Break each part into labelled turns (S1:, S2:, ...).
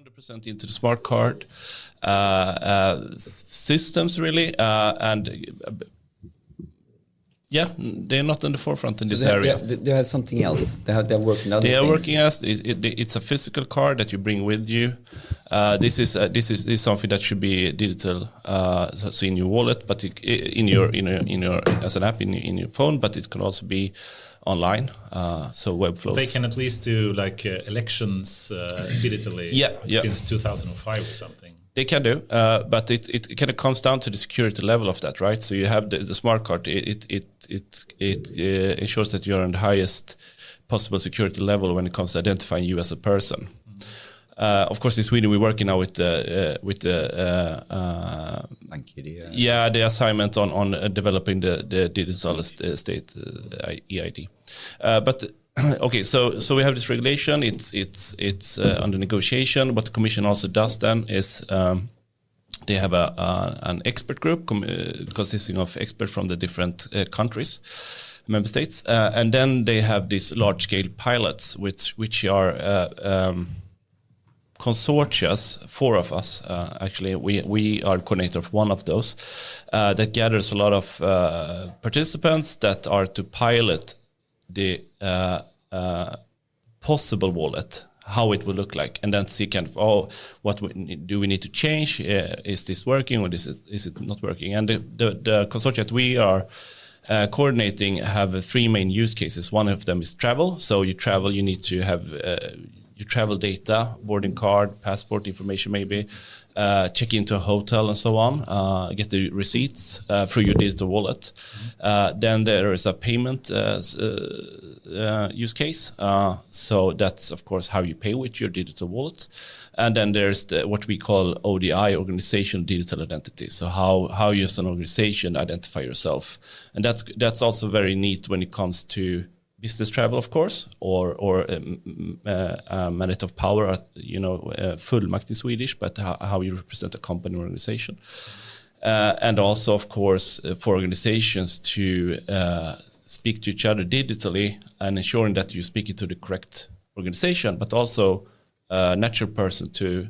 S1: 100% into the smart card systems, really, they're not in the forefront in this area.
S2: They have something else. They're working on other
S1: things. They are working as it's a physical card that you bring with you. This is something that should be digital, so in your wallet, but in your as an app in your phone, but it can also be online, so web flows.
S3: They can at least do like elections digitally since 2005 or something.
S1: They can do, but it kind of comes down to the security level of that, right? So you have the smart card. It ensures that you're on the highest possible security level when it comes to identifying you as a person. Of course, in Sweden, we're working now with the assignment on developing the digital state EID. But okay, so we have this regulation. It's under negotiation. What the Commission also does then is they have an expert group consisting of experts from the different countries, member states, and then they have these large-scale pilots, which are consortia, 4 of us actually. We are coordinator of one of those that gathers a lot of participants that are to pilot the possible wallet, how it will look like, and then see kind of do we need to change? Is this working or is it not working? And the consortia that we are coordinating have 3 main use cases. One of them is travel. So you travel, you need to have your travel data, boarding card, passport information maybe, check into a hotel and so on, get the receipts through your digital wallet. Then there is a payment use case. So that's, of course, how you pay with your digital wallet. And then there's what we call ODI, Organization Digital Identity. So how you as an organization identify yourself. And that's also very neat when it comes to business travel, of course, or mandate of power, fullmakt in Swedish, but how you represent a company or organization. And also, of course, for organizations to speak to each other digitally and ensuring that you're speaking to the correct organization, but also natural person to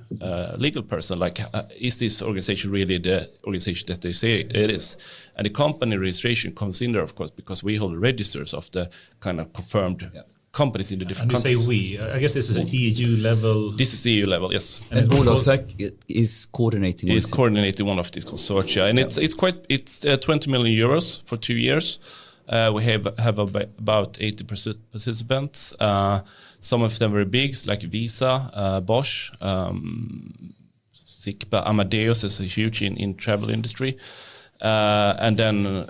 S1: legal person, like is this organization really the organization that they say it is? And the company registration comes in there, of course, because we hold registers of the kind of confirmed companies in the different countries.
S3: And you say we, I guess this is an EU level.
S1: This is the EU level, yes.
S2: And Bolagsverket is coordinating.
S1: Is coordinating one of these consortia, and it's 20 million euros for 2 years. We have about 80 participants. Some of them very big, like Visa, Bosch, Sikba, Amadeus is huge in travel industry. And then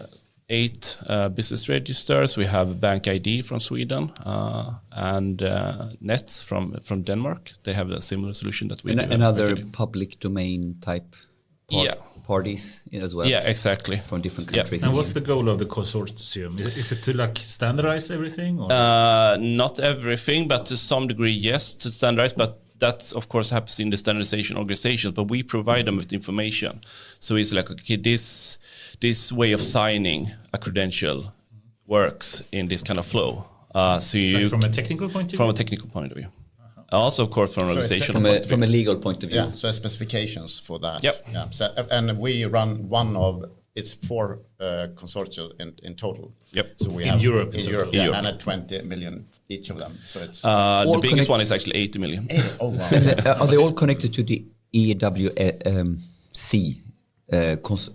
S1: 8 business registers. We have Bank ID from Sweden and Nets from Denmark. They have a similar solution that we do.
S2: And other public domain type parties as well.
S1: Yeah, exactly.
S2: From different countries.
S3: And what's the goal of the consortium? Is it to like standardize everything? Or?
S1: Not everything, but to some degree, yes, to standardize. But that, of course, happens in the standardization organizations. But we provide them with information. So it's like, okay, this way of signing a credential works in this kind of flow. So you,
S3: from a technical point of view?
S1: From a technical point of view. Also, of course, from an organization
S2: from a legal point of view.
S4: Yeah, so specifications for that.
S1: Yep.
S4: Yeah. So, and we run one of it's 4 consortia in total.
S1: Yep.
S4: So we
S3: in
S4: have
S3: Europe,
S4: and at 20 million each of them. So it's
S1: the biggest one is actually 80 million.
S4: Oh wow!
S2: Are they all connected to the EWC?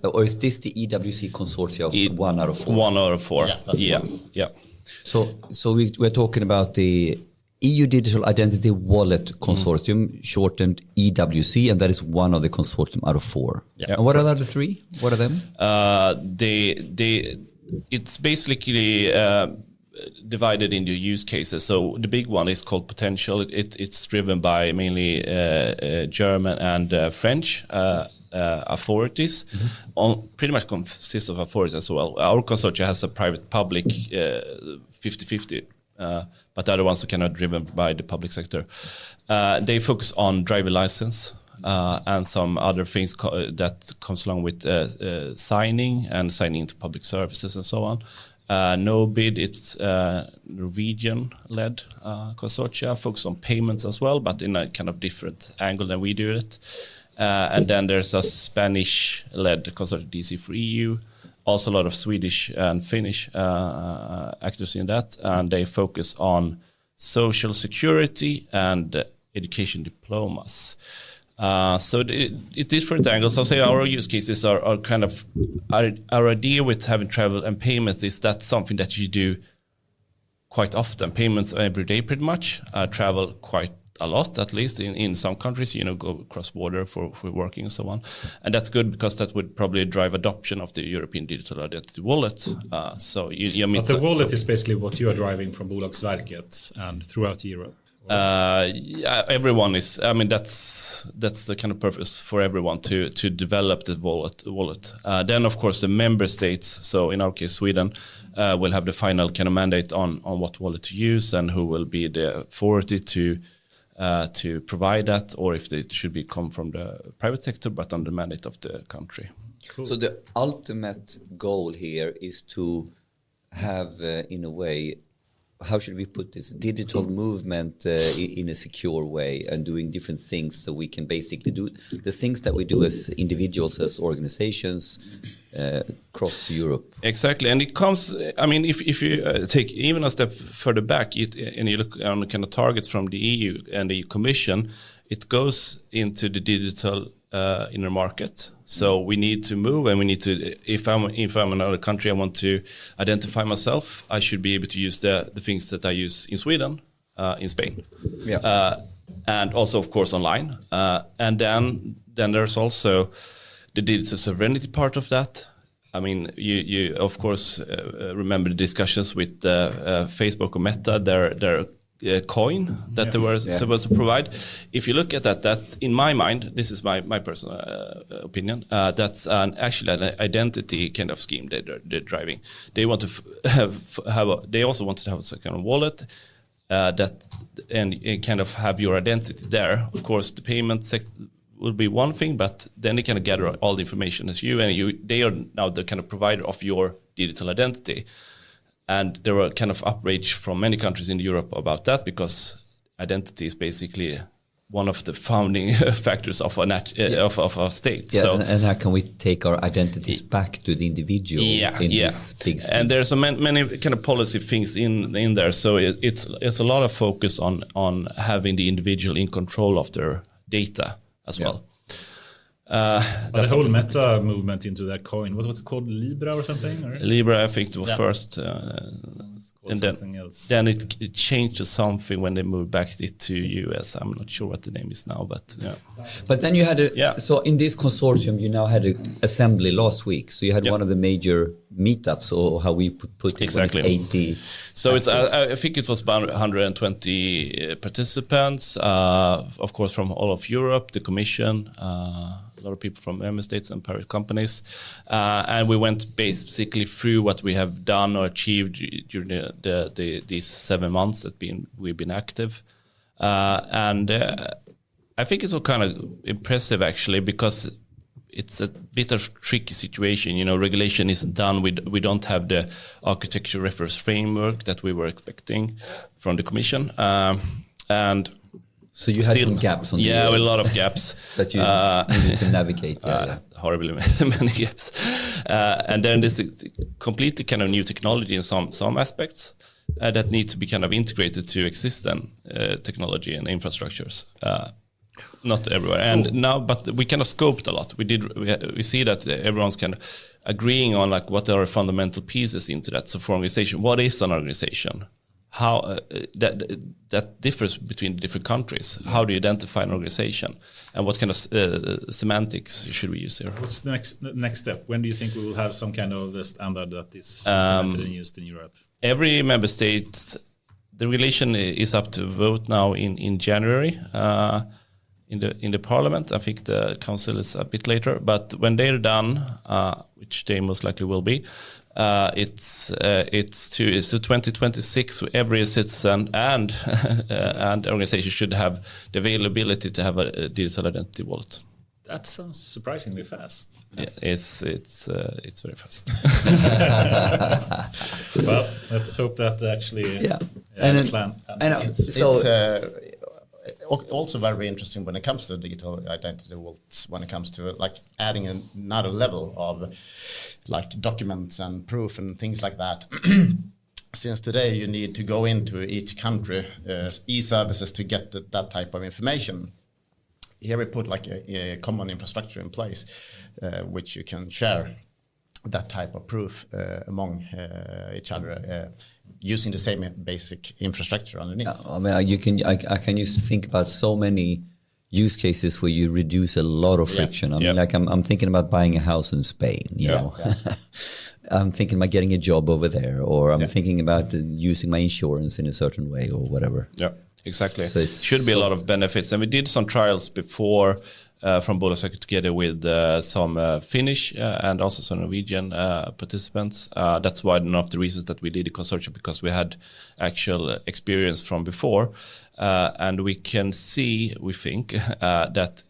S2: Or is this the EWC consortia of 1 out of 4?
S1: 1 out of 4. Yeah.
S2: So we're talking about the EU Digital Identity Wallet Consortium, shortened EWC, and that is one of the consortium out of 4.
S1: Yeah.
S2: And what are the other 3? What are them?
S1: It's basically divided into use cases. So the big one is called Potential. It's driven by mainly German and French authorities. Pretty much consists of authorities as well. Our consortium has a private-public 50-50. But the other ones are kind of driven by the public sector. They focus on driver license and some other things that comes along with signing into public services and so on. NoBid, it's Norwegian-led consortia, focus on payments as well, but in a kind of different angle than we do it. And then there's a Spanish-led consortium, DC for EU, also a lot of Swedish and Finnish actors in that, and they focus on social security and education diplomas. So it's different angles. I'll say our use cases are kind of, our idea with having travel and payments is that's something that you do quite often. Payments every day pretty much, travel quite a lot, at least in some countries, go cross border for working and so on. And that's good because that would probably drive adoption of the European Digital Identity Wallet. But
S3: the wallet is basically what you are driving from Bolagsverket and throughout Europe.
S1: Everyone is, that's the kind of purpose for everyone to develop the wallet. Then of course the member states, so in our case Sweden, will have the final kind of mandate on what wallet to use and who will be the authority to provide that, or if they should come from the private sector, but on the mandate of the country.
S2: Cool. So the ultimate goal here is to have, in a way, how should we put this, digital movement in a secure way and doing different things, so we can basically do the things that we do as individuals, as organizations across Europe.
S1: Exactly, and it comes, if you take even a step further back and you look on the kind of targets from the EU and the EU Commission, it goes into the digital inner market. So we need to move, and we need to, if I'm in another country, I want to identify myself, I should be able to use the things that I use in Sweden, in Spain, and also of course online. And then there's also the digital sovereignty part of that. You of course remember the discussions with Facebook or Meta, their coin that they were supposed to provide. If you look at that in my mind, this is my personal opinion, that's actually an identity kind of scheme they're driving. They want to they also want to have some kind of wallet that and kind of have your identity there. Of course, the payment sector will be one thing, but then they kind of gather all the information as you, and they are now the kind of provider of your digital identity. And there were kind of outrage from many countries in Europe about that, because identity is basically one of the founding factors of a state.
S2: Yeah, so, and how can we take our identities back to the individual in this big scheme?
S1: And there's many kind of policy things in there. So it's a lot of focus on having the individual in control of their data as well.
S3: The whole Meta movement into that coin, what's it called, Libra or something? Or?
S1: Libra, I think it was first, and then it changed to something when they moved back to US. I'm not sure what the name is now, but yeah.
S2: But then you had so in this consortium, you now had an assembly last week. So you had one of the major meetups, or how we put it,
S1: exactly
S2: 80.
S1: So it's I think it was about 120 participants, of course from all of Europe, the Commission. A lot of people from member states and private companies, and we went basically through what we have done or achieved during these 7 months that we've been active, and I think it's all kind of impressive actually, because it's a bit of a tricky situation. Regulation isn't done. We don't have the architecture reference framework that we were expecting from the Commission, and.
S2: So you had some gaps on
S1: a lot of gaps
S2: that you needed to navigate.
S1: Horribly many gaps, and then this is completely kind of new technology in some aspects that need to be kind of integrated to existing technology and infrastructures. Not everywhere, and now, but we kind of scoped a lot. We see that everyone's kind of agreeing on like what are fundamental pieces into that. So for organization, what is an organization? How that differs between different countries. How do you identify an organization, and what kind of semantics should we use here?
S3: What's the next step? When do you think we will have some kind of standard that is implemented and used in Europe?
S1: Every member state, the regulation is up to vote now in January in the Parliament. I think the Council is a bit later, but when they're done, which they most likely will be. It's to 2026. Every citizen and organization should have the availability to have a digital identity wallet.
S3: That sounds surprisingly fast.
S1: Yeah, it's very fast.
S3: Well, let's hope that actually
S5: and
S3: plan.
S5: so
S4: It's also very interesting when it comes to digital identity vaults, when it comes to like adding another level of like documents and proof and things like that. Since today you need to go into each country e-services to get that type of information. Here we put like a common infrastructure in place, which you can share that type of proof among each other using the same basic infrastructure underneath.
S2: I mean, I can just think about so many use cases where you reduce a lot of friction. I mean, like I'm thinking about buying a house in Spain, you know. I'm thinking about getting a job over there, or I'm thinking about using my insurance in a certain way or whatever.
S1: Yeah, exactly.
S2: So it
S1: should be a lot of benefits. And we did some trials before from Bolagsverket together with some Finnish and also some Norwegian participants. That's one of the reasons that we did a consortium, because we had actual experience from before. And we can see, we think, that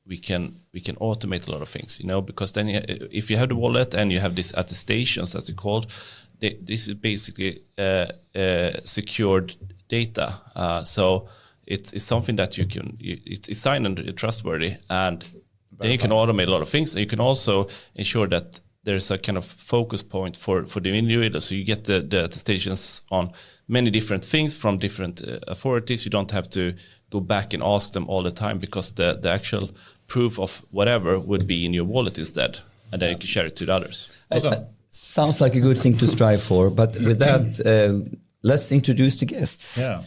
S1: we can automate a lot of things, you know, because then if you have the wallet and you have these attestations, as it's called, this is basically secured data. So it's something that it's signed and trustworthy, and then you can automate a lot of things. And you can also ensure that there's a kind of focus point for the individual. So you get the attestations on many different things from different authorities. You don't have to go back and ask them all the time, because the actual proof of whatever would be in your wallet instead, and then you can share it to the others.
S2: Sounds like a good thing to strive for. But with that, let's introduce the guests.
S3: Yeah.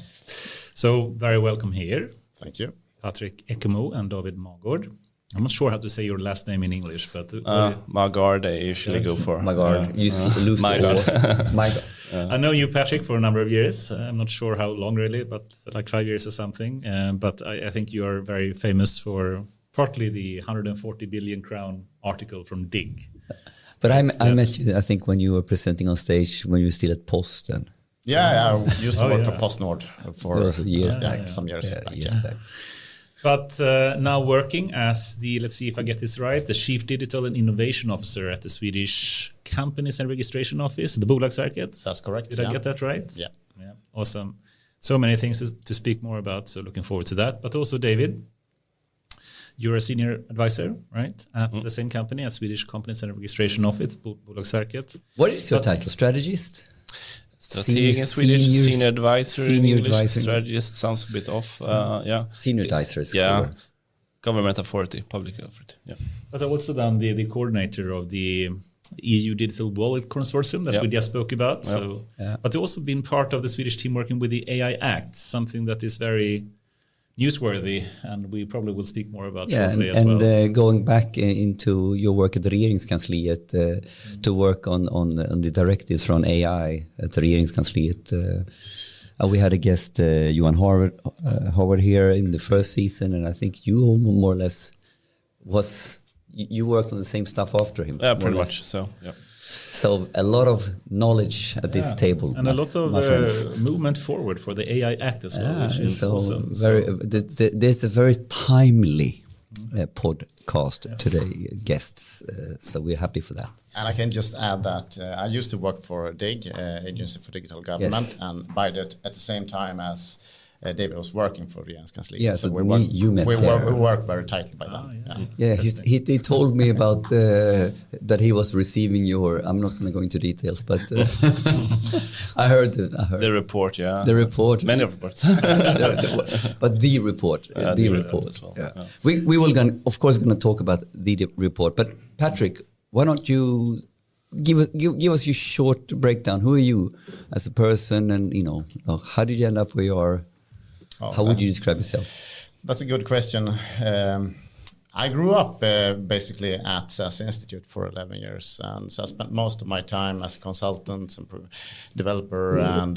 S3: So very welcome here.
S4: Thank you.
S3: Patrick Eckemo and David Magård. I'm not sure how to say your last name in English, but
S1: Magård, I usually go for.
S2: Magård. You lose the
S3: I know you, Patrick, for a number of years. I'm not sure how long really, but like 5 years or something. But I think you are very famous for partly the 140 billion crown article from Dig.
S2: But I met you, I think, when you were presenting on stage when you were still at Posten.
S4: Yeah, I used to work for PostNord for
S2: years back.
S4: Some years back.
S3: But now working as the, let's see if I get this right, the Chief Digital and Innovation Officer at the Swedish Companies and Registration Office, the Bolagsverket.
S4: That's correct.
S3: Did I get that right?
S4: Yeah.
S3: Awesome. So many things to speak more about, so looking forward to that. But also, David, you're a senior advisor, right, at the same company, at Swedish Companies and Registration Office, Bolagsverket.
S2: What is your title? Strategist?
S1: Strateg in Swedish, senior advisor in English.
S2: Advisor.
S1: Strategist sounds a bit off.
S2: Senior advisor is
S1: cooler. Government authority, public authority. Yeah.
S3: But I've also done the coordinator of the EU Digital Wallet Consortium that we just spoke about. Yep. So, but you've also been part of the Swedish team working with the AI Act, something that is very newsworthy, and we probably will speak more about shortly as well.
S2: And going back into your work at the Regeringskansliet to work on the directives from AI at the Regeringskansliet. We had a guest, Johan Howard here in the first season, and I think you more or less you worked on the same stuff after him.
S1: Yeah, pretty much. So, yeah.
S2: So a lot of knowledge at this table,
S3: and a lot of movement forward for the AI Act as well, which is awesome.
S2: There's a very timely podcast today, guests. So we're happy for that.
S4: And I can just add that I used to work for DIG, Agency for Digital Government, and by that at the same time as David was working for Regeringskansliet.
S2: Yeah, so we
S4: work very tightly by then.
S2: He told me about that he was receiving your. I'm not going to go into details, but I heard
S1: the report. Yeah,
S2: the report.
S1: Many reports,
S2: but the report. The report as well. Yeah. We will of course going to talk about the report. But Patrick, why don't you give us your short breakdown? Who are you as a person, and how did you end up where you are? How would you describe yourself?
S4: That's a good question. I grew up basically at SAS Institute for 11 years, and so I spent most of my time as a consultant and developer, and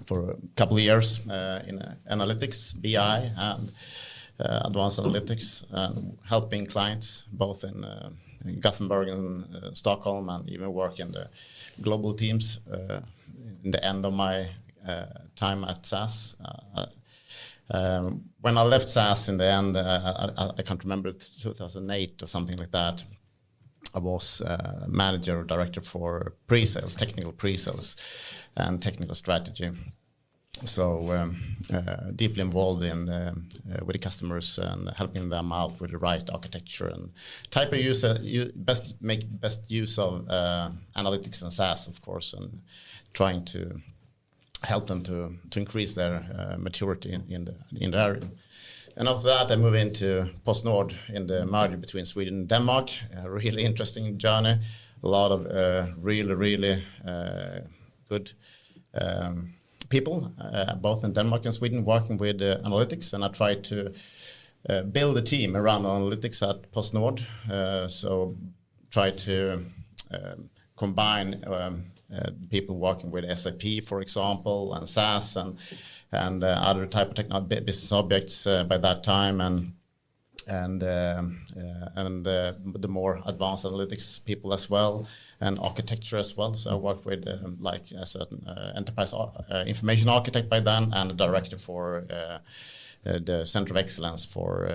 S4: for a couple of years in analytics, BI, and advanced analytics, helping clients both in Gothenburg and Stockholm, and even work in the global teams in the end of my time at SAS. When I left SAS in the end, I can't remember, 2008 or something like that, I was manager or director for pre-sales, technical pre-sales and technical strategy. So deeply involved in with the customers and helping them out with the right architecture and type of use. Make best use of analytics and SaaS, of course, and trying to help them to increase their maturity in the area. And after that, I moved into PostNord in the merger between Sweden and Denmark. A really interesting journey. A lot of really good people, both in Denmark and Sweden, working with analytics. And I tried to build a team around analytics at PostNord. So try to combine people working with SAP, for example, and SaaS and other type of technology business objects by that time, and the more advanced analytics people as well, and architecture as well. So I worked with like a certain enterprise information architect by then, and a director for the Center of Excellence for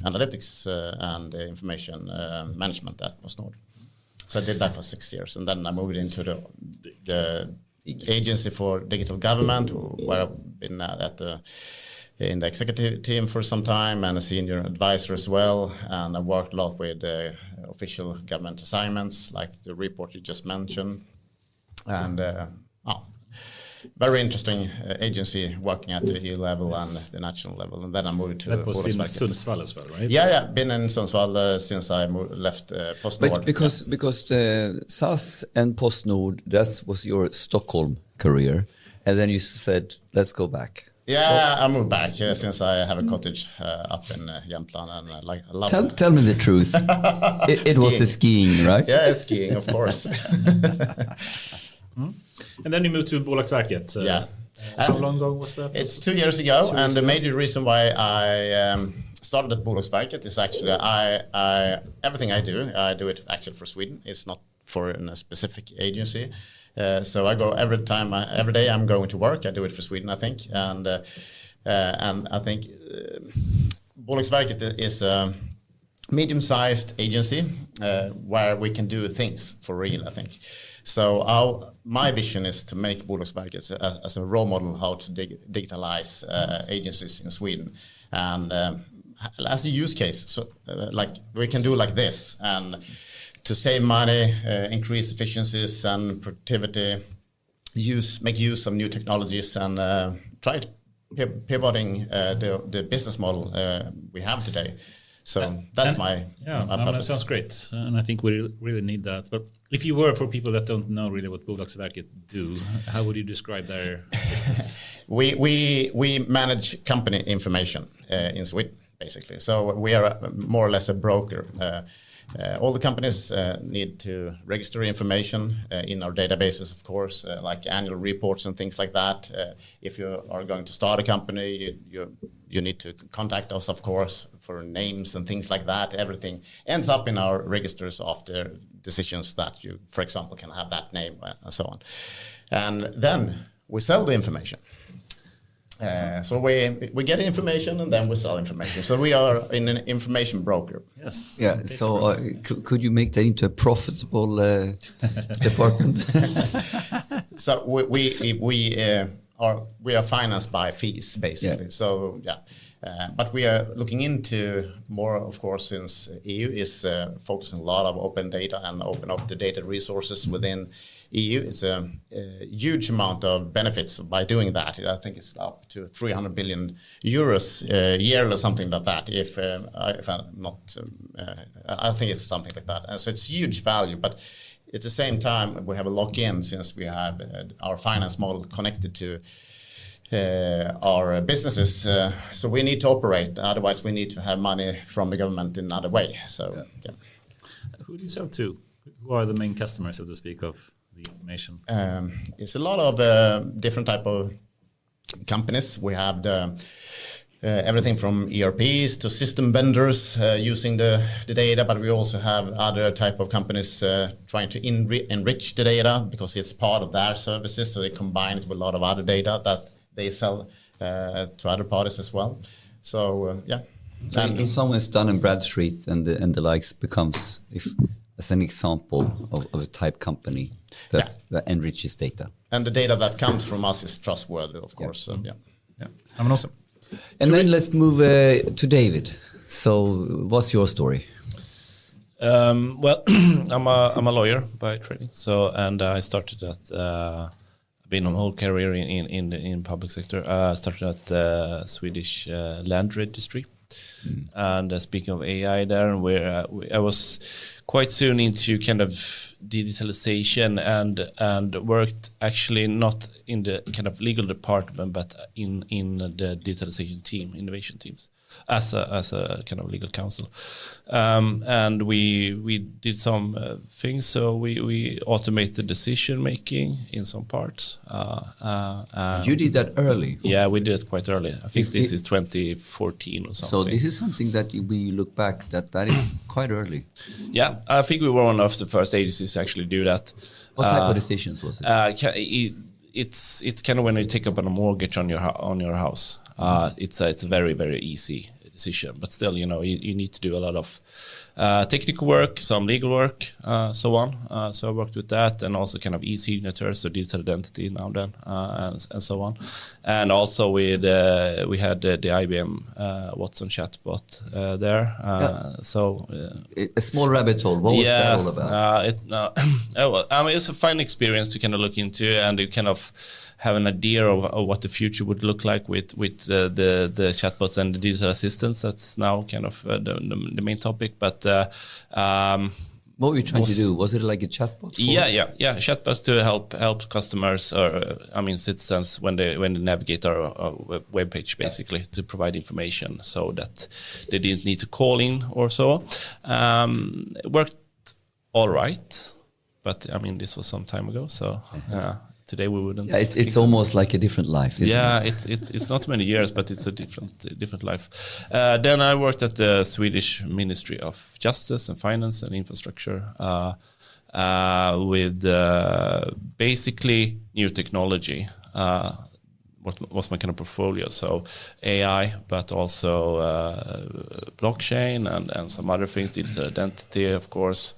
S4: Analytics and Information Management at PostNord. So I did that for 6 years, and then I moved into the agency for digital government, where I've been in the executive team for some time and a senior advisor as well. And I worked a lot with official government assignments, like the report you just mentioned. And very interesting agency working at the EU level and the national level. And then I moved to
S3: that was in
S4: Bolagsverket.
S3: Sundsvall as well, right?
S4: Yeah, been in Sundsvall since I left PostNord.
S2: But because SAS and PostNord, that was your Stockholm career, and then you said, let's go back.
S4: Yeah, I moved back since I have a cottage up in Jämtland, and I love it.
S2: Tell me the truth. It was the skiing, right?
S4: Yeah, skiing, of course.
S3: And then you moved to Bolagsverket.
S4: Yeah.
S3: How long ago was that?
S4: It's 2 years ago, and the major reason why I started at Bolagsverket is actually everything I do it actually for Sweden. It's not for a specific agency. So I go every day I'm going to work. I do it for Sweden, I think, and I think Bolagsverket is a medium-sized agency where we can do things for real, I think. So my vision is to make Bolagsverket as a role model how to digitalize agencies in Sweden, and as a use case. So like we can do like this, and to save money, increase efficiencies and productivity, make use of new technologies, and try pivoting the business model we have today. So that's my purpose.
S3: That sounds great, and I think we really need that. But if you were, for people that don't know really what Bolagsverket do, how would you describe their business?
S4: We manage company information in Sweden, basically. So we are more or less a broker. All the companies need to register information in our databases, of course, like annual reports and things like that. If you are going to start a company, you need to contact us, of course, for names and things like that. Everything ends up in our registers after decisions that you, for example, can have that name and so on. And then we sell the information. So we get information and then we sell information. So we are in an information broker.
S3: Yes.
S2: Yeah. So could you make that into a profitable department?
S4: So we are financed by fees, basically. Yeah. So but we are looking into more, of course, since EU is focusing a lot of open data and open up the data resources within EU. It's a huge amount of benefits by doing that. I think it's up to 300 billion euros yearly or something like that. If I'm not, I think it's something like that. And so it's huge value, but at the same time, we have a lock-in since we have our finance model connected to our businesses. So we need to operate. Otherwise, we need to have money from the government in another way. So, yeah.
S3: Who do you sell to? Who are the main customers, so to speak, of the information?
S4: It's a lot of different type of companies. We have everything from ERPs to system vendors using the data, but we also have other type of companies trying to enrich the data because it's part of their services. So they combine it with a lot of other data that they sell to other parties as well. So yeah.
S2: So in some ways, Dun and Bradstreet and the likes becomes, as an example of a type company that enriches data.
S4: And the data that comes from us is trustworthy, of course. So, yeah.
S3: I mean, awesome.
S2: And then let's move to David. So what's your story?
S1: Well, I'm a lawyer by training. So, and I started at been a whole career in public sector. I started at Swedish Land Registry. And speaking of AI there, where I was quite soon into kind of digitalization and worked actually not in the kind of legal department, but in the digitalization team, innovation teams, as a kind of legal counsel. And we did some things. So we automated decision making in some parts.
S2: You did that early.
S1: Yeah, we did it quite early. I think this is 2014 or something.
S2: So this is something that we look back that is quite early.
S1: Yeah, I think we were one of the first agencies to actually do that.
S2: What type of decisions was it?
S1: It's kind of when you take up a mortgage on your house. It's a very, very easy decision, but still, you need to do a lot of technical work, some legal work, so on. So I worked with that, and also kind of e-signatures, so digital identity now and then, and so on. And also we had the IBM Watson chatbot there. So
S2: a small rabbit hole. What was that all about?
S1: It's a fun experience to kind of look into, and to kind of have an idea of what the future would look like with the chatbots and the digital assistants. That's now kind of the main topic. But
S2: what were you trying to do? Was it like a chatbot?
S1: Yeah. Chatbots to help customers or citizens when they navigate our web page, basically, to provide information so that they didn't need to call in or so. It worked all right, but this was some time ago, so. Today we wouldn't.
S2: Yeah, it's almost like a different life.
S1: It's not many years, but it's a different life. Then I worked at the Swedish Ministry of Justice and Finance and Infrastructure with basically new technology. What was my kind of portfolio? So AI, but also blockchain and some other things, digital identity, of course.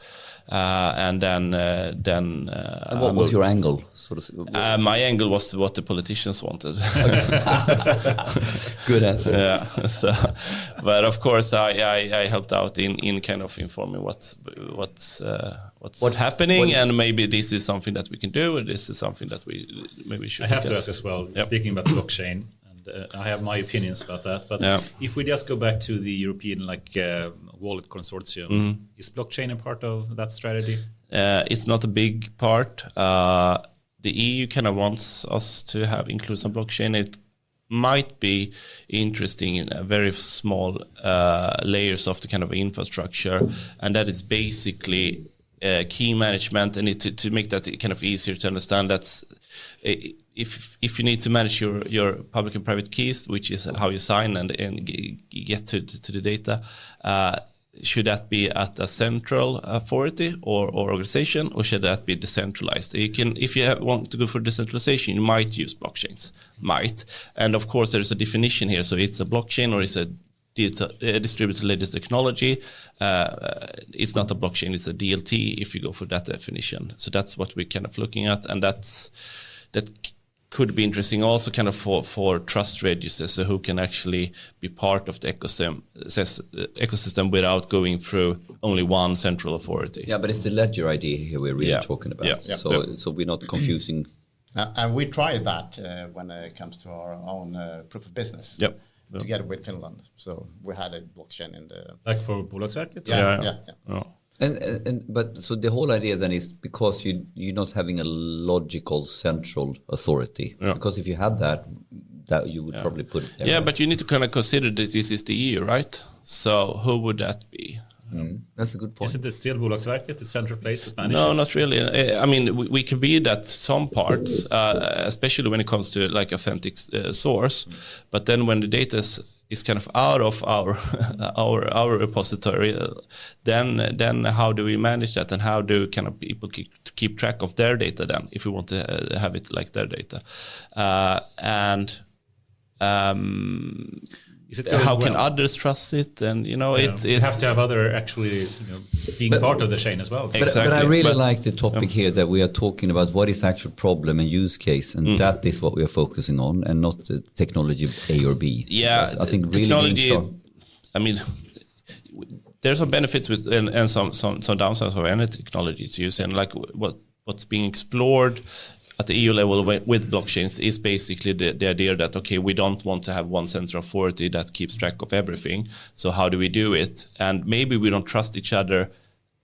S1: And then
S2: and what was your angle, so to say?
S1: My angle was what the politicians wanted.
S2: Good answer.
S1: Yeah. So, but of course, I helped out in kind of informing what's happening, and maybe this is something that we can do, and this is something that we maybe should.
S3: I have to ask as well. Yep. Speaking about blockchain. I have my opinions about that, but if we just go back to the European wallet consortium, is blockchain a part of that strategy?
S1: It's not a big part. The EU kind of wants us to include some blockchain. It might be interesting in a very small layers of the kind of infrastructure, and that is basically key management, and to make that kind of easier to understand. That's if you need to manage your public and private keys, which is how you sign and get to the data, should that be at a central authority or organization, or should that be decentralized? If you want to go for decentralization, you might use blockchains, and of course there is a definition here. So it's a blockchain or it's a distributed ledger technology. It's not a blockchain, it's a DLT if you go for that definition. So that's what we're kind of looking at, and that could be interesting also kind of for trust registers, so who can actually be part of the ecosystem without going through only one central authority.
S2: Yeah, but it's the ledger idea here we're really talking about.
S1: Yeah.
S2: So we're not confusing.
S4: And we tried that when it comes to our own proof of business.
S1: Yep.
S4: Together with Finland. So we had a blockchain in the...
S3: Like for Bolagsverket?
S4: Yeah.
S2: But so the whole idea then is because you're not having a logical central authority. Yeah. Because if you had that you would probably put it there.
S1: Yeah, but you need to kind of consider that this is the EU, right? So who would that be?
S2: That's a good point.
S3: Isn't it still Bolagsverket, the central place that manages?
S1: No, not really. I mean, we can be that some parts, especially when it comes to like authentic source. But then when the data is kind of out of our repository, then how do we manage that, and how do kind of people keep track of their data then, if we want to have it like their data, and how can others trust it? And you
S3: have to have other actually being part of the chain as well. So.
S1: Exactly.
S2: But I really like the topic here that we are talking about what is actual problem and use case, and that is what we are focusing on, and not the technology A or B.
S1: Yeah,
S2: because I think
S1: technology.
S2: really
S1: I mean, there's some benefits with and some downsides of any technology it's used, and like what's being explored at the EU level with blockchains is basically the idea that, okay, we don't want to have one central authority that keeps track of everything. So how do we do it? And maybe we don't trust each other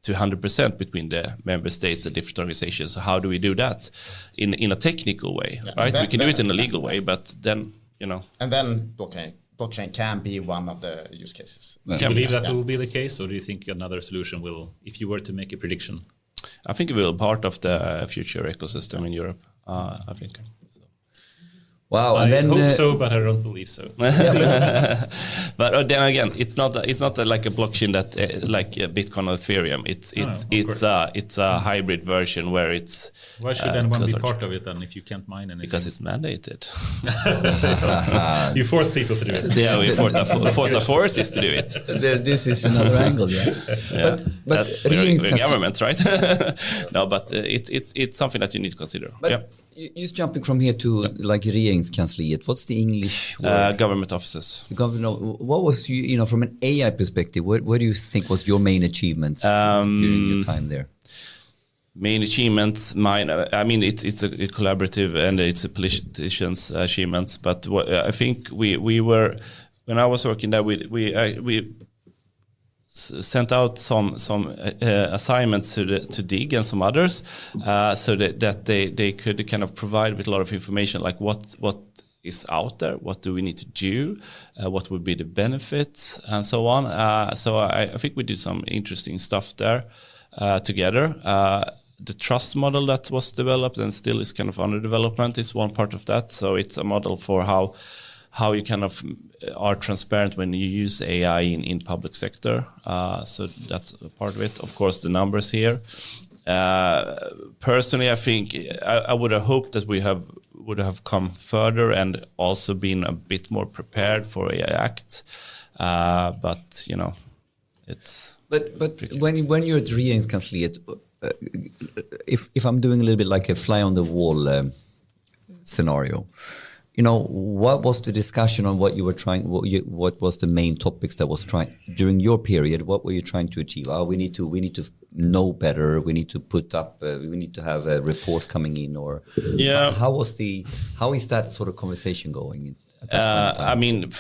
S1: to 100% between the member states and different organizations. So how do we do that in a technical way, right? We can do it in a legal way, but then,
S4: And then, blockchain can be one of the use cases.
S3: Do you believe that will be the case, or do you think another solution will, if you were to make a prediction?
S1: I think it will be part of the future ecosystem in Europe. I think. So.
S2: wow.
S3: I
S2: And then
S3: hope so, but I don't believe so.
S1: But then again, it's not like a blockchain that like Bitcoin or Ethereum. It's a hybrid version where it's.
S3: Why should anyone be part of it then if you can't mine anything?
S1: Because it's mandated.
S3: You force people to do it.
S1: Yeah, we force authorities to do it.
S2: this is another angle, yeah. But
S1: we're governments, right? No, but it's something that you need to consider.
S2: But just jumping from here to like regeringskansliet, what's the English word?
S1: Government offices.
S2: What was from an AI perspective? What do you think was your main achievements during your time there?
S1: Main achievements, I mean, it's a collaborative and it's a politician's achievements. But I think we were, when I was working there, we sent out some assignments to DIG and some others, so that they could kind of provide with a lot of information, like what is out there, what do we need to do, what would be the benefits, and so on. So I think we did some interesting stuff there together. The trust model that was developed and still is kind of under development is one part of that. So it's a model for how you kind of are transparent when you use AI in public sector. So that's a part of it. Of course, the numbers here. Personally, I think I would have hoped that we would have come further and also been a bit more prepared for AI Act. But it's.
S2: But when you're at regeringskansliet, if I'm doing a little bit like a fly on the wall scenario, what was the discussion on what you were trying? What was the main topics that was trying during your period? What were you trying to achieve? We need to know better. We need to put up. We need to have reports coming in, or how is that sort of conversation going?
S1: I mean.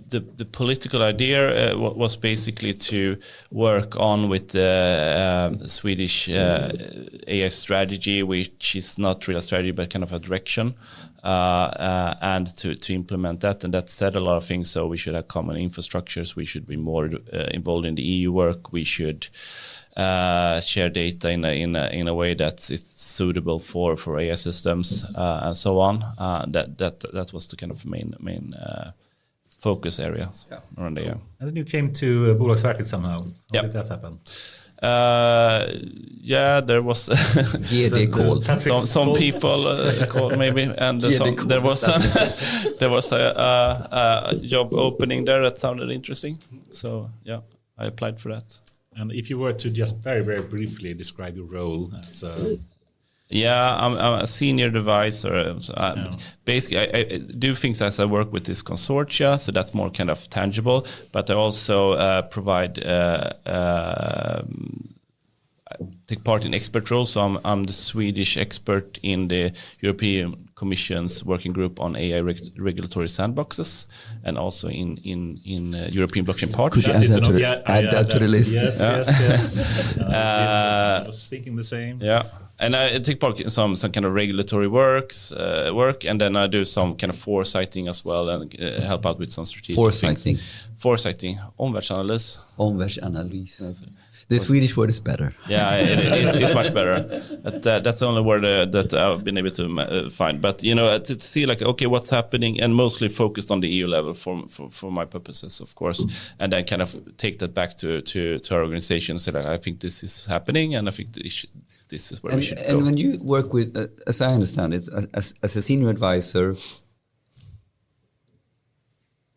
S1: The political idea was basically to work on with the Swedish AI strategy, which is not really a strategy but kind of a direction, and to implement that. And that said a lot of things. So we should have common infrastructures. We should be more involved in the EU work. We should share data in a way that it's suitable for AI systems and so on. That was the kind of main focus areas around the year.
S3: And then you came to Bolagsverket somehow. How did that happen?
S1: There was some people called maybe, and there was a job opening there that sounded interesting. So I applied for that.
S3: And if you were to just very, very briefly describe your role as
S1: I'm a senior advisor. Basically, I do things as I work with this consortia, so that's more kind of tangible. But I also provide, take part in expert roles. So I'm the Swedish expert in the European Commission's working group on AI regulatory sandboxes, and also in European blockchain partnership.
S2: Could you add that to the list?
S3: Yes. I was thinking the same.
S1: Yeah. And I take part in some kind of regulatory work, and then I do some kind of foresighting as well, and help out with some strategic Foresighting. Omvärldsanalys.
S2: Omvärldsanalys. The Swedish word is better.
S1: Yeah, it's much better. That's the only word that I've been able to find. But to see like, okay, what's happening, and mostly focused on the EU level for my purposes, of course, and then kind of take that back to our organization and say like, I think this is happening, and I think this is where we should go.
S2: And when you work with, as I understand it, as a senior advisor,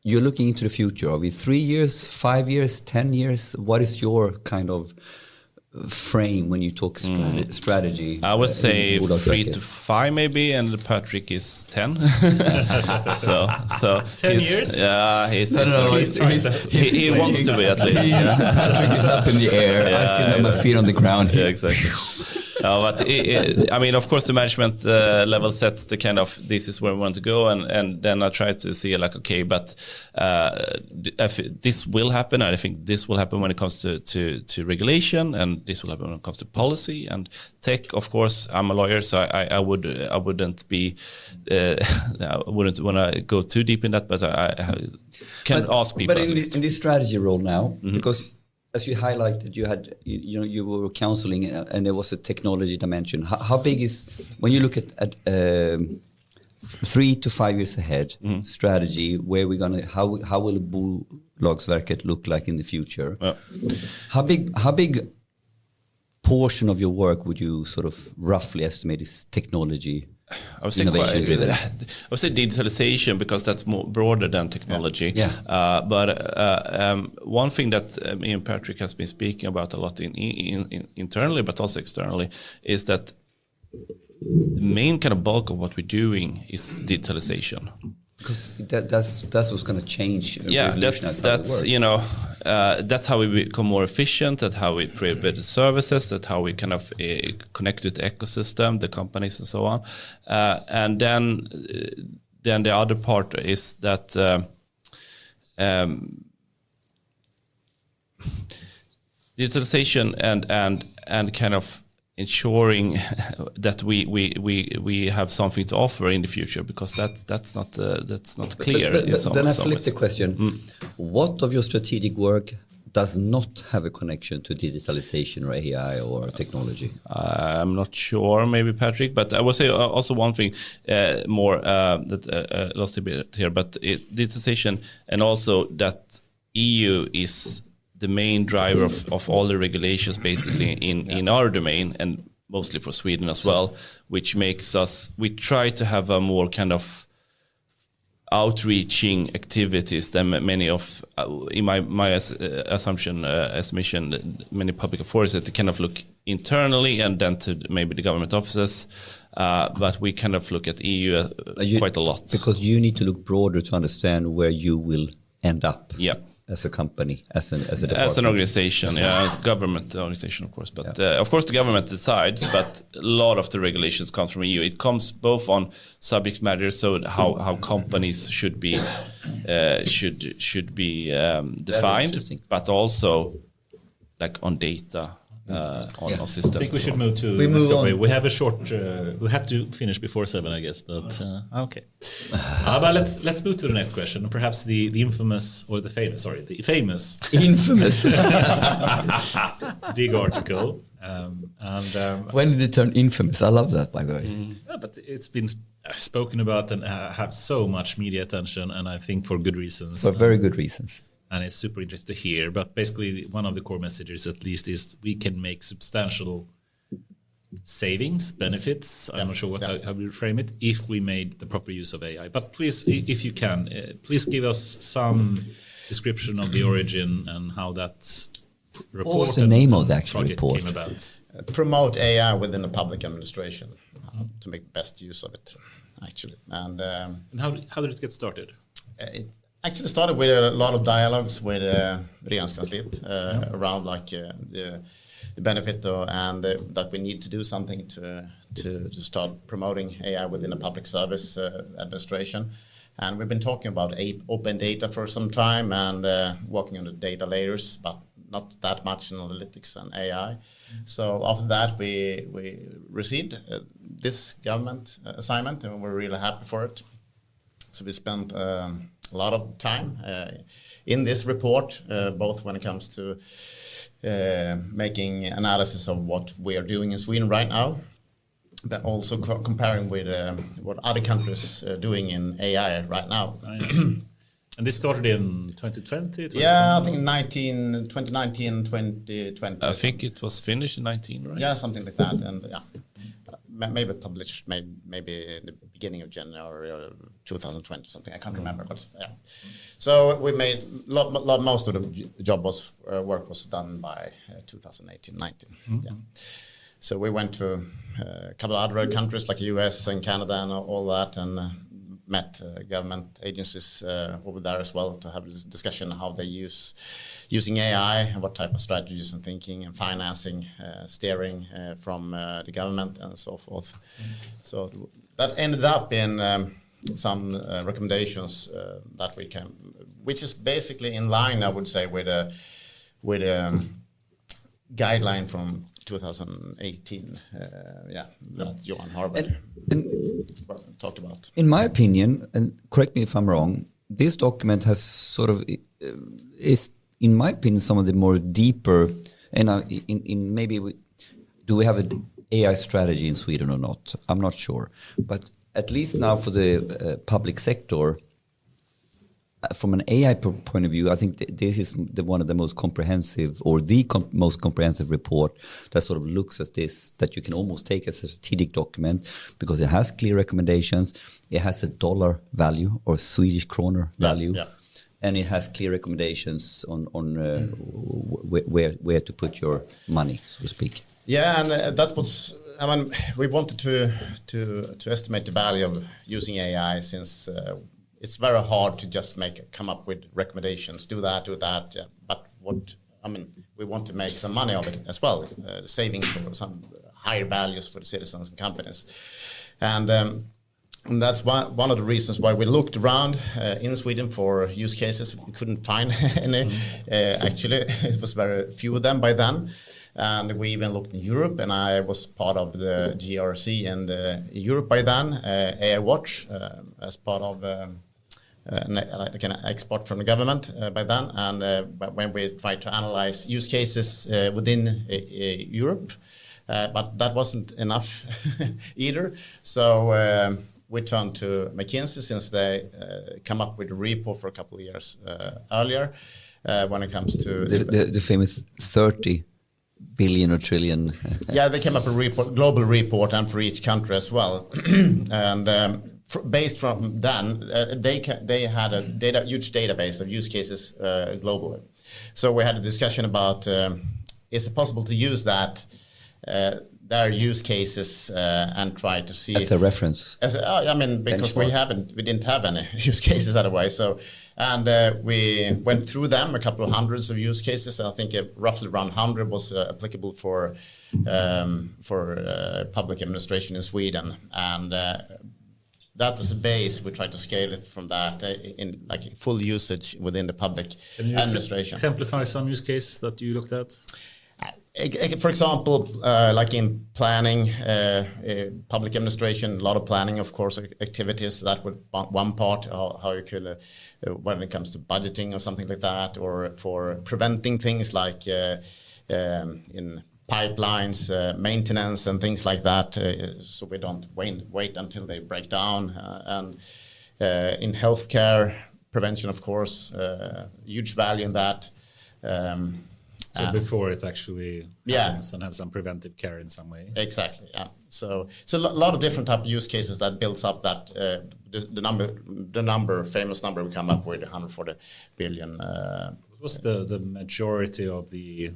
S2: you're looking into the future. Are we 3 years, 5 years, 10 years? What is your kind of frame when you talk strategy?
S1: I would say 3
S2: Bolagsverket?
S1: to 5 maybe, and Patrick is 10. so
S3: 10 years?
S1: Yeah, he
S2: wants
S1: to be at least.
S2: Patrick is up in the air. I still have my feet on the ground.
S1: Yeah, exactly. But I mean, of course, the management level sets the kind of, this is where we want to go, and then I try to see like, okay, but this will happen, and I think this will happen when it comes to regulation, and this will happen when it comes to policy and tech. Of course, I'm a lawyer, so I wouldn't be I wouldn't want to go too deep in that, but I can ask people.
S2: But in this strategy role now, because as you highlighted, you were counseling, and there was a technology dimension. How big is, when you look at 3 to 5 years ahead strategy, where we're gonna, how will Bolagsverket look like in the future? How big portion of your work would you sort of roughly estimate is technology?
S1: I would say
S2: innovation driven.
S1: I would say digitalization, because that's more broader than technology.
S2: Yeah.
S1: But one thing that me and Patrick has been speaking about a lot internally, but also externally, is that the main kind of bulk of what we're doing is digitalization.
S2: Because that's what's going to change.
S1: Yeah, that's you know, that's how we become more efficient. That's how we create better services. That's how we kind of connect to the ecosystem, the companies, and so on. And then the other part is that digitalization and kind of ensuring that we have something to offer in the future, because that's not clear.
S2: But then I flip the question: what of your strategic work does not have a connection to digitalization or AI or technology?
S1: I'm not sure, maybe Patrick, but I would say also one thing more that lost a bit here, but digitalization, and also that EU is the main driver of all the regulations basically in our domain, and mostly for Sweden as well, which makes us, we try to have a more kind of outreaching activities than many of, in my estimation, many public authorities, that kind of look internally and then to maybe the government offices. But we kind of look at EU quite a lot.
S2: Because you need to look broader to understand where you will end up.
S1: Yeah.
S2: As a company, as a department.
S1: As an organization, as a government organization, of course. But of course, the government decides. But a lot of the regulations comes from EU. It comes both on subject matter, so how companies should be defined, but also like on data. On systems.
S3: I think we should move to the next topic. We have a short. We have to finish before 7, I guess. But okay. But let's move to the next question. Perhaps the infamous, or the famous. Sorry, the famous.
S2: Infamous.
S3: Big article.
S2: When did it turn infamous? I love that, by the way.
S3: Yeah, but it's been spoken about and have so much media attention, and I think for good reasons.
S2: For very good reasons.
S3: And it's super interesting to hear. But basically, one of the core messages, at least, is we can make substantial savings, benefits. I'm not sure how we frame it, if we made the proper use of AI. But please, if you can, please give us some description of the origin and how that report.
S2: What was the name of the actual report?
S3: Came about.
S4: Promote AI within the public administration to make best use of it, actually. And
S3: how did it get started?
S4: It actually started with a lot of dialogues with Regeringskansliet around like the benefit and that we need to do something to start promoting AI within the public service administration. And we've been talking about open data for some time and working on the data layers, but not that much in analytics and AI. So after that, we received this government assignment, and we're really happy for it. So we spent a lot of time in this report, both when it comes to making analysis of what we are doing in Sweden right now, but also comparing with what other countries are doing in AI right now.
S3: And this started in 2020?
S4: Yeah, I think 2019, 2020.
S1: I think it was finished in 19, right?
S4: Yeah, something like that. And yeah, maybe published maybe in the beginning of January 2020 something. I can't remember, but yeah. So we made most of the job work was done by 2018-19. Yeah. So we went to a couple of other countries like US and Canada and all that, and met government agencies over there as well to have this discussion how they using AI and what type of strategies and thinking and financing, steering from the government and so forth. So that ended up in some recommendations that we can, which is basically in line, I would say, with a guideline from 2018, that Johan Harvard talked about.
S2: In my opinion, and correct me if I'm wrong, this document has sort of is, in my opinion, some of the more deeper. And in maybe do we have an AI strategy in Sweden or not? I'm not sure, but at least now for the public sector. From an AI point of view, I think this is one of the most comprehensive, or the most comprehensive report that sort of looks at this, that you can almost take as a strategic document, because it has clear recommendations, it has a dollar value or Swedish kroner value, and it has clear recommendations on where to put your money, so to speak.
S4: Yeah, and that was, I mean, we wanted to estimate the value of using AI, since it's very hard to just come up with recommendations. Do that. Yeah. But we want to make some money of it as well, the savings or some higher values for the citizens and companies, and that's one of the reasons why we looked around in Sweden for use cases. We couldn't find any. Actually, it was very few of them by then. And we even looked in Europe, and I was part of the GRC and Europe by then, AI Watch, as part of like an expert from the government by then. And when we tried to analyze use cases within Europe, but that wasn't enough either. So we turned to McKinsey, since they come up with a report for a couple of years earlier when it comes to
S2: the famous 30 billion or trillion.
S4: Yeah, they came up with a global report, and for each country as well. And based from then, they had a huge database of use cases globally. So we had a discussion about is it possible to use that their use cases and try to see
S2: as a reference.
S4: Because we didn't have any use cases otherwise. So, and we went through them, a couple of hundreds of use cases. I think roughly around 100 was applicable for public administration in Sweden, and that is a base. We try to scale it from that in like full usage within the public administration.
S3: Exemplify some use case that you looked at.
S4: For example, like in planning, public administration, a lot of planning, of course, activities. That would one part, how you could, when it comes to budgeting or something like that, or for preventing things like in pipelines, maintenance and things like that, so we don't wait until they break down. And in healthcare, prevention, of course, huge value in that.
S3: So before it actually happens, and have some preventive care in some way.
S4: Exactly. Yeah. So a lot of different type of use cases that builds up that the famous number we come up with, 140 billion.
S3: What was the majority of the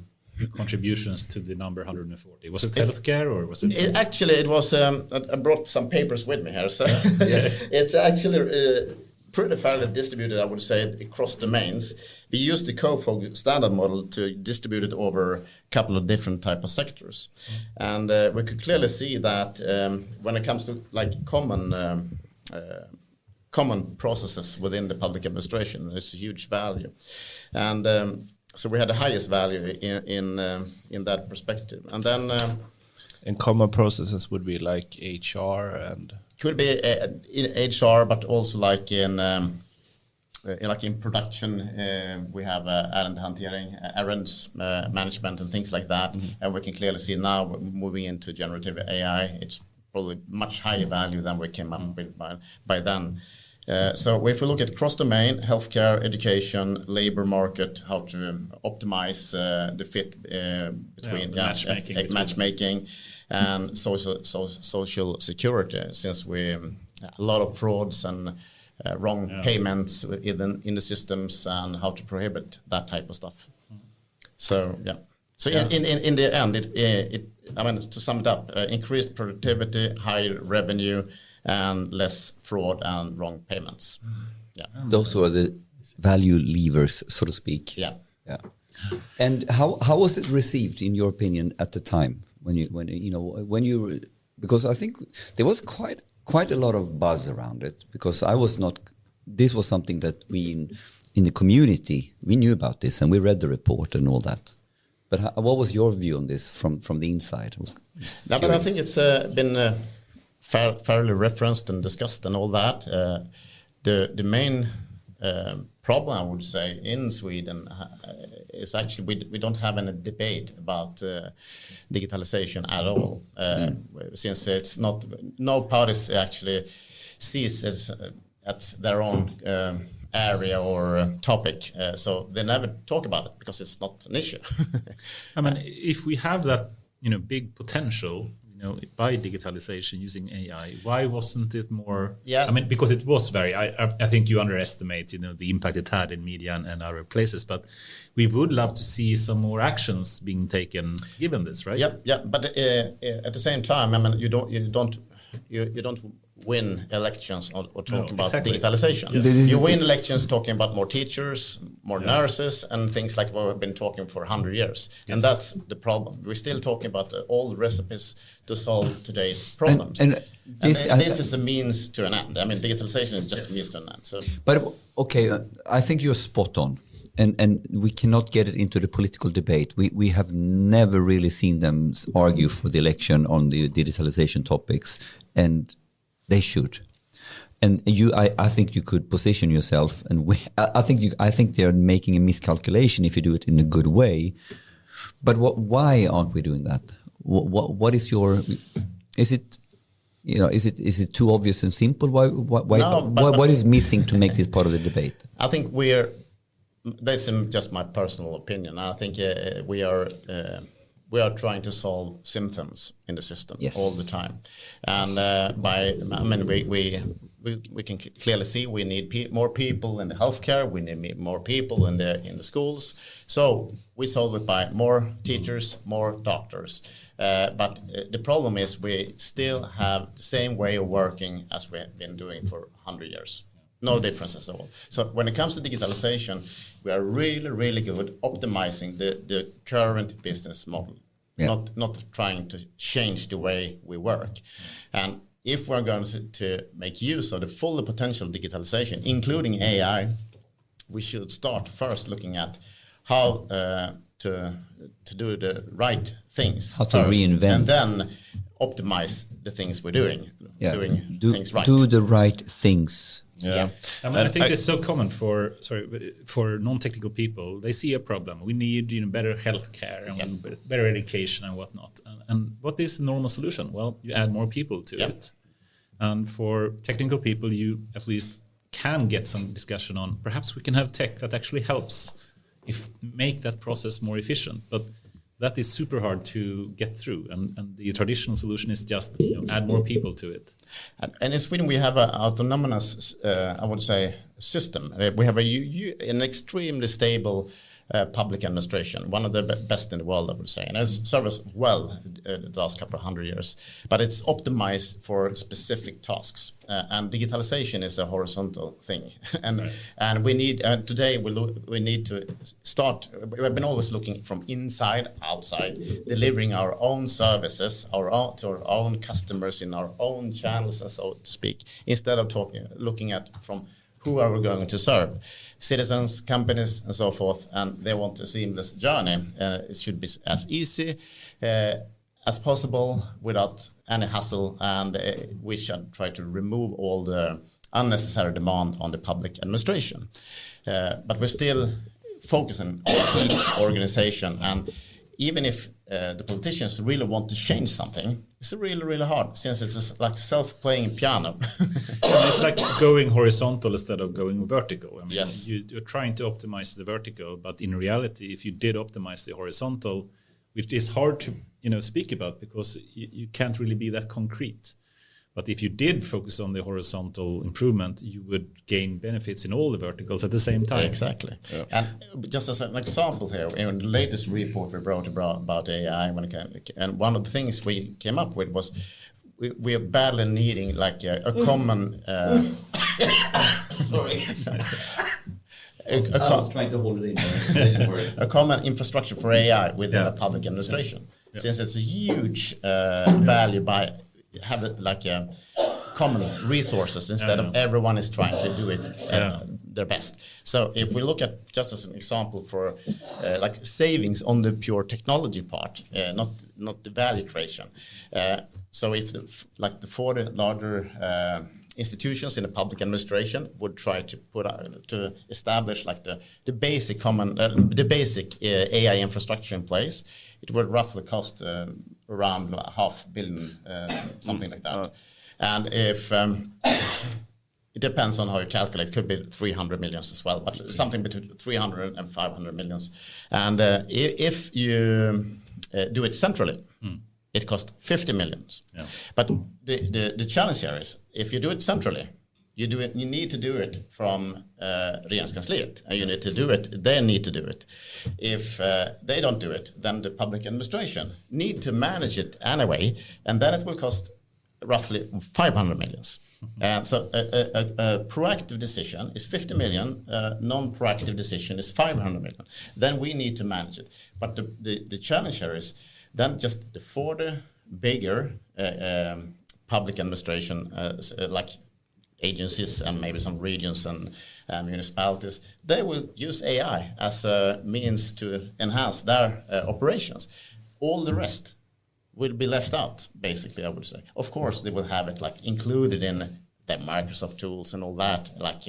S3: contributions to the number 140? Was it healthcare, or was it?
S4: Actually, it was. I brought some papers with me here, so it's actually pretty fairly distributed, I would say, across domains. We used the COFOG standard model to distribute it over a couple of different type of sectors. And we could clearly see that when it comes to like common processes within the public administration, there's a huge value. And so we had the highest value in that perspective. And then
S1: and common processes would be like HR and
S4: could be in HR, but also like in production, we have errands management and things like that. And we can clearly see now moving into generative AI, it's probably much higher value than we came up with by then. So if we look at cross-domain, healthcare, education, labor market, how to optimize the fit between matchmaking and social security, since we a lot of frauds and wrong payments in the systems, and how to prohibit that type of stuff. So in the end, I mean, to sum it up, increased productivity, higher revenue, and less fraud and wrong payments.
S2: Those were the value levers, so to speak.
S4: Yeah.
S2: And how was it received, in your opinion, at the time when you because I think there was quite a lot of buzz around it, because this was something that we in the community, we knew about this and we read the report and all that. But what was your view on this from the inside?
S4: But I think it's been fairly referenced and discussed and all that. The main problem, I would say, in Sweden is actually we don't have any debate about digitalization at all, since it's not, no parties actually sees as at their own area or topic, so they never talk about it because it's not an issue.
S3: I mean, if we have that big potential, by digitalization using AI, why wasn't it more?
S4: Yeah,
S3: I mean, because it was very. I think you underestimate, the impact it had in media and other places. But we would love to see some more actions being taken given this, right?
S4: Yeah. But at the same time, I mean, you don't win elections or talking about digitalization. Yes. You win elections talking about more teachers, more nurses, and things like what we've been talking for 100 years. Yes. And that's the problem. We're still talking about all the recipes to solve today's problems. And this is a means to an end. I mean, digitalization is just a means to an end. So.
S2: But okay, I think you're spot on. And we cannot get it into the political debate. We have never really seen them argue for the election on the digitalization topics, and they should. And I think you could position yourself, and I think they're making a miscalculation if you do it in a good way. But why aren't we doing that? What is your? Is it too obvious and simple? Why? What is missing to make this part of the debate?
S4: I think that's just my personal opinion. I think we are trying to solve symptoms in the system all the time, and we can clearly see we need more people in the healthcare. We need more people in the schools. So we solve it by more teachers, more doctors. But the problem is we still have the same way of working as we have been doing for 100 years. No differences at all. So when it comes to digitalization, we are really, really good optimizing the current business model, not trying to change the way we work. And if we're going to make use of the full potential of digitalization, including AI, we should start first looking at how to do the right things.
S2: How to reinvent.
S4: And then optimize the things we're doing. Things right.
S2: Do the right things.
S3: Yeah. I think it's so common for non-technical people. They see a problem. We need better healthcare and better education and whatnot. And what is the normal solution? Well, you add more people to it. And for technical people, you at least can get some discussion on perhaps we can have tech that actually helps make that process more efficient. But that is super hard to get through, and the traditional solution is just add more people to it.
S4: And in Sweden, we have an autonomous, I would say, system. We have an extremely stable public administration, one of the best in the world, I would say, and it's served us well the last couple of 100 years. But it's optimized for specific tasks, and digitalization is a horizontal thing. And we need today we need to start. We have been always looking from inside outside, delivering our own services to our own customers in our own channels, and so to speak, instead of looking at from who are we going to serve? Citizens, companies, and so forth, and they want a seamless journey. It should be as easy as possible without any hassle, and we should try to remove all the unnecessary demand on the public administration. But we're still focusing on each organization, and even if the politicians really want to change something, it's really, really hard, since it's like self-playing piano.
S3: It's like going horizontal instead of going vertical. I mean, you're trying to optimize the vertical, but in reality, if you did optimize the horizontal, which is hard to speak about because you can't really be that concrete. But if you did focus on the horizontal improvement, you would gain benefits in all the verticals at the same time.
S4: Exactly. Yeah. And just as an example here, in the latest report we wrote about AI, and one of the things we came up with was we are badly needing like a common.
S2: Sorry. I was trying to hold it in.
S4: A common infrastructure for AI within the public administration, since it's a huge value by have it like a common resources instead of everyone is trying to do it their best. So if we look at just as an example for like savings on the pure technology part, not the value creation. So if the 40 larger institutions in the public administration would try to to establish like the basic common AI infrastructure in place, it would roughly cost around $500 million, something like that. And if it depends on how you calculate, it could be 300 millions as well, but something between 300 and 500 millions. And if you do it centrally, it costs 50 millions. Yeah. But the challenge here is, if you do it centrally, you need to do it from Regeringskansliet, and you need to do it. They need to do it. If they don't do it, then the public administration need to manage it anyway, and then it will cost roughly 500 millions. And so a proactive decision is 50 million. Non-proactive decision is 500 million. Then we need to manage it. But the challenge here is then just for the bigger public administration, like agencies and maybe some regions and municipalities, they will use AI as a means to enhance their operations. All the rest will be left out, basically, I would say. Of course, they will have it like included in their Microsoft tools and all that, like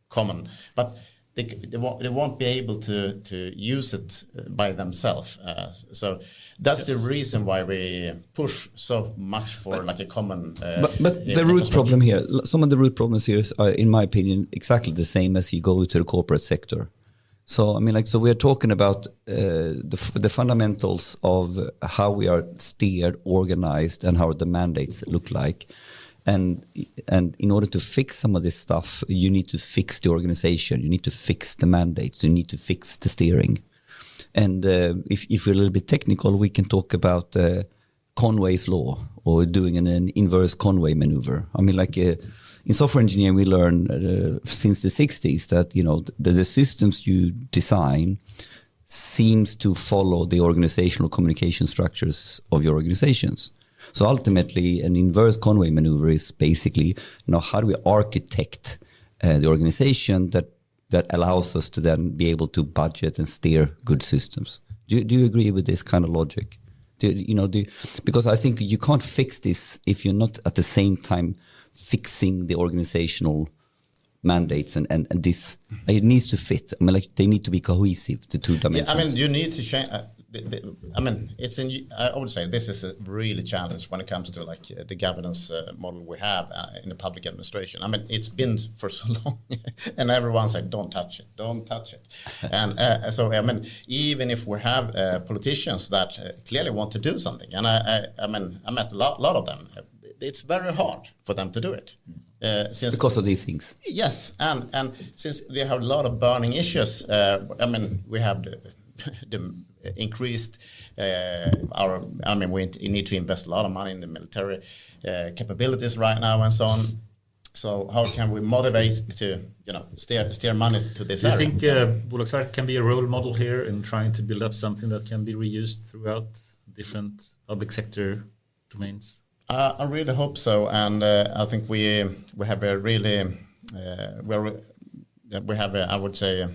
S4: common, but they won't be able to use it by themselves. So that's the reason why we push so much for like a common.
S2: But the root problem here, some of the root problems here are, in my opinion, exactly the same as you go to the corporate sector. So I mean, like, so we're talking about the fundamentals of how we are steered, organized, and how the mandates look like. And in order to fix some of this stuff, you need to fix the organization, you need to fix the mandates, you need to fix the steering. And if we're a little bit technical, we can talk about Conway's law, or doing an inverse Conway maneuver. I mean, like in software engineering, we learn since the 60s that, you know, the systems you design seems to follow the organizational communication structures of your organizations. So ultimately, an inverse Conway maneuver is basically, you know, how do we architect the organization that allows us to then be able to budget and steer good systems? Do you agree with this kind of logic? Because I think you can't fix this if you're not at the same time fixing the organizational mandates and this. It needs to fit. I mean, like, they need to be cohesive, the two dimensions.
S4: Yeah, I mean, you need to change. I mean, I would say this is a really challenge when it comes to like the governance model we have in the public administration. I mean, it's been for so long, and everyone said, "Don't touch it, don't touch it." And so, I mean, even if we have politicians that clearly want to do something, and I mean, I met a lot of them. It's very hard for them to do it.
S2: Because of these things.
S4: Yes, and since we have a lot of burning issues, I mean, we have the increased we need to invest a lot of money in the military capabilities right now and so on. So how can we motivate to steer money to this area?
S3: Do you think Bolagsverket can be a role model here in trying to build up something that can be reused throughout different public sector domains?
S4: I really hope so, and I think we have a really we have a, I would say.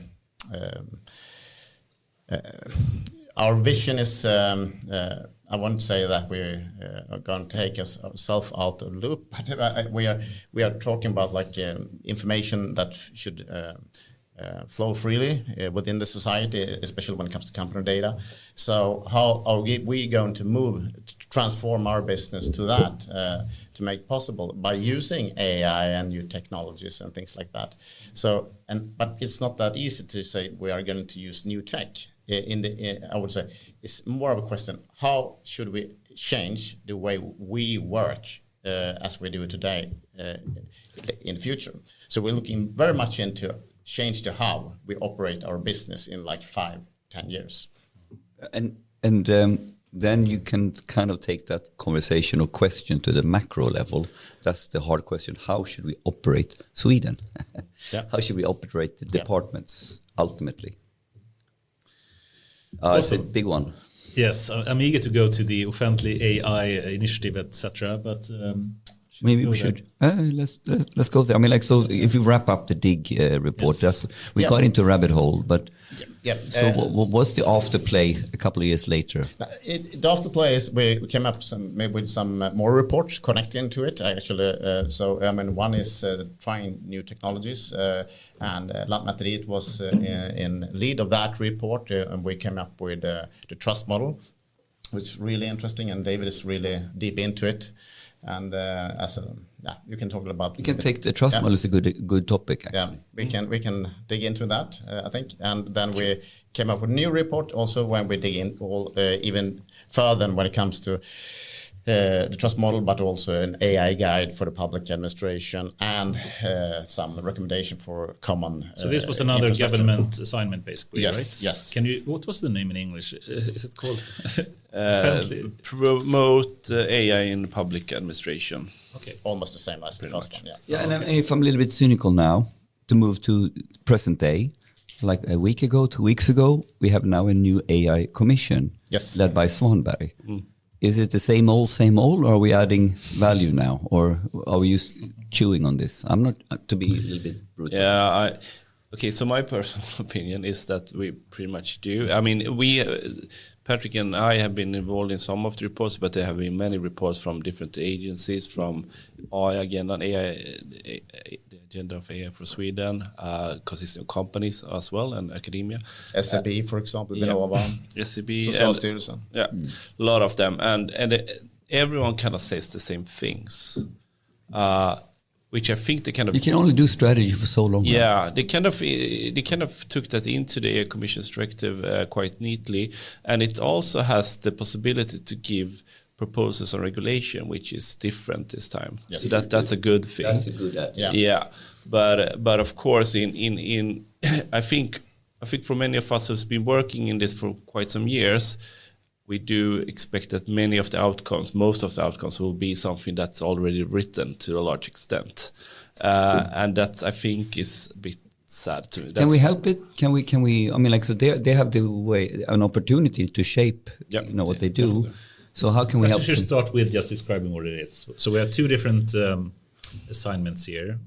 S4: Our vision is, I won't say that we are going to take ourselves out of the loop, but we are talking about like information that should flow freely within the society, especially when it comes to company data. So how are we going to transform our business to that, to make possible by using AI and new technologies and things like that. So, but it's not that easy to say we are going to use new tech. I would say it's more of a question: how should we change the way we work as we do it today in the future. So we're looking very much into change to how we operate our business in like 5-10 years.
S2: And then you can kind of take that conversation or question to the macro level. That's the hard question. How should we operate Sweden? How should we operate the departments ultimately? It's a big one.
S3: Yes, I'm eager to go to the offentlig AI initiative, etc. But
S2: maybe we should. Let's go there. I mean, like, so if we wrap up the DIG report, we got into a rabbit hole, but so what was the afterplay a couple of years later?
S4: The afterplay is we came up with some more reports connecting to it, actually. So, I mean, one is trying new technologies, and Lantmäteriet was in lead of that report, and we came up with the trust model, which is really interesting, and David is really deep into it. And you can talk about.
S2: We can take the trust model is a good topic. Actually.
S4: Yeah, we can dig into that. I think, and then we came up with a new report also when we dig in even further when it comes to the trust model, but also an AI guide for the public administration and some recommendation for common.
S3: So this was another government assignment, basically,
S4: yes,
S3: right?
S4: Yes.
S3: Can you? What was the name in English? Is it called?
S1: Promote AI in public administration.
S4: Okay, it's almost the same as the first one.
S2: Yeah, and if I'm a little bit cynical now, to move to present day, like a week ago, 2 weeks ago, we have now a new AI commission, led by Svanberg. Is it the same old, or are we adding value now, or are we chewing on this? I'm not to be a little bit brutal.
S1: Yeah, okay. So my personal opinion is that we pretty much do. I mean, Patrick and I have been involved in some of the reports, but there have been many reports from different agencies, from AI Agenda, the Agenda of AI for Sweden, consisting of companies as well, and academia.
S4: SEB, for example,
S1: SEB,
S4: Socialstyrelsen.
S1: A lot of them, and everyone kind of says the same things. Which I think they kind of...
S2: You can only do strategy for so long.
S1: Yeah, they kind of took that into the AI Commission's directive quite neatly, and it also has the possibility to give proposals on regulation, which is different this time. Yes. So that's a good thing.
S2: That's a good idea.
S1: Yeah, but of course, in I think for many of us who's been working in this for quite some years, we do expect that most of the outcomes will be something that's already written to a large extent. And that, I think, is a bit sad to me.
S2: Can we help it? Can we, I mean, like, so they have an opportunity to shape, what they do. Definitely. So how can we help?
S3: We should start with just describing what it is. So we have two different assignments here.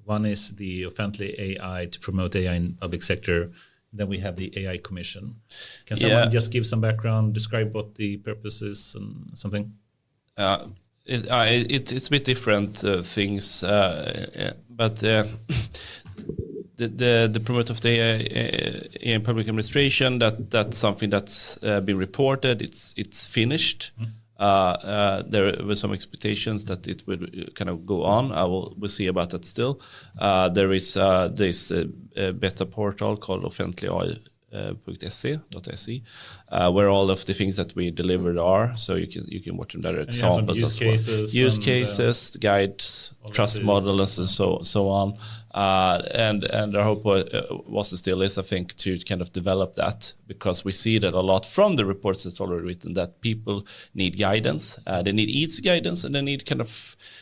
S3: One is the offentlig AI to promote AI in public sector. Then we have the AI Commission. Can someone just give some background, describe what the purpose is and something?
S1: It's a bit different things, but the promote of the AI in public administration, that's something that's been reported. It's finished. There were some expectations that it would kind of go on. We'll see about that still. There is this beta portal called offentligai.se, where all of the things that we delivered are. So you can watch them. There are examples as well. Use cases, guides, trust models, and so on. And our hope was and still is, I think, to kind of develop that, because we see that a lot from the reports that's already written, that people need guidance. They need easy guidance, and they need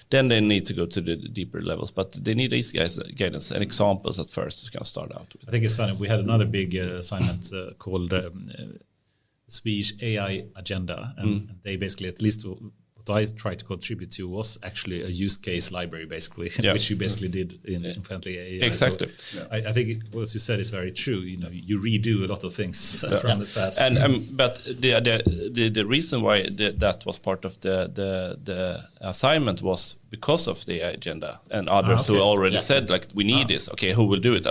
S1: then they need to go to the deeper levels. But they need easy guidance and examples at first to kind of start out with.
S3: I think it's funny. We had another big assignment called Swedish AI Agenda, and they basically, at least what I tried to contribute to, was actually a use case library, basically, which you basically did in Offentlig AI.
S1: Exactly.
S3: So I think what you said is very true. You redo a lot of things from the past.
S1: But the reason why that was part of the assignment was because of the agenda and others who already said, like, we need this. Okay, who will do it?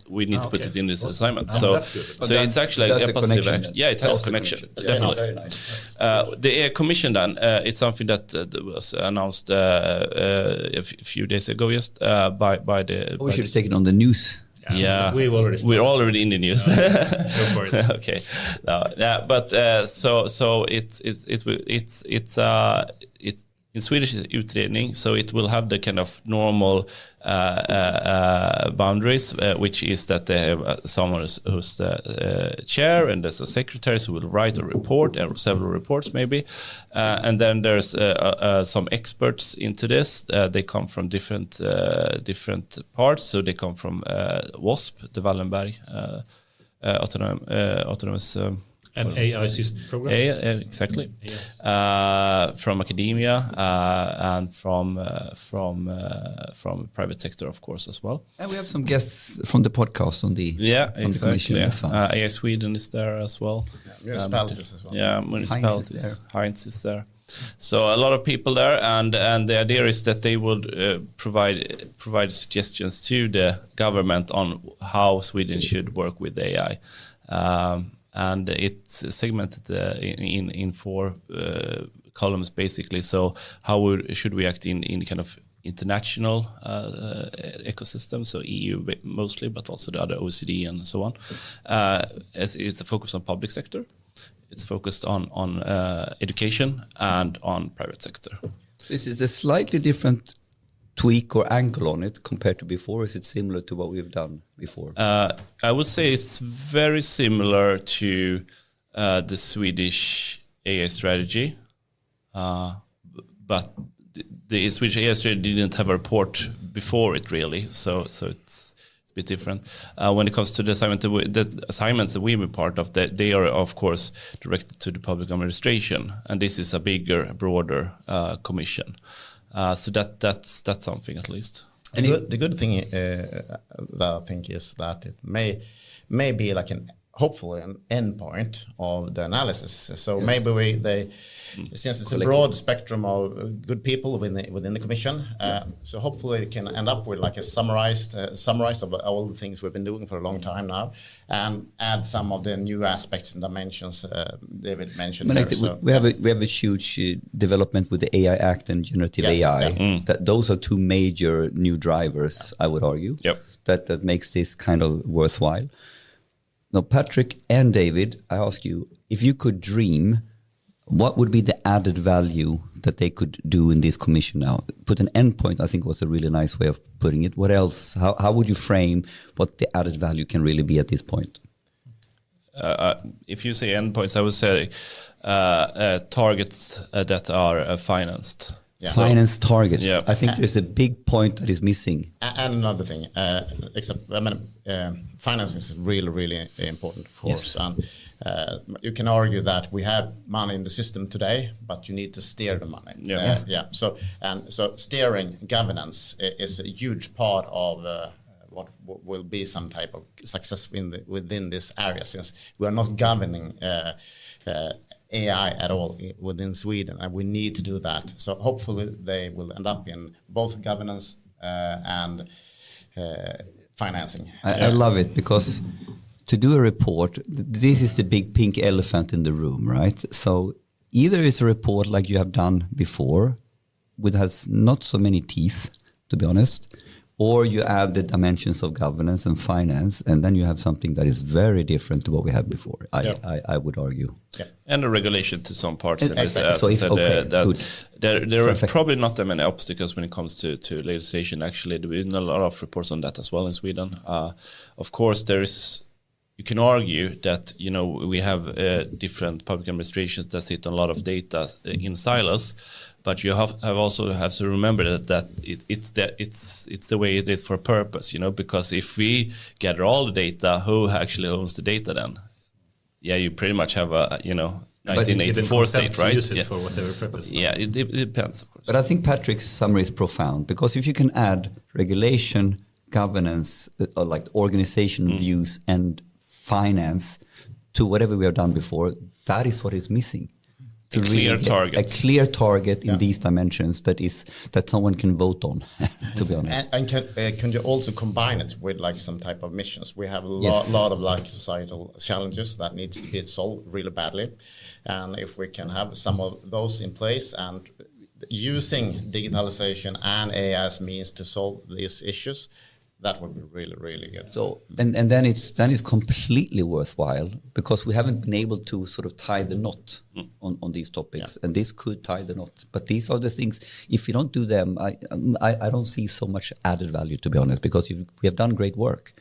S1: We need to put it in this assignment. So
S3: that's good.
S1: So it's actually a positive action. Yeah, it has a connection. Definitely.
S2: Very nice.
S1: The AI Commission, then, it's something that was announced a few days ago, by the.
S2: We should have taken on the news.
S1: Yeah, we're already in the news.
S3: Go for it.
S1: Okay, but so in Swedish is utredning, so it will have the kind of normal boundaries, which is that they have someone who's the chair, and there's a secretary who will write a report, or several reports maybe, and then there's some experts into this. They come from different parts, so they come from WASP, the Wallenberg autonomous.
S3: An AI system program?
S1: Exactly. From academia and from private sector, of course, as well.
S2: And we have some guests from the podcast on the the commission as well.
S1: AI Sweden is there as well.
S4: Municipalities as well.
S1: Yeah, municipalities. Heinz is there. So a lot of people there, and the idea is that they would provide suggestions to the government on how Sweden should work with AI. And it's segmented in 4 columns, basically. So how should we act in kind of international ecosystem, so EU mostly, but also the other OECD and so on. It's a focus on public sector. It's focused on education and on private sector.
S2: This is a slightly different tweak or angle on it compared to before? Is it similar to what we've done before?
S1: I would say it's very similar to the Swedish AI strategy, but the Swedish AI strategy didn't have a report before it really, so it's a bit different. When it comes to the assignments that we've been part of, they are of course directed to the public administration, and this is a bigger, broader commission. So that's something at least.
S4: And the good thing that I think is that it may be like hopefully an endpoint of the analysis. So maybe since it's a broad spectrum of good people within the commission, so hopefully it can end up with like a summarize of all the things we've been doing for a long time now, and add some of the new aspects and dimensions David mentioned.
S2: We have a huge development with the AI Act and generative AI.
S1: Yeah.
S2: Those are 2 major new drivers, I would argue.
S1: Yep.
S2: That makes this kind of worthwhile. Now, Patrick and David, I ask you, if you could dream, what would be the added value that they could do in this commission now? Put an endpoint, I think was a really nice way of putting it. What else? How would you frame what the added value can really be at this point?
S1: If you say endpoints, I would say targets that are financed.
S2: Yeah. Finance targets.
S1: Yeah.
S2: I think there's a big point that is missing.
S4: And another thing, finance is really, really important, of course.
S2: Yes.
S4: And you can argue that we have money in the system today, but you need to steer the money.
S1: Yeah.
S4: So steering governance is a huge part of what will be some type of success within this area, since we are not governing AI at all within Sweden, and we need to do that. So hopefully they will end up in both governance and financing.
S2: I love it, because to do a report, this is the big pink elephant in the room, right? So either it's a report like you have done before, which has not so many teeth, to be honest, or you add the dimensions of governance and finance, and then you have something that is very different to what we had before, I would argue.
S4: Yeah.
S1: And a regulation to some parts.
S2: Exactly.
S1: There are probably not that many obstacles when it comes to legislation. Actually, there have been a lot of reports on that as well in Sweden. Of course, you can argue that we have different public administrations that sit on a lot of data in silos, but you have to remember that it's the way it is for a purpose, because if we gather all the data, who actually owns the data then? Yeah, you pretty much have a 1984 state, right?
S3: Use it for whatever purpose.
S1: Yeah, it depends, of course.
S2: But I think Patrick's summary is profound, because if you can add regulation, governance, like organization views and finance to whatever we have done before, that is what is missing.
S1: A clear target
S2: in these dimensions that someone can vote on, to be honest.
S4: And can you also combine it with like some type of missions? We have a lot of like societal challenges that needs to be solved really badly, and if we can have some of those in place and using digitalization and AI as means to solve these issues, that would be really, really good.
S2: So and then it's completely worthwhile because we haven't been able to sort of tie the knot on these topics, and this could tie the knot. But these are the things. If you don't do them, I don't see so much added value, to be honest, because we have done great work.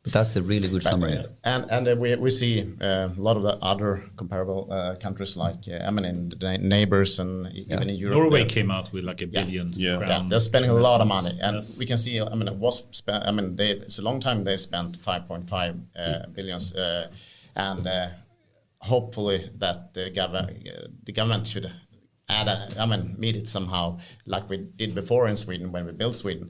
S2: But that's a really good summary.
S4: And we see a lot of the other comparable countries, like in the neighbors and even in Europe.
S3: Norway came out with like $1 billion.
S4: Yeah, they're spending a lot of money, and we can see. It was spent. It's a long time they spent 5.5 billions, and hopefully that the government should meet it somehow, like we did before in Sweden when we built Sweden.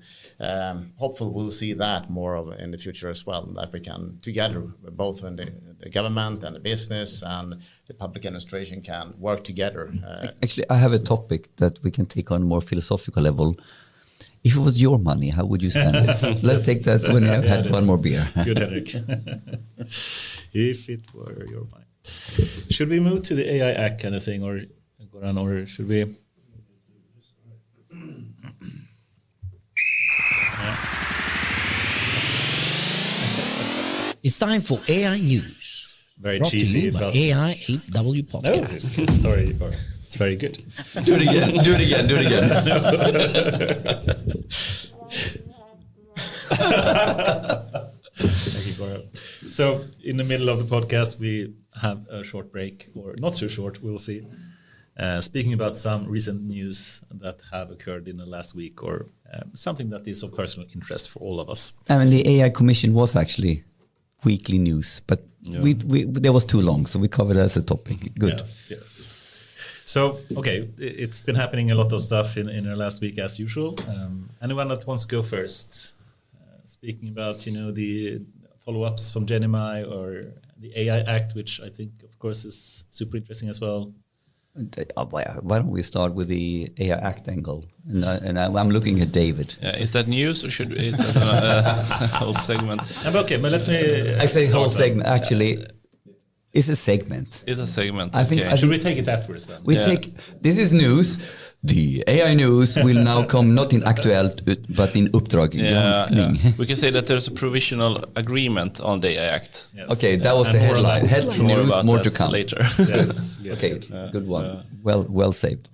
S4: Hopefully we'll see that more of in the future as well, that we can together, both in the government and the business and the public administration can work together.
S2: Actually, I have a topic that we can take on a more philosophical level. If it was your money, how would you spend it? Let's take that when you have had one more beer.
S3: Good, Henrik. If it were your money. Should we move to the AI Act kind of thing, or should we?
S5: It's time for AI News.
S3: Very
S5: brought
S3: cheesy.
S5: to you by AI 8W Podcast.
S3: No, sorry, it's very good.
S2: Do it again. Do it again. Do it again.
S3: Thank you, Cora. So, in the middle of the podcast, we have a short break, or not so short, we'll see. Speaking about some recent news that have occurred in the last week, or something that is of personal interest for all of us.
S2: The AI Commission was actually weekly news, but there was too long, so we covered it as a topic. Good.
S3: Yes. So, okay, it's been happening a lot of stuff in the last week as usual. Anyone that wants to go first? Speaking about, the follow-ups from Gemini or the AI Act, which I think, of course, is super interesting as well.
S2: Why don't we start with the AI Act angle? And I'm looking at David.
S1: Is that news, or is that a whole segment?
S3: Okay, but let me.
S2: I say whole segment. Actually, it's a segment.
S1: It's a segment.
S2: I think
S3: should we take it afterwards then?
S2: This is news. The AI news will now come not in Aktuellt but in Uppdrag granskning.
S1: We can say that there's a provisional agreement on the AI Act.
S3: Yes.
S2: Okay, that was the headline. Headline news, more to come
S1: later.
S3: Yes.
S2: Okay, good one. Well saved.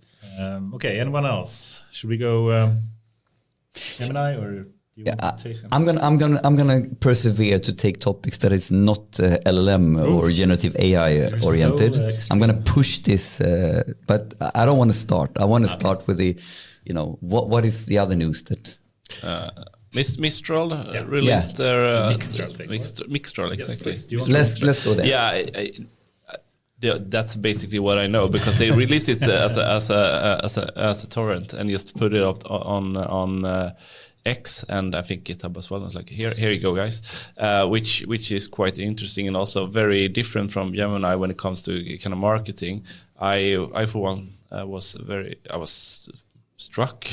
S3: Okay, anyone else? Should we go Gemini, or do you want to take something?
S2: I'm gonna persevere to take topics that is not LLM or generative AI oriented.
S3: So
S2: I'm gonna push this, but I don't want to start. I want to start with the, what is the other news that
S1: Mistral released their
S3: Mistral,
S1: exactly.
S2: Yes, let's go there.
S1: Yeah, that's basically what I know, because they released it as a torrent and just put it up on X, and I think GitHub as well. I was like, here you go, guys, which is quite interesting and also very different from Gemini when it comes to kind of marketing. I for one was struck,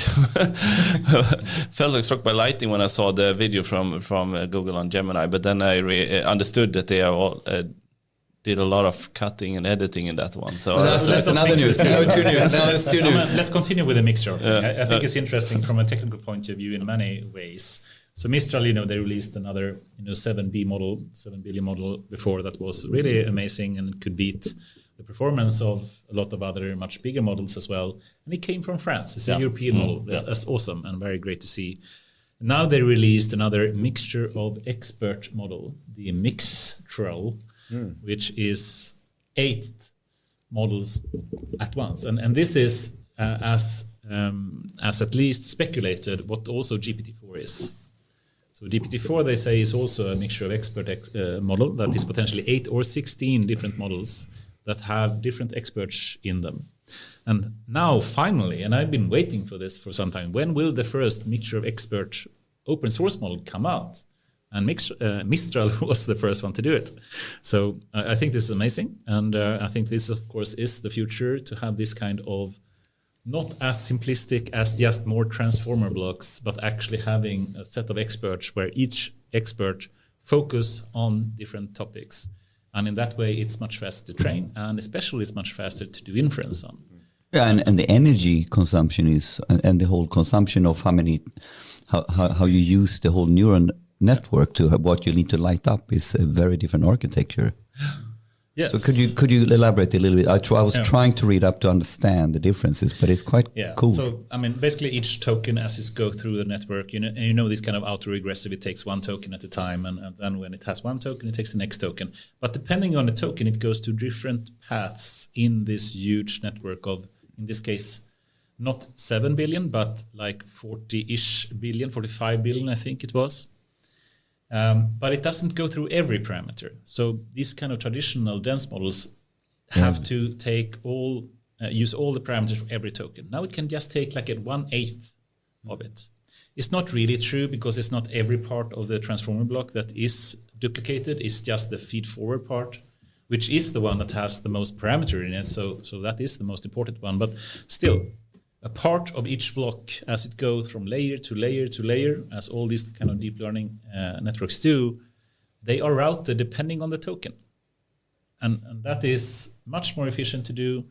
S1: felt like struck by lightning when I saw the video from Google on Gemini. But then I understood that they are all did a lot of cutting and editing in that one. So
S2: that's another news. Two news.
S3: Let's continue with the Mistral thing. I think it's interesting from a technical point of view in many ways. So Mistral, they released another 7 billion model before that was really amazing and could beat the performance of a lot of other much bigger models as well. And it came from France. It's a European model. That's awesome and very great to see. Now they released another mixture of expert model, the Mixtral, which is 8 models at once. And this is, as at least speculated, what also GPT-4 is. So GPT-4, they say, is also a mixture of expert model that is potentially 8 or 16 different models that have different experts in them. And now, finally, and I've been waiting for this for some time, when will the first mixture of expert open source model come out? And Mistral was the first one to do it. So I think this is amazing. And I think this, of course, is the future, to have this kind of not as simplistic as just more transformer blocks, but actually having a set of experts where each expert focus on different topics. And in that way, it's much faster to train, and especially it's much faster to do inference on.
S2: Yeah, and the energy consumption is, and the whole consumption of how you use the whole neural network to what you need to light up is a very different architecture.
S3: Yes.
S2: So could you elaborate a little bit? I was trying to read up to understand the differences, but it's quite cool.
S3: So I mean, basically each token as it goes through the network, this kind of autoregressive, it takes one token at a time, and then when it has one token, it takes the next token. But depending on the token, it goes to different paths in this huge network of, in this case, not 7 billion, but like 40-ish billion, 45 billion, I think it was. But it doesn't go through every parameter. So these kind of traditional dense models have to take use all the parameters for every token. Now it can just take like 1/8 of it. It's not really true because it's not every part of the transformer block that is duplicated. It's just the feed forward part, which is the one that has the most parameter in it. So that is the most important one. But still, a part of each block, as it goes from layer to layer to layer, as all these kind of deep learning networks do, they are routed depending on the token. And that is much more efficient to do,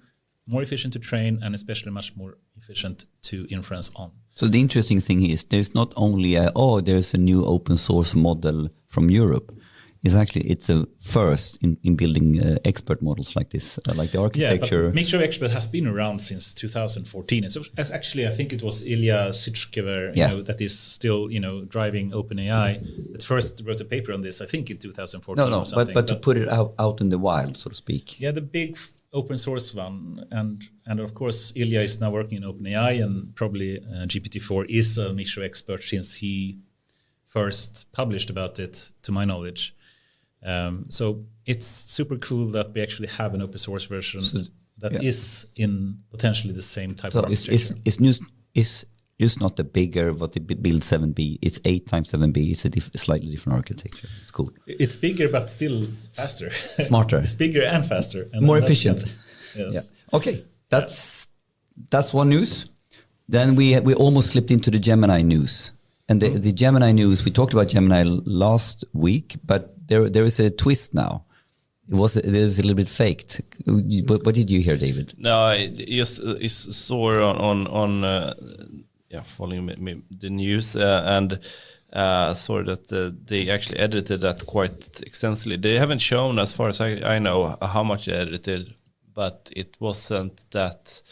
S3: more efficient to train, and especially much more efficient to inference on.
S2: So the interesting thing is there's not only there's a new open source model from Europe. It's a first in building expert models like this, like the architecture.
S3: Yeah, but Mixture of Expert has been around since 2014. It's actually, I think it was Ilya Sutskever, that is still, driving OpenAI that first wrote a paper on this, I think in 2014 or something.
S2: But to put it out in the wild, so to speak.
S3: Yeah, the big open source one. And of course, Ilya is now working in OpenAI, and probably GPT-4 is a Mixture of Expert since he first published about it, to my knowledge. So it's super cool that we actually have an open source version that is in potentially the same type of architecture.
S2: It's just not the bigger what they build 7B. It's 8 times 7B. It's a slightly different architecture. It's cool. It's
S3: bigger, but still faster.
S2: Smarter.
S3: It's bigger and faster. And
S2: more efficient.
S3: Yes.
S2: Yeah. Okay, that's one news. Then we almost slipped into the Gemini news. And the Gemini news, we talked about Gemini last week, but there is a twist now. It is a little bit faked. What did you hear, David?
S1: No, I just saw on following the news and saw that they actually edited that quite extensively. They haven't shown, as far as I know, how much they edited, but it wasn't that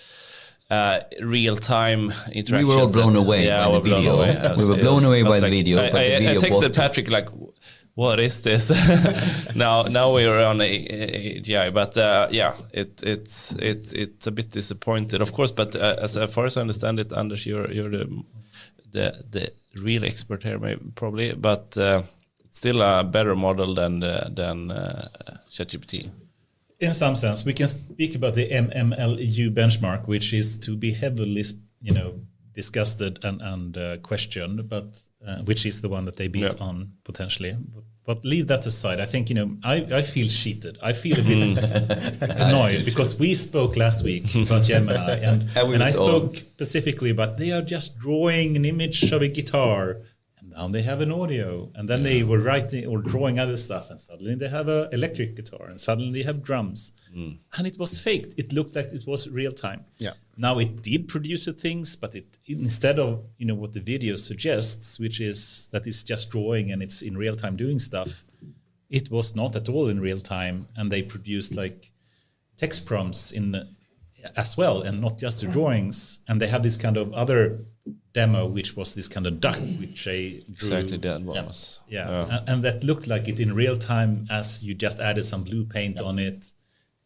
S1: real-time interactions.
S2: We were all blown away by the video. We were blown away by the video.
S1: I texted Patrick like, what is this? now we are on AGI, but it's a bit disappointed, of course. But as far as I understand it, Anders, you're the real expert here, probably, but it's still a better model than ChatGPT.
S3: In some sense, we can speak about the MMLU benchmark, which is to be heavily, discussed and questioned, but which is the one that they beat on potentially. But leave that aside. I think I feel cheated. I feel a bit annoyed because we spoke last week about Gemini, and I spoke specifically about they are just drawing an image of a guitar. Now they have an audio, and then they were writing or drawing other stuff, and suddenly they have an electric guitar, and suddenly they have drums, and it was faked. It looked like it was real time.
S4: Yeah.
S3: Now it did produce the things, but it instead of what the video suggests, which is that it's just drawing and it's in real time doing stuff, it was not at all in real time, and they produced like text prompts as well, and not just the drawings. And they had this kind of other demo, which was this kind of duck, which they drew.
S1: Exactly, that was.
S3: Yeah. And that looked like it in real time as you just added some blue paint on it.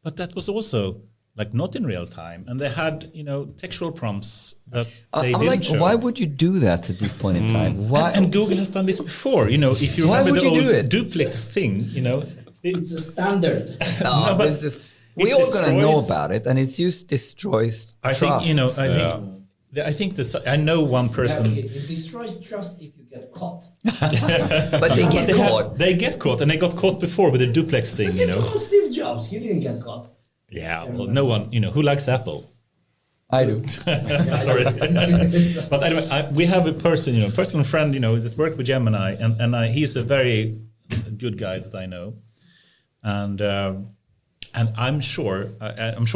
S3: But that was also like not in real time. And they had, textual prompts that they didn't show.
S2: Why would you do that at this point in time? Why?
S3: And Google has done this before. If you remember the old duplex thing,
S6: it's a standard.
S2: No, but we all gonna know about it, and it's just destroys trust.
S3: I think I know one person.
S6: It destroys trust if you get caught.
S2: But they get caught.
S3: They get caught, and they got caught before with the duplex thing.
S6: But they caught Steve Jobs. He didn't get caught.
S3: Yeah, well, no one. Who likes Apple?
S2: I do.
S3: Sorry, but anyway, we have a person, personal friend, that worked with Gemini, and he's a very good guy that I know, and And I'm sure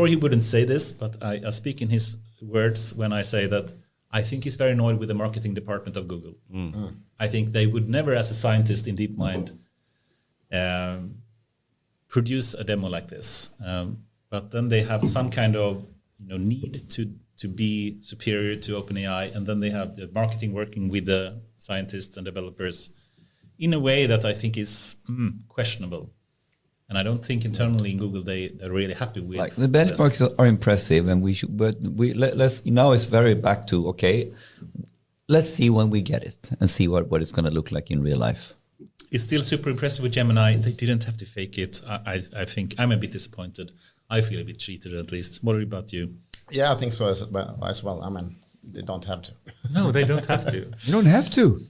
S3: he wouldn't say this, but I speak in his words when I say that I think he's very annoyed with the marketing department of Google. I think they would never, as a scientist in DeepMind, produce a demo like this. But then they have some kind of need to be superior to OpenAI, and then they have the marketing working with the scientists and developers in a way that I think is questionable. And I don't think internally in Google they're really happy with.
S2: Like the benchmarks are impressive, and let's now it's very back to let's see when we get it and see what it's going to look like in real life.
S3: It's still super impressive with Gemini. They didn't have to fake it. I think I'm a bit disappointed. I feel a bit cheated at least. What about you?
S4: Yeah, I think so as well. I mean, they don't have to.
S3: No, they don't have to.
S2: You don't have to.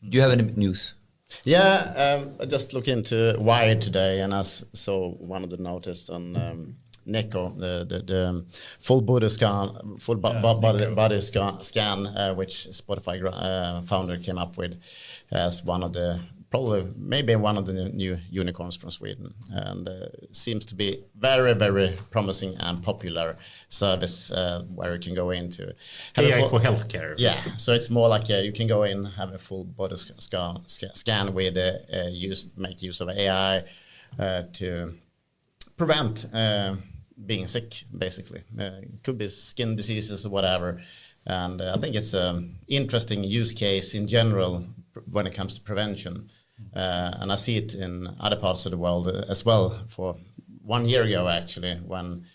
S2: Do you have any news?
S4: Yeah, I just looked into Wired today, and I saw one of the notice on Neko, the full body scan, body scan, which Spotify founder came up with as one of the maybe one of the new unicorns from Sweden, and seems to be very, very promising and popular service where you can go into
S3: AI for healthcare.
S4: Yeah, so it's more like you can go in, have a full body scan with make use of AI to prevent being sick, basically. It could be skin diseases or whatever. And I think it's an interesting use case in general when it comes to prevention. And I see it in other parts of the world as well. For 1 year ago, actually, when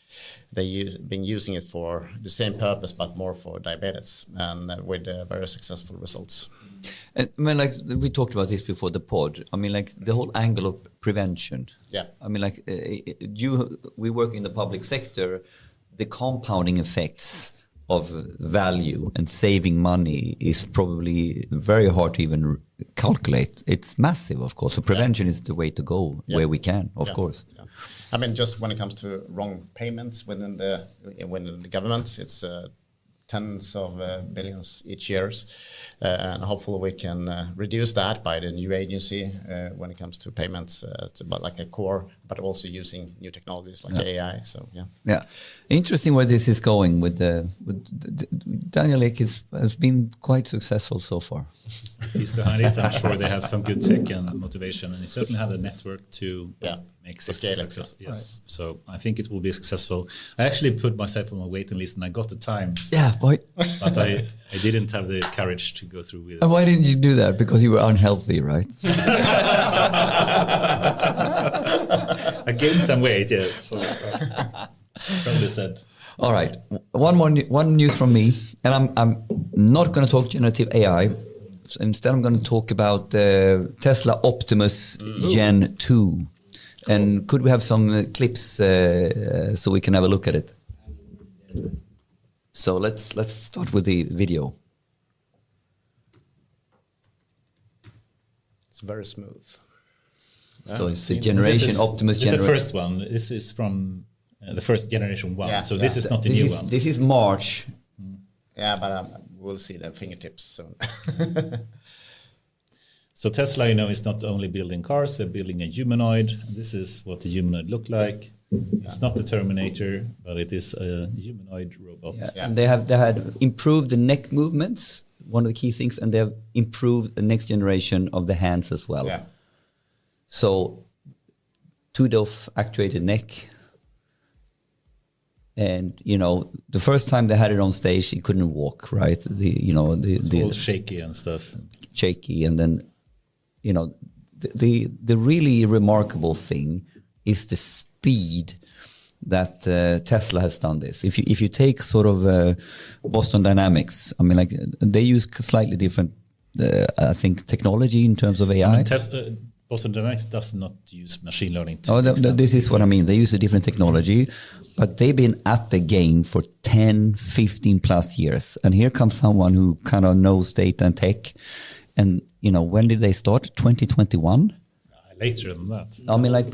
S4: been using it for the same purpose, but more for diabetes, and with very successful results.
S2: And I mean, like we talked about this before the pod. I mean, like the whole angle of prevention.
S4: Yeah.
S2: I mean, like we work in the public sector. The compounding effects of value and saving money is probably very hard to even calculate. It's massive, of course. So prevention is the way to go where we can, of course.
S4: Yeah. I mean, just when it comes to wrong payments within the government, it's tens of billions each year, and hopefully we can reduce that by the new agency when it comes to payments. It's about like a core, but also using new technologies like AI. So
S2: interesting where this is going with Daniel Ek has been quite successful so far.
S3: He's behind it. I'm sure they have some good tech and motivation, and he certainly have a network to make it successful. Yes, right. So I think it will be successful. I actually put myself on a waiting list, and I got the time.
S2: Yeah, boy.
S3: But I didn't have the courage to go through with it.
S2: And why didn't you do that? Because you were unhealthy, right?
S3: I gained some weight, yes. So, probably said.
S2: All right, one news from me, and I'm not going to talk generative AI. So instead, I'm going to talk about Tesla Optimus Gen 2. And could we have some clips so we can have a look at it? So let's start with the video.
S4: it's very smooth.
S2: So it's the generation Optimus
S3: generation.
S2: generation.
S3: This is the first one. This is from the first generation one. So this is not the new one.
S2: This is March.
S4: Yeah, but we'll see the fingertips soon.
S3: So Tesla, is not only building cars, they're building a humanoid. This is what the humanoid looked like. It's not the Terminator, but it is a humanoid robot.
S2: Yeah. And they had improved the neck movements, one of the key things, and they have improved the next generation of the hands as well.
S4: Yeah.
S2: So two-DOF actuated neck. And the first time they had it on stage, he couldn't walk, right?
S3: It's all shaky and stuff.
S2: Shaky, and then the really remarkable thing is the speed that Tesla has done this. If you take sort of Boston Dynamics, I mean, like they use slightly different, I think, technology in terms of AI.
S3: Boston Dynamics does not use machine learning.
S2: This is what I mean. They use a different technology, but they've been at the game for 10, 15 plus years. And here comes someone who kind of knows data and tech. And, when did they start? 2021?
S3: Later than that.
S2: I mean, like,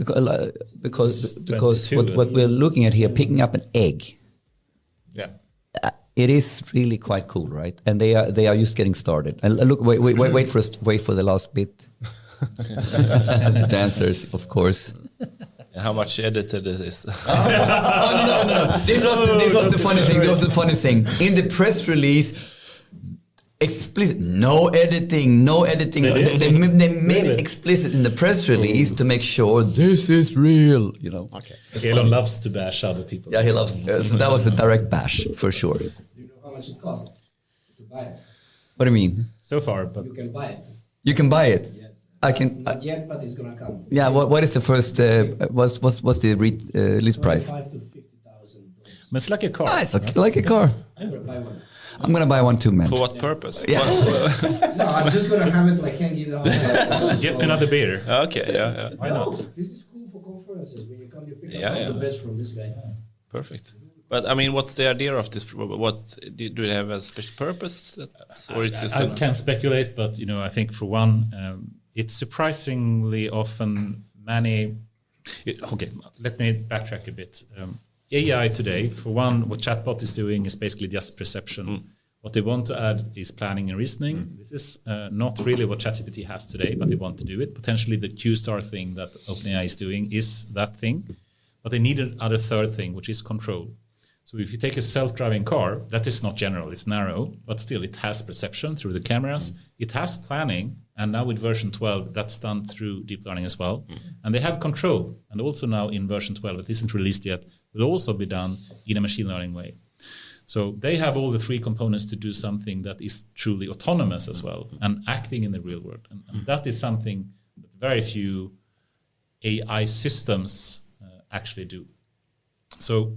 S2: because what we're looking at here, picking up an egg.
S4: Yeah.
S2: It is really quite cool, right? And they are just getting started. And look, wait for the last bit. Dancers, of course.
S1: And how much edited it is.
S7: No. This was the funny thing. This was the funny thing. In the press release, explicit, no editing. They made it explicit in the press release to make sure this is real. You know.
S4: Okay.
S3: Elon loves to bash other people.
S7: Yeah, he loves. So that was a direct bash for sure.
S6: Do you know how much it costs to buy it?
S7: What do you mean?
S3: So far, but
S6: You can buy it.
S7: You can buy it.
S6: Yes.
S7: I can.
S6: Not yet, but it's gonna come.
S7: Yeah. What is the first? What's the list price?
S6: $25,000 to $50,000.
S3: but it's like a car.
S7: Ah, it's like a car.
S6: I'm gonna buy one.
S7: I'm gonna buy one too, man.
S1: For what purpose?
S7: Yeah.
S6: No, I'm just gonna have it like hanging on.
S3: Get another beer.
S1: Okay, yeah.
S3: Why
S6: No,
S3: not?
S6: this is cool for conferences. When you come, you pick
S1: Yeah,
S6: up all
S1: yeah.
S6: the best from this guy.
S1: Perfect. But I mean, what's the idea of this? Do they have a special purpose? Or it's just
S3: I can't speculate, but I think for one, it's surprisingly often many. Okay, let me backtrack a bit. AI today, for one, what chatbot is doing is basically just perception. What they want to add is planning and reasoning. This is not really what ChatGPT has today, but they want to do it. Potentially, the Q-star thing that OpenAI is doing is that thing, but they need another third thing, which is control. So if you take a self-driving car, that is not general, it's narrow, but still it has perception through the cameras. It has planning, and now with version 12, that's done through deep learning as well. And they have control, and also now in version 12, it isn't released yet, will also be done in a machine learning way. So they have all the three components to do something that is truly autonomous as well, and acting in the real world. And that is something that very few AI systems actually do. So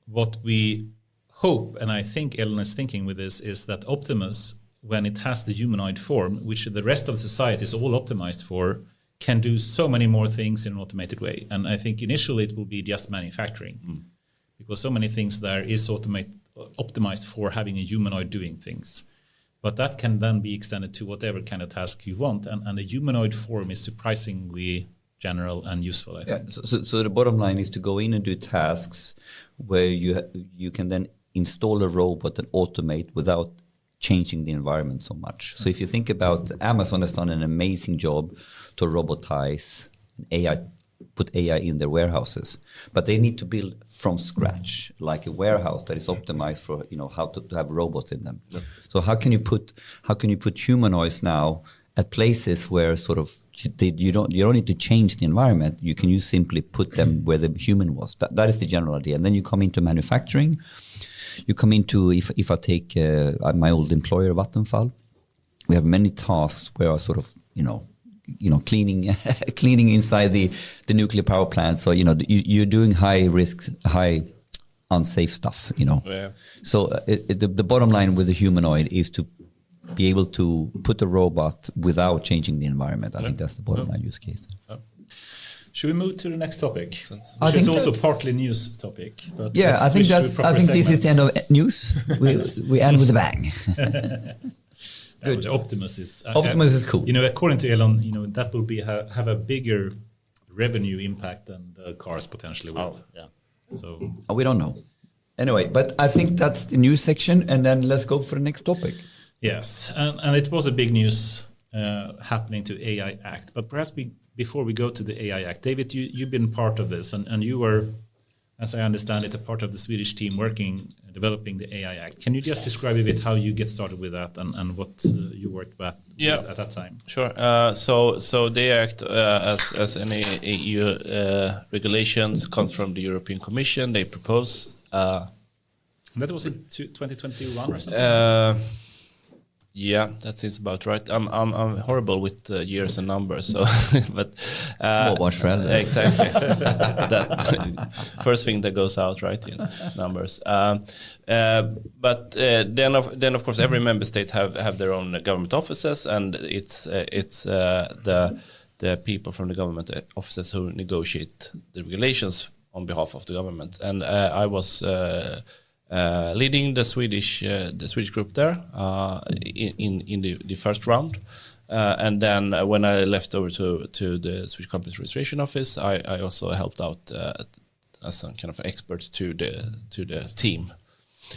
S3: what we hope, and I think Elon is thinking with this, is that Optimus, when it has the humanoid form, which the rest of society is all optimized for, can do so many more things in an automated way. And I think initially it will be just manufacturing, because so many things there is optimized for having a humanoid doing things. But that can then be extended to whatever kind of task you want. And the humanoid form is surprisingly general and useful, I think.
S2: So the bottom line is to go in and do tasks where you can then install a robot and automate without changing the environment so much. So if you think about Amazon has done an amazing job to robotize AI, put AI in their warehouses, but they need to build from scratch like a warehouse that is optimized for how to have robots in them. Yeah. So how can you put humanoids now at places where sort of you don't need to change the environment. You can simply put them where the human was. That is the general idea. And then you come into manufacturing. You come into, if I take my old employer, Vattenfall, we have many tasks where I sort of, cleaning inside the nuclear power plant. So, you're doing high risk, high unsafe stuff, Yeah. So the bottom line with the humanoid is to be able to put a robot without changing the environment. I think that's the bottom line use case.
S3: Should we move to the next topic?
S7: I
S3: Which
S7: think
S3: is also partly news topic. But
S7: yeah, I think this is the end of news. We end with a bang.
S3: Good. Optimus is
S7: cool.
S3: According to Elon, that will have a bigger revenue impact than the cars potentially will.
S4: Oh, yeah.
S3: So
S7: we don't know. Anyway, but I think that's the news section, and then let's go for the next topic.
S3: Yes, and it was a big news happening to AI Act. But perhaps before we go to the AI Act, David, you've been part of this, and you were, as I understand it, a part of the Swedish team developing the AI Act. Can you just describe a bit how you get started with that and what you worked with at that time?
S1: Sure. So the Act, as any EU regulations, comes from the European Commission. They propose.
S3: That was in 2021 or something.
S1: Yeah, that seems about right. I'm horrible with years and numbers, so but
S2: Exactly.
S1: That first thing that goes out, right? Numbers. But then of course every member state have their own government offices, and it's the people from the government offices who negotiate the regulations on behalf of the government. And I was leading the Swedish group there in the first round, and then when I left over to the Swedish Companies Registration Office, I also helped out as some kind of expert to the team.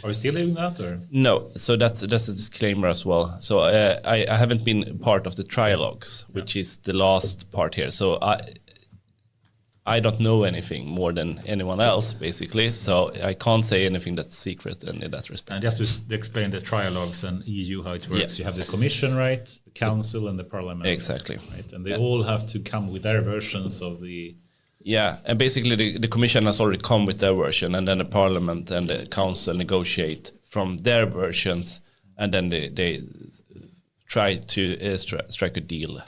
S3: Are you still doing that, or
S1: no? So that's a disclaimer as well. So I haven't been part of the trialogues, which is the last part here. So I don't know anything more than anyone else, basically. So I can't say anything that's secret in that respect.
S3: And just to explain the trialogues and EU, how it works, you have the Commission, right, the Council and the Parliament.
S1: Exactly.
S3: Right? And they all have to come with their versions of the...
S1: Yeah, and basically the Commission has already come with their version, and then the Parliament and the Council negotiate from their versions, and then they try to strike a deal.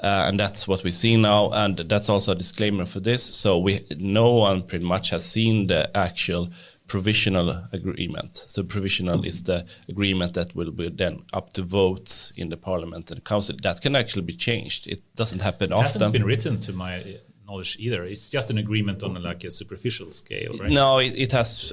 S1: And that's what we see now, and that's also a disclaimer for this. So no one pretty much has seen the actual provisional agreement. So provisional is the agreement that will be then up to votes in the Parliament and the Council. That can actually be changed. It doesn't happen often. It
S3: hasn't been written to my knowledge either. It's just an agreement on like a superficial scale, right?
S1: No, it has...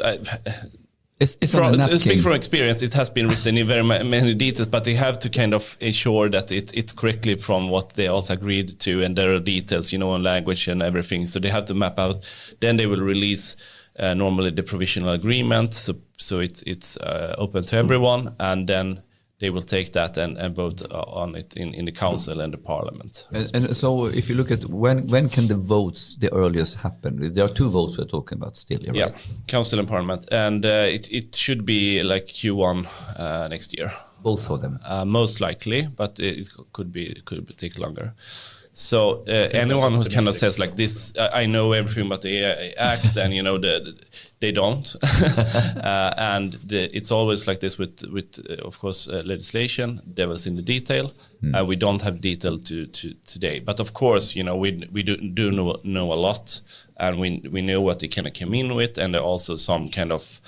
S7: It's
S1: to speak from experience, it has been written in very many details, but they have to kind of ensure that it's correctly from what they also agreed to, and there are details, on language and everything. So they have to map out. Then they will release normally the provisional agreement, so it's open to everyone, and then they will take that and vote on it in the Council and the Parliament.
S7: And so if you look at when can the votes the earliest happen? There are 2 votes we're talking about still, right?
S1: Yeah, Council and Parliament. And it should be like Q1 next year.
S7: Both of them?
S1: Most likely, but it could take longer. So anyone who kind of says like this, I know everything about the AI Act, and they don't, and it's always like this with of course legislation. Devil's in the detail, and we don't have detail to today. But of course, we do know a lot, and we know what they kind of came in with, and there are also some kind of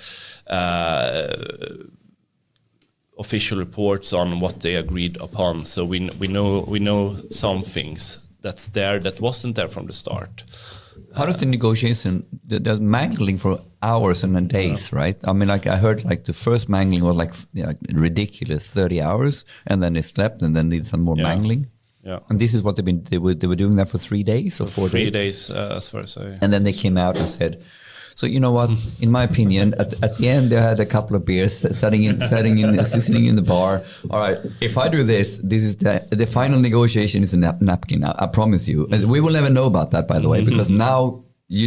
S1: official reports on what they agreed upon. So we know some things that's there that wasn't there from the start.
S7: How does the negotiation, the mangling for hours and days, right? I mean, like I heard like the first mangling was like ridiculous 30 hours, and then they slept and then did some more mangling.
S1: Yeah.
S7: And this is what they were doing that for 3 days or 4 days?
S1: 3 days, as far as I...
S7: And then they came out and said, so you know what? In my opinion, at the end they had a couple of beers, sitting in the bar. All right, if I do this is the final negotiation is a napkin. I promise you. And we will never know about that, by the way, because now you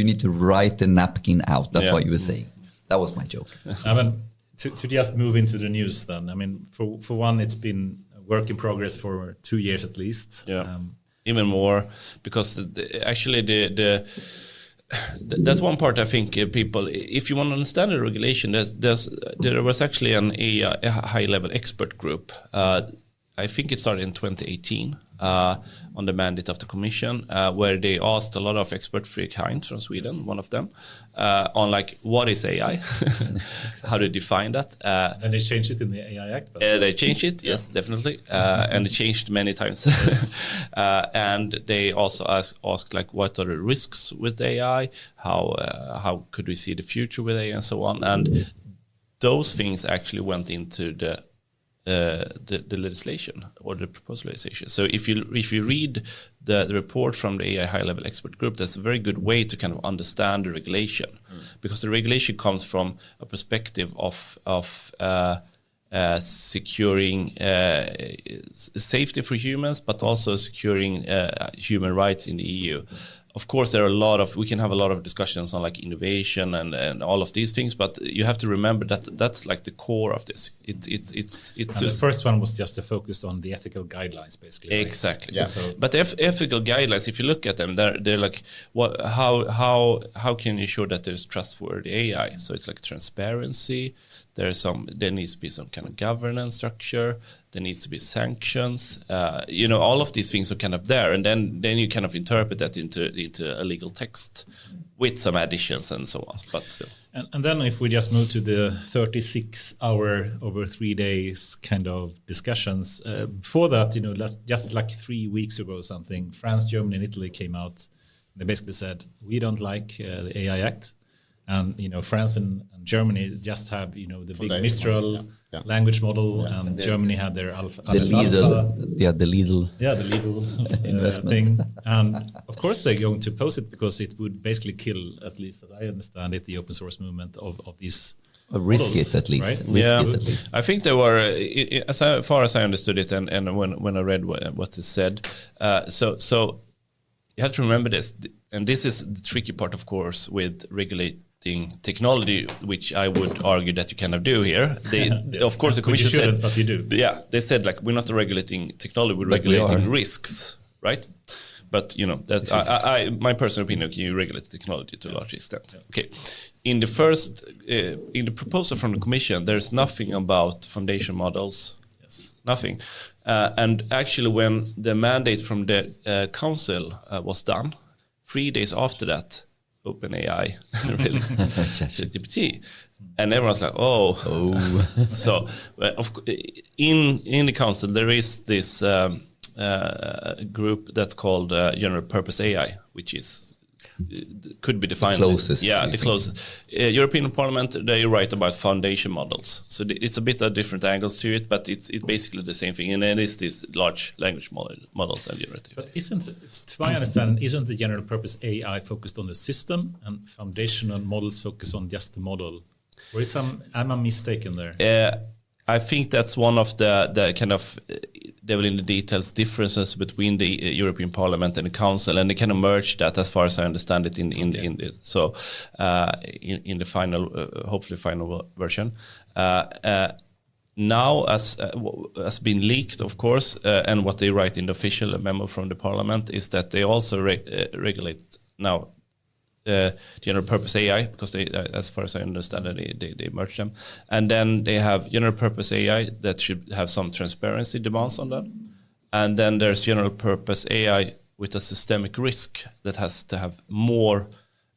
S7: need to write the napkin out. That's what you were saying. That was my joke.
S3: I mean, to just move into the news then. I mean, for one, it's been a work in progress for 2 years at least.
S1: Yeah, even more, because actually that's one part I think people, if you want to understand the regulation, there was actually a high-level expert group. I think it started in 2018 on the mandate of the Commission, where they asked a lot of experts, Fredrik Heinz from Sweden, one of them, on like what is AI, how to define that.
S3: And they changed it in the AI Act.
S1: They changed it, yes, definitely, and it changed many times. And they also asked like what are the risks with AI, how could we see the future with AI, and so on. And those things actually went into the legislation or the proposed legislation. So if you read the report from the AI high-level expert group, that's a very good way to kind of understand the regulation, because the regulation comes from a perspective of securing safety for humans, but also securing human rights in the EU. Of course, we can have a lot of discussions on like innovation and all of these things, but you have to remember that that's like the core of this. It's
S3: the first one was just to focus on the ethical guidelines, basically. Right?
S1: Exactly.
S4: Yeah.
S1: But ethical guidelines, if you look at them, they're like how can you ensure that there's trustworthy AI? So it's like transparency. There needs to be some kind of governance structure. There needs to be sanctions. All of these things are kind of there, and then you kind of interpret that into a legal text with some additions and so on. But still.
S3: And then if we just move to the 36-hour over 3 days kind of discussions, before that, just like 3 weeks ago or something, France, Germany, and Italy came out. They basically said we don't like the AI Act. And France and Germany just have the big Mistral language model, and Germany had their Alpha.
S7: The Lidl
S3: thing. And of course they're going to oppose it because it would basically kill, at least as I understand it, the open source movement of these.
S7: Risk it at least.
S3: Right?
S1: Yeah, I think there were, as far as I understood it, and when I read what it said, so you have to remember this, and this is the tricky part, of course, with regulating technology, which I would argue that you cannot do here. Yes. Of course, the Commission said,
S3: but you do.
S1: Yeah, they said like we're not regulating technology, we're regulating risks, right? But you know that my personal opinion, okay, you regulate technology to a large extent. Okay, in the proposal from the Commission, there's nothing about foundation models. Yes, nothing. And actually, when the mandate from the Council was done, 3 days after that, OpenAI released ChatGPT, and everyone's like, "Oh." So, in the Council, there is this group that's called General Purpose AI, which is could be defined.
S2: The closest.
S1: The closest. European Parliament, they write about foundation models. So it's a bit of different angles to it, but it's basically the same thing. And it is these large language models and generative.
S3: But to my understanding, isn't the general purpose AI focused on the system and foundational models focus on just the model? Or am I mistaken there?
S1: I think that's one of the kind of devil in the details differences between the European Parliament and the Council, and they kind of merge that, as far as I understand it, in the final, hopefully final version. Now, as been leaked, of course, and what they write in the official memo from the Parliament is that they also regulate now. General purpose AI, because they, as far as I understand it, they merge them, and then they have general purpose AI that should have some transparency demands on that, and then there's general purpose AI with a systemic risk that has to have more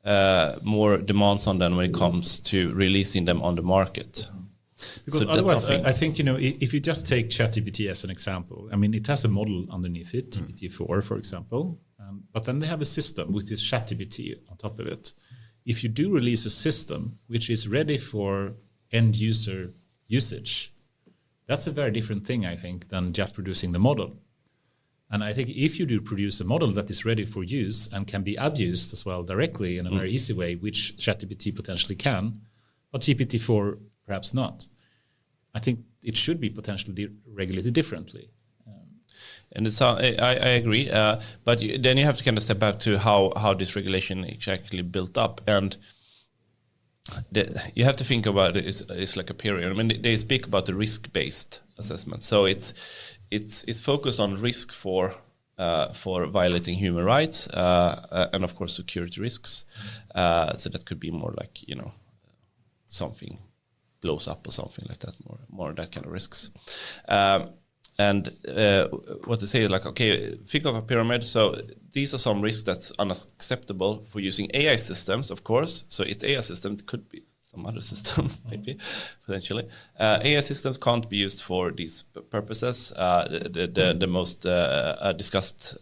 S1: demands on them when it comes to releasing them on the market.
S3: Because so otherwise, I think, you know, if you just take ChatGPT as an example, I mean, it has a model underneath it, GPT-4, for example. But then they have a system with this ChatGPT on top of it. If you do release a system which is ready for end user usage, that's a very different thing, I think, than just producing the model. And I think if you do produce a model that is ready for use and can be abused as well directly in a very easy way, which ChatGPT potentially can, but GPT-4 perhaps not, I think it should be potentially regulated differently.
S1: And it's I agree, but then you have to kind of step back to how this regulation is actually built up, and you have to think about it. It's like a period. I mean, they speak about the risk-based assessment, so it's focused on risk for violating human rights and of course security risks. So that could be more like, you know, something blows up or something like that, more that kind of risks. And what they say is like, okay, think of a pyramid. So these are some risks that's unacceptable for using AI systems, of course. So it's AI system, it could be some other system, maybe, potentially. AI systems can't be used for these purposes. The most discussed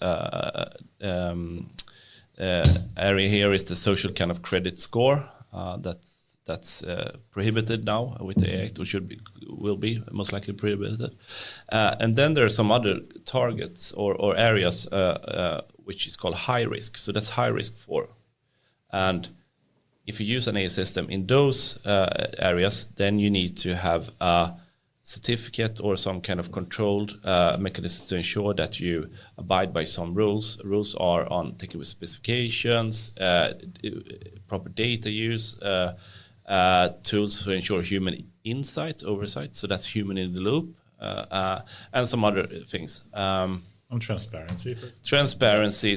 S1: area here is the social kind of credit score. That's prohibited now with the AI Act, or will be most likely prohibited. And then there are some other targets or areas which is called high risk. So that's high risk for. And if you use an AI system in those areas, then you need to have a certificate or some kind of controlled mechanism to ensure that you abide by some rules. Rules are on technical specifications, proper data use, tools to ensure human oversight, so that's human in the loop, and some other things.
S3: On transparency.
S1: Transparency,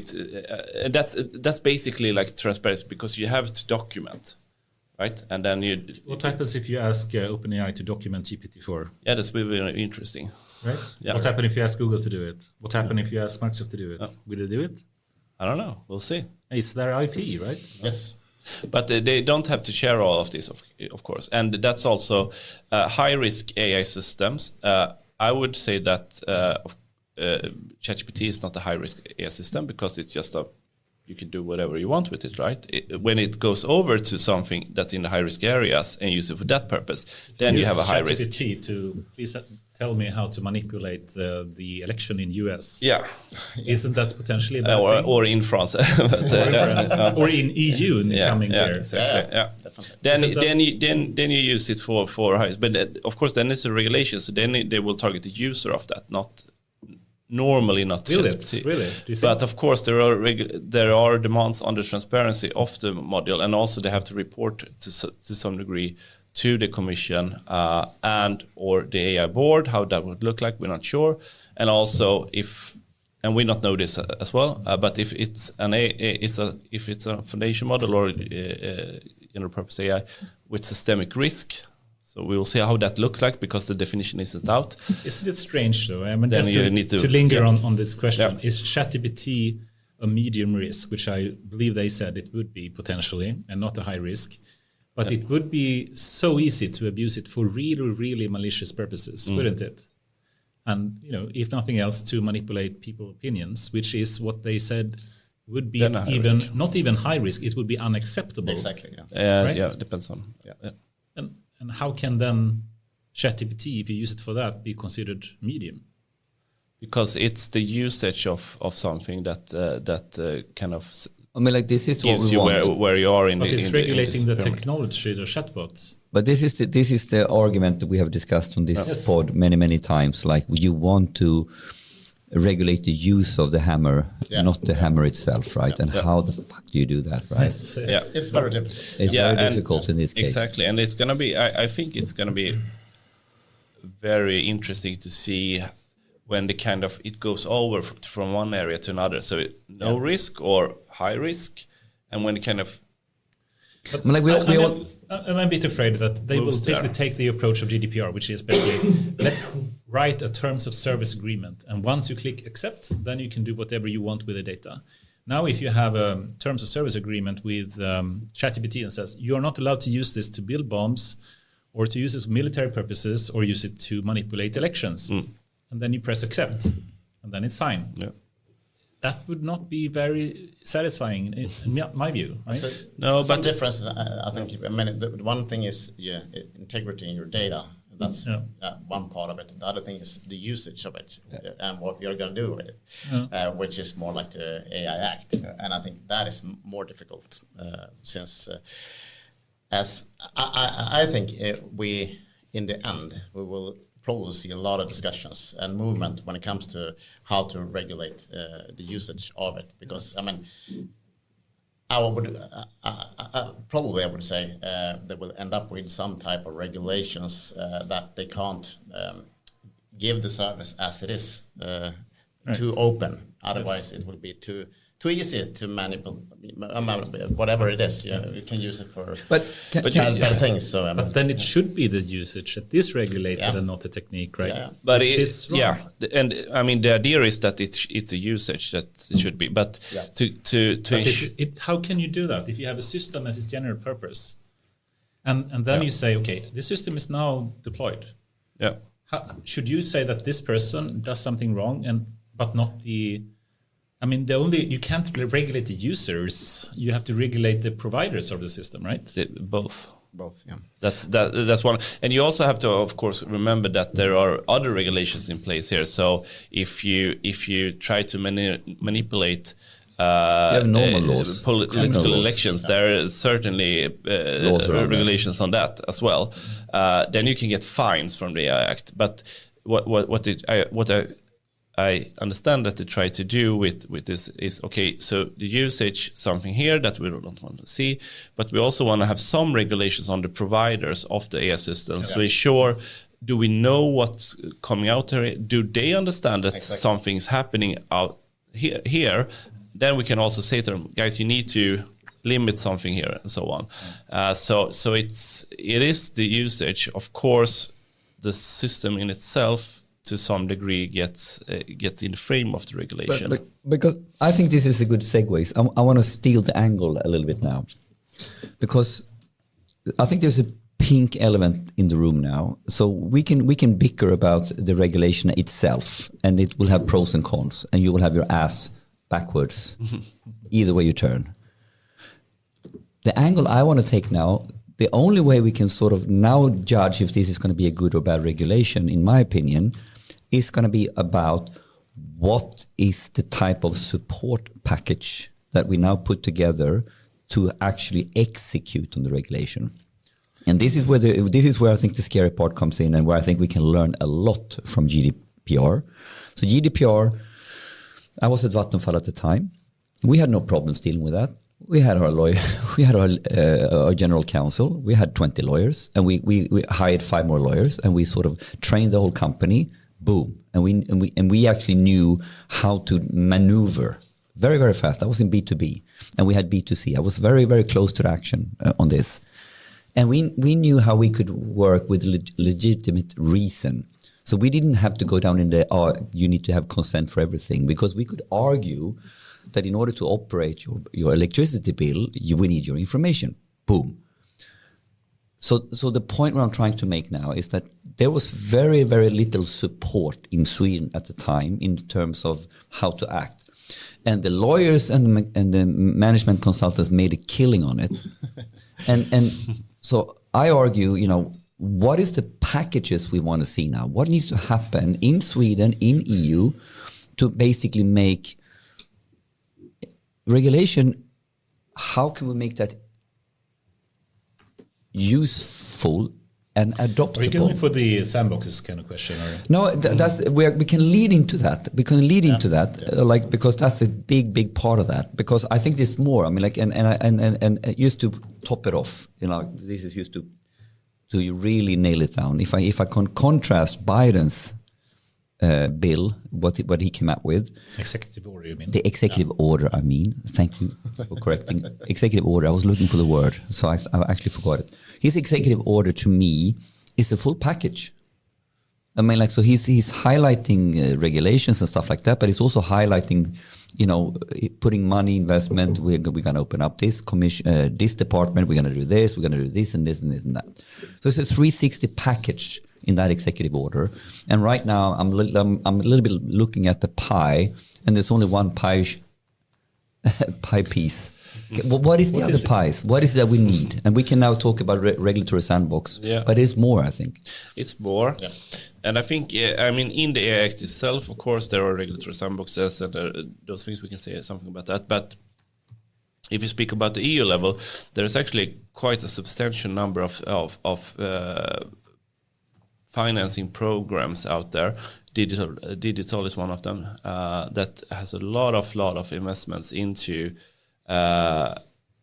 S1: that's basically like transparency, because you have to document, right? And then
S3: What happens if you ask OpenAI to document GPT-4?
S1: Yeah, that's very interesting.
S3: Right?
S1: Yeah.
S3: What happens if you ask Google to do it? What happens if you ask Microsoft to do it? Will they do it?
S1: I don't know. We'll see.
S3: It's their IP, right?
S4: Yes.
S1: But they don't have to share all of this, of course. And that's also high-risk AI systems. I would say that ChatGPT is not a high-risk AI system, because it's just you can do whatever you want with it, right? When it goes over to something that's in the high-risk areas and use it for that purpose, then you have a high risk.
S3: ChatGPT to please tell me how to manipulate the election in US.
S1: Yeah.
S3: Isn't that potentially a bad thing?
S1: Or in France.
S3: Or in EU in the coming year.
S1: Exactly. Yeah. Then you use it for high, but of course then it's a regulation, so then they will target the user of that, normally not
S3: Will
S1: ChatGPT.
S3: it? Really? Do you think?
S1: But of course, there are demands on the transparency of the module, and also they have to report to some degree to the commission and or the AI board how that would look like. We're not sure, and also and we not know this as well. But if it's if it's a foundation model or general purpose AI with systemic risk. So we will see how that looks like because the definition isn't out.
S3: Isn't it strange though? I mean,
S1: Then
S3: just
S1: you need
S3: to
S1: to
S3: linger on this question,
S1: Yeah.
S3: is ChatGPT a medium risk, which I believe they said it would be potentially, and not a high risk. But it would be so easy to abuse it for really, really malicious purposes, wouldn't it? And if nothing else, to manipulate people's opinions, which is what they said would be
S1: Then a high risk.
S3: not even high risk. It would be unacceptable.
S4: Exactly. Yeah.
S3: Right?
S1: Yeah, it depends on. Yeah.
S3: And how can then ChatGPT, if you use it for that, be considered medium?
S1: Because it's the usage of something that kind of
S7: I mean, like this is what
S1: gives
S7: we
S1: you
S7: want.
S1: where you are in
S3: But
S1: the
S3: it's
S1: in
S3: regulating the
S1: this pyramid.
S3: technology, the chatbots.
S7: But this is the argument that we have discussed on this pod many times. Like you want to regulate the use of the hammer, not the hammer itself, right? And how the fuck do you do that, right?
S3: Yes.
S1: Yeah.
S4: It's very difficult.
S7: It's very
S1: and
S7: difficult in this case.
S1: Exactly, and it's gonna be. I think it's gonna be very interesting to see when the kind of it goes over from one area to another. So no risk or high risk, and when it kind of
S7: I mean, like
S3: I'm a bit afraid that they will
S1: Moves
S3: basically
S1: there.
S3: take the approach of GDPR, which is basically let's write a terms of service agreement, and once you click accept, then you can do whatever you want with the data. Now, if you have a terms of service agreement with ChatGPT and says you are not allowed to use this to build bombs, or to use this for military purposes, or use it to manipulate elections, and then you press accept, and then it's fine.
S1: Yeah.
S3: That would not be very satisfying in my view. Right?
S1: No,
S4: Some
S1: but-
S4: difference, I think. I mean, the one thing is integrity in your data. That's one part of it. The other thing is the usage of it and what you're going to do with it, which is more like the AI Act. And I think that is more difficult since, as I think we, in the end, we will probably see a lot of discussions and movement when it comes to how to regulate the usage of it. Because, I mean, I would say they will end up with some type of regulations that they can't give the service as it is too open. Otherwise, it will be too easy to manipulate. Whatever it is, you can use it for better things. So,
S3: But then it should be the usage that is regulated and not the technique, right?
S4: Yeah.
S1: But
S3: Which is wrong.
S1: and I mean the idea is that it's a usage that it should be, but
S3: How can you do that if you have a system as its general purpose, and then you say, okay, this system is now deployed.
S1: yeah.
S3: Should you say that this person does something wrong but not the? I mean, you can't regulate the users. You have to regulate the providers of the system, right?
S1: Both.
S4: both, yeah.
S1: That's one, and you also have to, of course, remember that there are other regulations in place here. So if you try to manipulate
S7: normal laws,
S1: political
S7: laws.
S1: elections, there are certainly regulations on that as well. Then you can get fines from the AI Act. But what I understand that they try to do with this is, okay, so the usage, something here that we don't want to see, but we also want to have some regulations on the providers of the AI systems to ensure, do we know what's coming out there? Do they understand that something's happening out here? Then we can also say to them, guys, you need to limit something here and so on. So it is the usage. Of course, the system in itself, to some degree, gets in the frame of the regulation.
S7: But because I think this is a good segue. I want to steal the angle a little bit now, because I think there's a pink element in the room now. So we can bicker about the regulation itself, and it will have pros and cons, and you will have your ass backwards either way you turn. The angle I want to take now, the only way we can sort of now judge if this is going to be a good or bad regulation, in my opinion, is going to be about what is the type of support package that we now put together to actually execute on the regulation. And this is where I think the scary part comes in, and where I think we can learn a lot from GDPR. So GDPR, I was at Vattenfall at the time. We had no problems dealing with that. We had our lawyer, we had our general counsel, we had 20 lawyers, and we hired 5 more lawyers, and we sort of trained the whole company. Boom, and we actually knew how to maneuver very, very fast. I was in B2B, and we had B2C. I was very, very close to the action on this, and we knew how we could work with legitimate reason. So we didn't have to go down in the you need to have consent for everything, because we could argue that in order to operate your electricity bill, we need your information. Boom. So the point what I'm trying to make now is that there was very, very little support in Sweden at the time in terms of how to act. And the lawyers and the management consultants made a killing on it. and so I argue, what is the packages we want to see now? What needs to happen in Sweden, in EU, to basically make regulation, how can we make that useful and adoptable?
S3: Are you going for the sandboxes kind of question? Or?
S7: No, we can lead into that. We can lead into that, because that's a big part of that. Because I think there's more. I mean, and just to top it off, this is used to really nail it down. If I can contrast Biden's bill, what he came up with.
S3: Executive order, you mean?
S7: The executive order, I mean. Thank you for correcting. Executive order, I was looking for the word, so I actually forgot it. His executive order, to me, is a full package. I mean, so he's highlighting regulations and stuff like that, but he's also highlighting, putting money investment. We're going to open up this commission, this department. We're going to do this. We're going to do this and this and this and that. So it's a 360 package in that executive order. And right now, I'm a little bit looking at the pie, and there's only one pie piece. What is the other pies? What is it that we need? And we can now talk about regulatory sandbox, but it's more, I think.
S1: It's more. Yeah. And I think, in the AI Act itself, of course, there are regulatory sandboxes and those things, we can say something about that. But if you speak about the EU level, there is actually quite a substantial number of financing programs out there. Digital is one of them that has a lot of investments into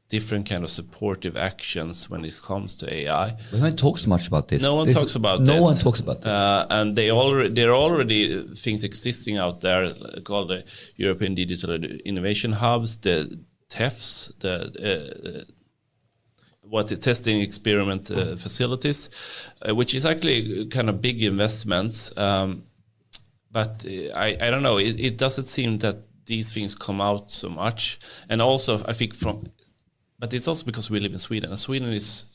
S1: different kind of supportive actions when it comes to AI.
S7: No one talks much about this.
S1: No one talks about this. And there are already things existing out there called the European Digital Innovation Hubs, the TEFs, the testing experiment facilities, which is actually kind of big investments. But I don't know, it doesn't seem that these things come out so much. And also, I think but it's also because we live in Sweden. And Sweden is,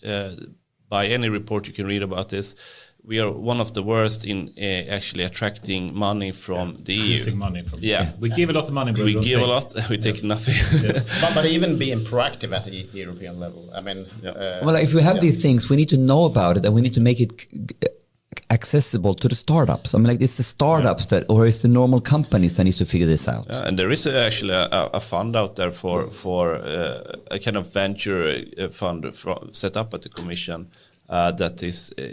S1: by any report you can read about this, we are one of the worst in actually attracting money from the EU.
S3: Using money from we give a lot of money, but
S1: we give a lot, we take nothing.
S3: Yes.
S4: but even being proactive at the European level, I mean...
S7: well, if we have these things, we need to know about it, and we need to make it accessible to the startups. I mean, it's the startups or it's the normal companies that needs to figure this out.
S1: Yeah, and there is actually a fund out there for a kind of venture fund set up at the Commission that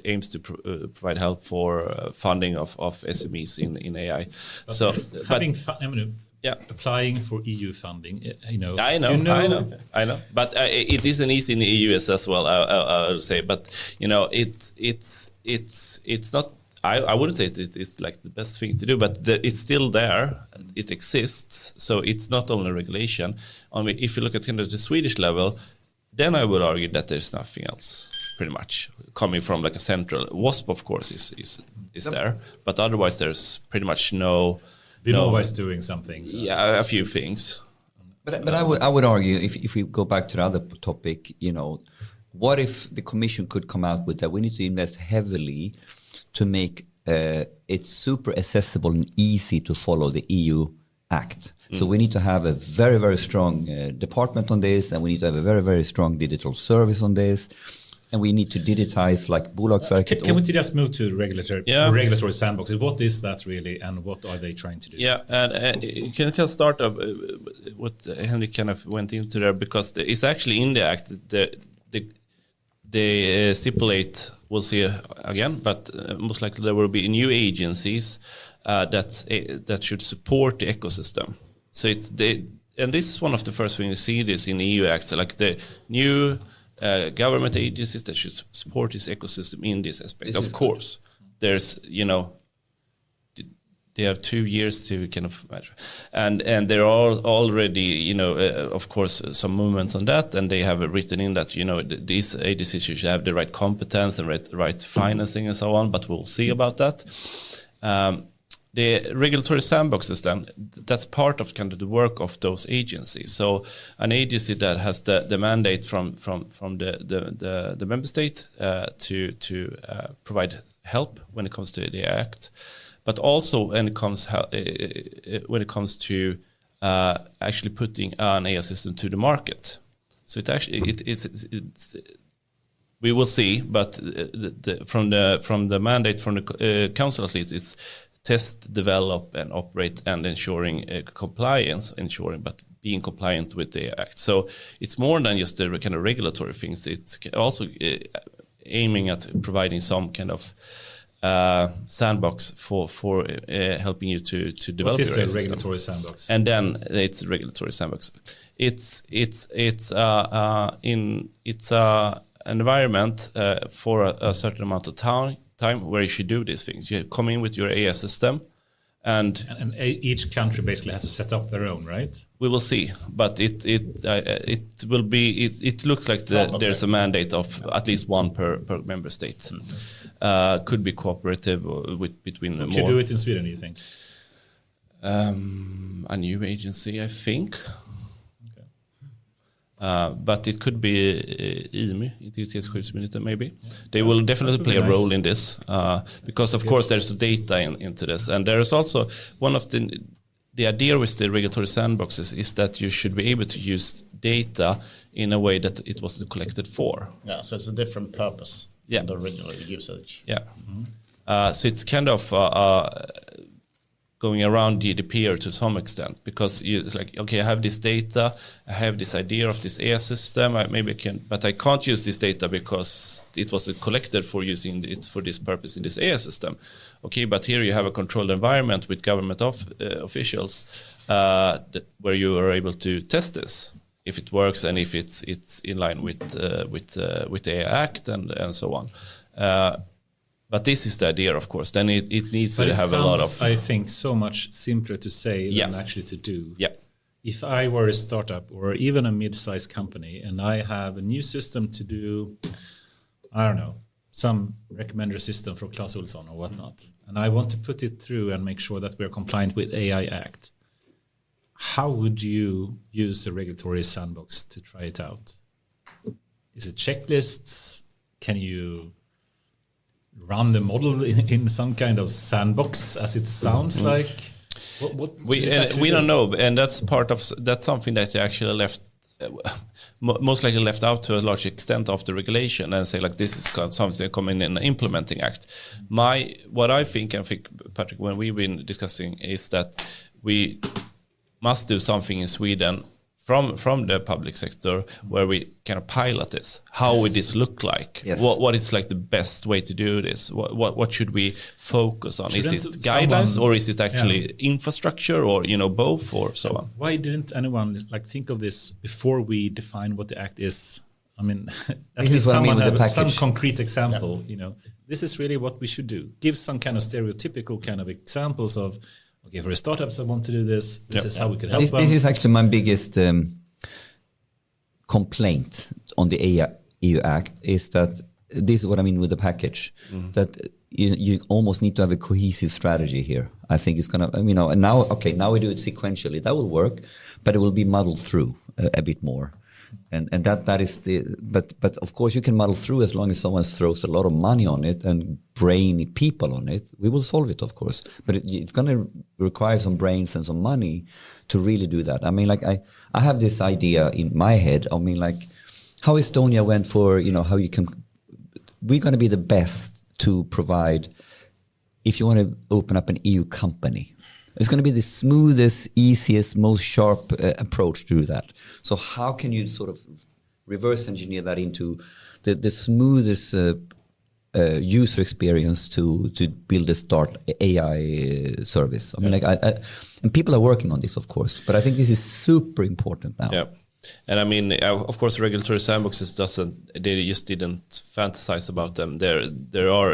S1: aims to provide help for funding of SMEs in AI.
S3: Applying for EU funding,
S1: I know. But it isn't easy in the EU as well. I would say, but it's not. I wouldn't say it's like the best thing to do, but it's still there. It exists, so it's not only regulation. I mean, if you look at kind of the Swedish level, then I would argue that there's nothing else, pretty much, coming from like a central. WASP, of course, is there, but otherwise there's pretty much no.
S3: Vinnova is doing something. So.
S1: Yeah, a few things.
S7: But I would argue, if we go back to the other topic, what if the Commission could come out with that? We need to invest heavily to make it super accessible and easy to follow the EU Act. So we need to have a very, very strong department on this, and we need to have a very, very strong digital service on this. And we need to digitize like Bolagsverket.
S3: Can we just move to regulatory sandboxes? What is that really, and what are they trying to do?
S1: Yeah, and you can start up what Henrik kind of went into there, because it's actually in the Act, the they stipulate, we'll see again, but most likely there will be new agencies that should support the ecosystem. So and this is one of the first things you see this in EU acts, like the new government agencies that should support this ecosystem in this aspect. Of course, there's, they have 2 years to kind of measure. And there are already, of course, some movements on that, and they have written in that, these agencies should have the right competence and right financing and so on, but we'll see about that. The regulatory sandboxes, then, that's part of kind of the work of those agencies. So an agency that has the mandate from the member state to provide help when it comes to the act, but also when it comes to actually putting an AI system to the market. So it's we will see, but from the mandate from the council at least, it's test, develop, and operate, and ensuring compliance, but being compliant with the act. So it's more than just the kind of regulatory things. It's also aiming at providing some kind of sandbox for helping you to develop your
S3: system. Regulatory sandbox?
S1: And then it's a regulatory sandbox. It's an environment for a certain amount of time where you should do these things. You come in with your AI system, and
S3: each country basically has to set up their own, right?
S1: We will see, but it will be. It looks like there's a mandate of at least one per member state. Could be cooperative between more.
S3: Could you do it in Sweden, you think?
S1: A new agency, I think. But it could be IMY, Integritetsskyddsmyndigheten, maybe. They will definitely play a role in this because, of course, there's data into this. And there is also one of the idea with the regulatory sandboxes is that you should be able to use data in a way that it was collected for.
S4: Yeah, so it's a different purpose than the original usage.
S1: Yeah. So it's kind of going around GDPR to some extent, because it's like, okay, I have this data, I have this idea of this AI system, but I can't use this data because it was collected for using it for this purpose in this AI system. Okay, but here you have a controlled environment with government officials where you are able to test this, if it works and if it's in line with the AI Act and so on. But this is the idea, of course. Then it needs to have a lot of...
S3: I think, so much simpler to say than actually to do.
S1: Yeah.
S3: If I were a startup or even a mid-sized company and I have a new system to do, I don't know, some recommender system for Clas Ohlson or whatnot, and I want to put it through and make sure that we're compliant with AI Act, how would you use a regulatory sandbox to try it out? Is it checklists? Can you run the model in some kind of sandbox, as it sounds like?
S1: We don't know, and that's something that you actually left, most likely left out to a large extent of the regulation, and say like this is something coming in an implementing act. What I think, Patrick, when we've been discussing is that we must do something in Sweden from the public sector where we kind of pilot this. How would this look like?
S2: Yes.
S1: What is like the best way to do this? What should we focus on? Is it guidelines or is it actually infrastructure, or both, or so on?
S3: Why didn't anyone think of this before we define what the act is? I mean, at least someone have some concrete example. This is really what we should do. Give some kind of stereotypical kind of examples of, okay, for startups that want to do this, this is how we could help them.
S2: This is actually my biggest complaint on the EU Act, is that this is what I mean with the package, that you almost need to have a cohesive strategy here. I think it's going to, now we do it sequentially. That will work, but it will be muddled through a bit more. And that is but of course you can muddle through as long as someone throws a lot of money on it and brainy people on it. We will solve it, of course, but it's going to require some brains and some money to really do that. I mean, I have this idea in my head. I mean, how Estonia went for, how you can, we're going to be the best to provide, if you want to open up an EU company. It's going to be the smoothest, easiest, most sharp approach to do that. So how can you sort of reverse engineer that into the smoothest user experience to build a start AI service. I mean, and people are working on this, of course, but I think this is super important now.
S1: Yeah. And I mean, of course, regulatory sandboxes they just didn't fantasize about them. There are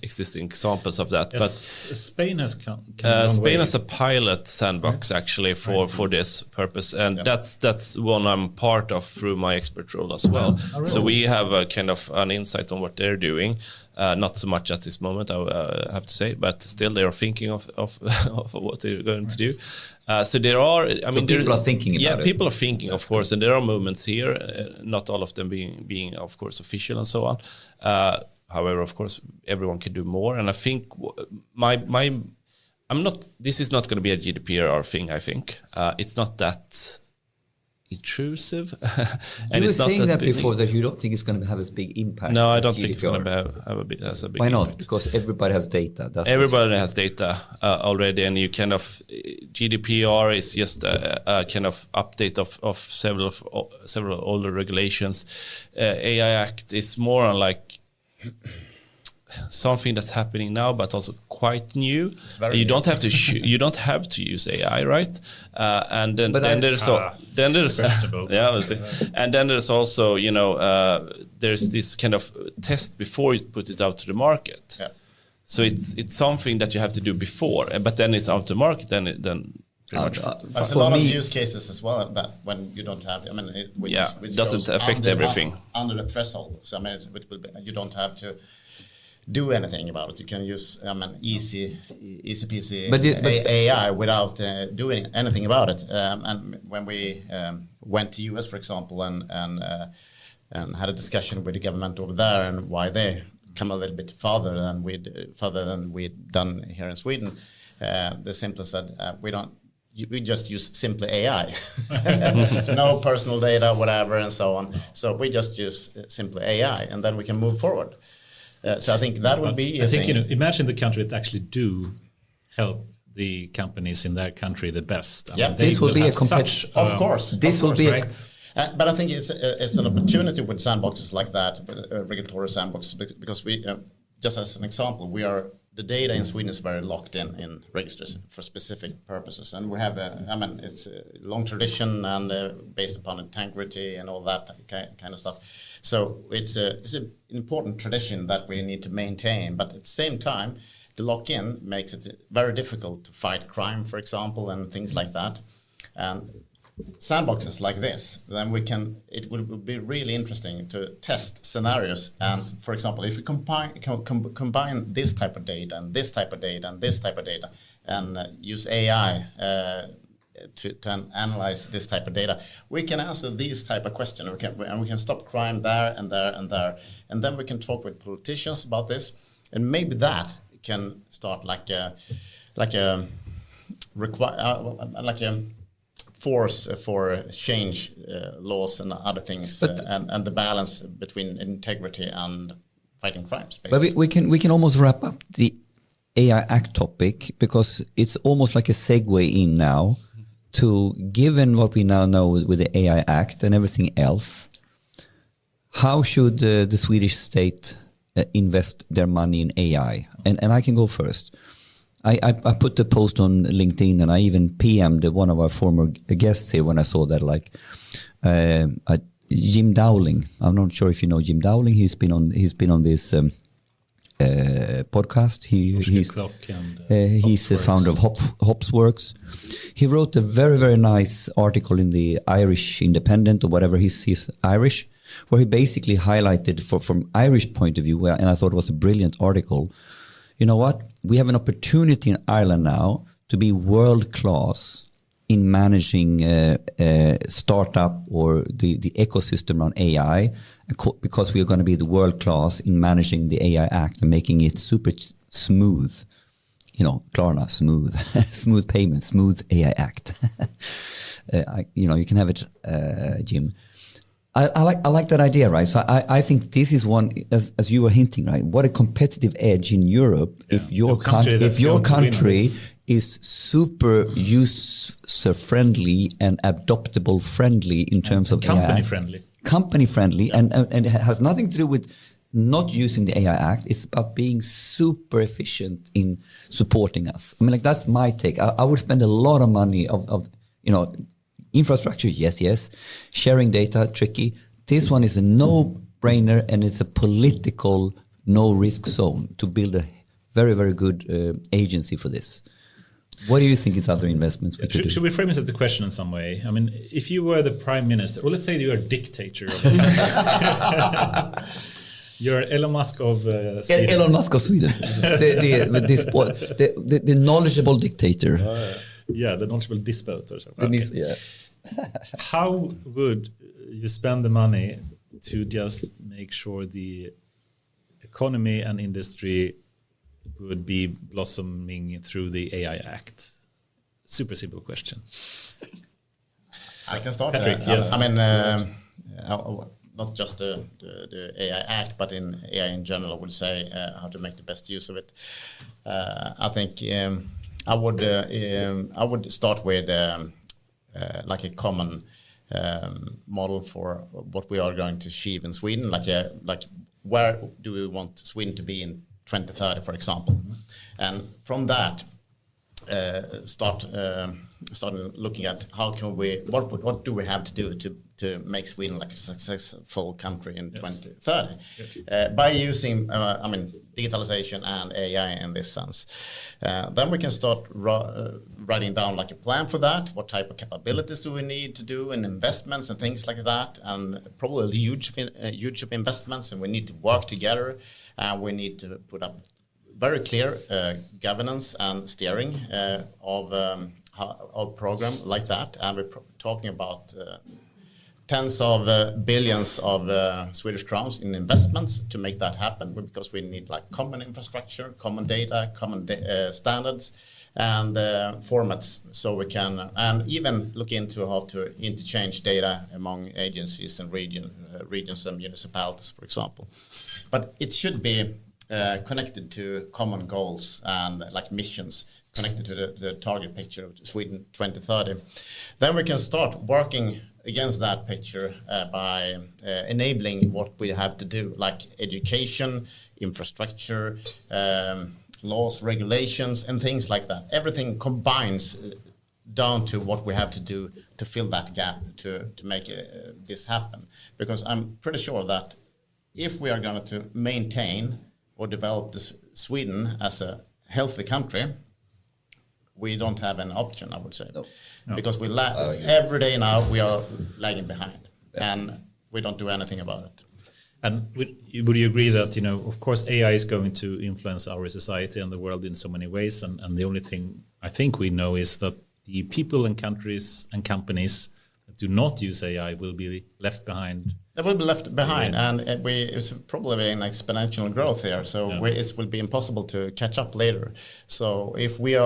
S1: existing examples of that.
S3: Yes,
S1: but
S3: Spain has come
S1: Spain has a pilot sandbox actually for this purpose, and that's one I'm part of through my expert role as well.
S3: Really?
S1: So we have a kind of an insight on what they're doing. Not so much at this moment, I have to say, but still they are thinking of what they're going to do. So there are, I mean,
S2: people are thinking about it.
S1: People are thinking, of course, and there are movements here, not all of them being, of course, official and so on. However, of course, everyone can do more, and I think this is not going to be a GDPR thing. I think it's not that intrusive.
S2: And you were saying that before, that you don't think it's going to have as big impact.
S1: No, I don't think it's going to have a big
S2: Why not?
S1: impact.
S2: Because everybody has data.
S1: Everybody has data already, and you kind of GDPR is just a kind of update of several older regulations. AI Act is more on like something that's happening now, but also quite new. You don't have to you don't have to use AI, right? And then there's yeah, we'll see. And then there's also there's this kind of test before you put it out to the market. Yeah. So it's something that you have to do before, but then it's out to market. Then pretty much.
S4: There's a lot of use cases as well that when you don't have. I mean, it
S1: doesn't affect everything
S4: under the threshold. So I mean, you don't have to do anything about it. You can use easy peasy AI without doing anything about it. And when we went to US, for example, and had a discussion with the government over there and why they come a little bit further than we'd done here in Sweden, they simply said we just use simply AI, no personal data, whatever, and so on. So we just use simply AI, and then we can move forward. So I think that would be.
S3: I think imagine the country that actually do help the companies in their country the best. I mean,
S2: this will be a competition.
S4: Of course,
S2: this will be
S3: right.
S4: But I think it's an opportunity with sandboxes like that, regulatory sandboxes, because we, just as an example, the data in Sweden is very locked in registers for specific purposes, and we have it's a long tradition and based upon integrity and all that kind of stuff. So it's an important tradition that we need to maintain, but at the same time, the lock-in makes it very difficult to fight crime, for example, and things like that. And sandboxes like this, then it would be really interesting to test scenarios. And for example, if we combine this type of data and this type of data and this type of data and use AI to analyze this type of data, we can answer these type of questions. We can stop crime there and there and there, and then we can talk with politicians about this, and maybe that can start like a force for change laws and other things, and the balance between integrity and fighting crimes. Basically.
S2: But we can almost wrap up the AI Act topic, because it's almost like a segue in now to, given what we now know with the AI Act and everything else, how should the Swedish state invest their money in AI? And I can go first. I put the post on LinkedIn, and I even PM'd one of our former guests here when I saw that, Jim Dowling. I'm not sure if you know Jim Dowling. He's been on this podcast. He's the founder of Hopsworks. He wrote a very, very nice article in the Irish Independent, or whatever. He's Irish, where he basically highlighted from Irish point of view, and I thought it was a brilliant article. You know what? We have an opportunity in Ireland now to be world class in managing startup or the ecosystem around AI, because we are going to be the world class in managing the AI Act and making it super smooth. Klarna, smooth, smooth payment, smooth AI Act. You can have it, Jim. I like that idea, right? So I think this is one, as you were hinting, right? What a competitive edge in Europe if your country is super user friendly and adoptable friendly in terms of
S3: company
S2: AI.
S3: friendly.
S7: company friendly, and it has nothing to do with not using the AI Act. It's about being super efficient in supporting us. I mean, like, that's my take. I would spend a lot of money of infrastructure, yes. Sharing data, tricky. This one is a no-brainer, and it's a political no-risk zone to build a very, very good agency for this. What do you think is other investments we could do?
S3: Should we frame this as a question in some way? I mean, if you were the prime minister, or let's say you are a dictator of you're Elon Musk of Sweden.
S7: Elon Musk of Sweden. the knowledgeable dictator.
S3: Yeah, the knowledgeable despot or something.
S7: Yeah.
S3: How would you spend the money to just make sure the economy and industry would be blossoming through the AI Act? Super simple question.
S4: I can start.
S3: Patrick, yes.
S4: I mean, not just the AI Act, but in AI in general, I would say how to make the best use of it. I think I would start with like a common model for what we are going to achieve in Sweden. Like where do we want Sweden to be in 2030, for example, and from that start looking at how can we what do we have to do to make Sweden like a successful country in 2030 by using digitalization and AI in this sense. Then we can start writing down like a plan for that. What type of capabilities do we need to do, and investments and things like that, and probably huge investments, and we need to work together, and we need to put up very clear governance and steering of a program like that. And we're talking about tens of billions of Swedish crowns in investments to make that happen, because we need like common infrastructure, common data, common standards and formats, so we can and even look into how to interchange data among agencies and regions and municipalities, for example. But it should be connected to common goals and like missions, connected to the target picture of Sweden 2030. Then we can start working against that picture by enabling what we have to do, like education, infrastructure, laws, regulations, and things like that. Everything combines down to what we have to do to fill that gap to make this happen. Because I'm pretty sure that if we are going to maintain or develop Sweden as a healthy country, we don't have an option, I would say. No. Because we every day now we are lagging behind, and we don't do anything about it.
S3: And would you agree that, of course, AI is going to influence our society and the world in so many ways, and the only thing I think we know is that the people and countries and companies that do not use AI will be left behind.
S4: They will be left behind, and it's probably an exponential growth here. So it will be impossible to catch up later. So if we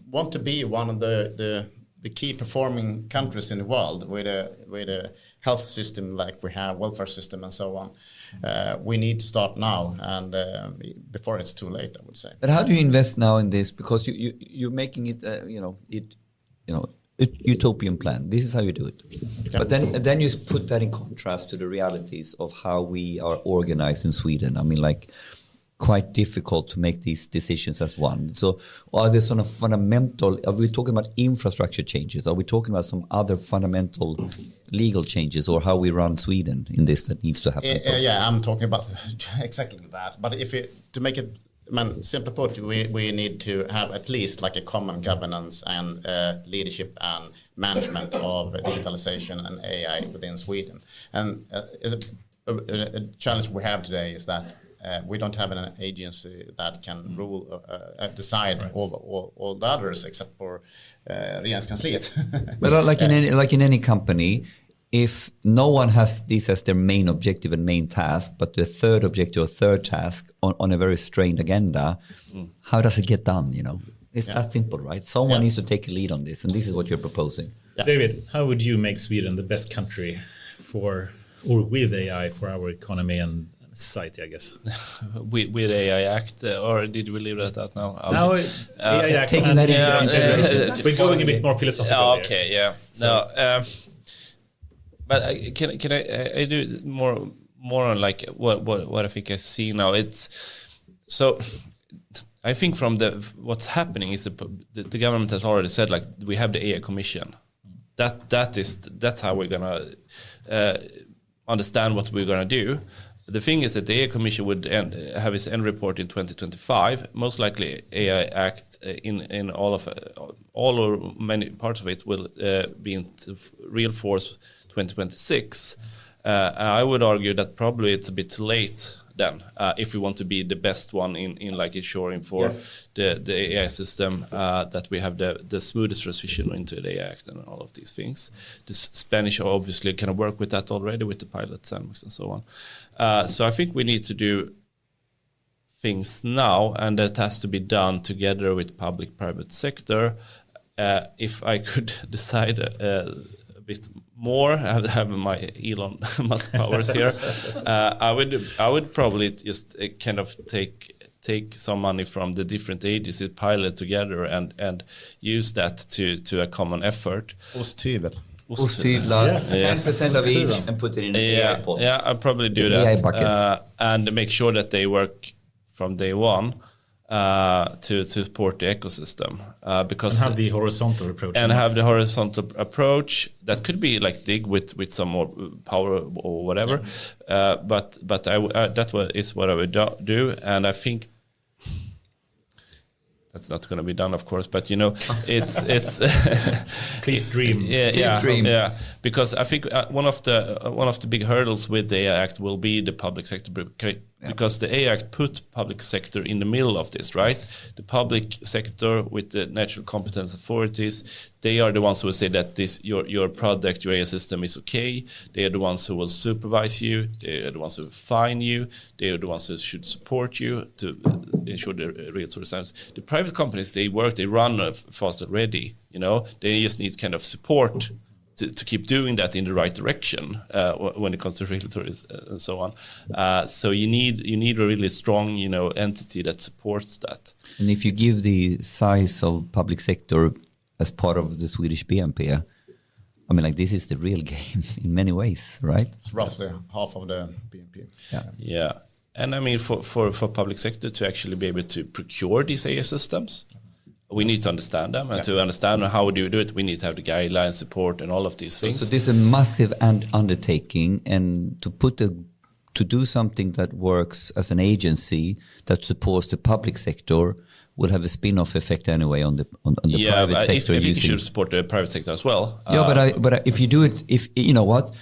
S4: want to be one of the key performing countries in the world with a health system like we have, welfare system and so on, we need to start now, and before it's too late, I would say.
S7: But how do you invest now in this? Because you're making it, utopian plan. This is how you do it. Yep. But then you put that in contrast to the realities of how we are organized in Sweden. I mean, like, quite difficult to make these decisions as one. So are there sort of fundamental, are we talking about infrastructure changes? Are we talking about some other fundamental legal changes, or how we run Sweden in this that needs to happen?
S4: Yeah, I'm talking about exactly that. But to make it, simply put, we need to have at least like a common governance and leadership and management of digitalization and AI within Sweden. And a challenge we have today is that we don't have an agency that can rule, decide all the others except for Regeringskansliet.
S7: But like in any company, if no one has this as their main objective and main task, but the third objective or third task on a very strained agenda, how does it get done? It's that simple, right? Someone needs to take a lead on this, and this is what you're proposing.
S3: Yeah. David, how would you make Sweden the best country with AI for our economy and society, I guess?
S1: with AI Act, or did we leave it at that now?
S3: Now, AI Act,
S7: taking that into consideration.
S3: We're going a bit more philosophical.
S1: Okay, yeah. No. But can I do more on like what I think I see now? It's so. I think from what's happening is the government has already said, like, we have the AI Commission. That's how we're gonna understand what we're gonna do. The thing is that the AI Commission would have its end report in 2025. Most likely, AI Act in all or many parts of it will be in real force 2026. Yes. I would argue that probably it's a bit late then, if we want to be the best one in like ensuring for the AI system that we have the smoothest transition into the AI Act and all of these things. The Spanish obviously can work with that already with the pilot sandbox and so on. So I think we need to do things now, and that has to be done together with public-private sector. If I could decide a bit more, have my Elon Musk powers here, I would probably just kind of take some money from the different agencies, pilot together, and use that to a common effort.
S7: Osthyvel, 10% of each, and put it in the AI pot.
S1: Yeah, I'll probably do that. And make sure that they work from day one to support the ecosystem. Because
S3: and have the horizontal approach.
S1: And have the horizontal approach that could be like dig with some more power or whatever. But that is what I would do. And I think that's not going to be done, of course, but it's
S3: please dream.
S1: Yeah. Because I think one of the big hurdles with the AI Act will be the public sector, because the AI Act put public sector in the middle of this, right? Yes. The public sector with the natural competence authorities, they are the ones who will say that your product, your AI system is okay. They are the ones who will supervise you. They are the ones who will fine you. They are the ones who should support you to ensure the regulatory standards. The private companies, they run fast already. They just need kind of support to keep doing that in the right direction when it comes to regulatory and so on. So you need a really strong entity that supports that.
S2: And if you give the size of public sector as part of the Swedish BNP, I mean, like, this is the real game in many ways, right?
S4: It's roughly half of the BNP.
S1: Yeah. And I mean, for public sector to actually be able to procure these AI systems, we need to understand them, and to understand how do you do it, we need to have the guidelines, support, and all of these things.
S2: So this is a massive undertaking, and to do something that works as an agency that supports the public sector will have a spin-off effect anyway on the private sector.
S1: I think you should support the private sector as well.
S2: But if you do it, if you know what.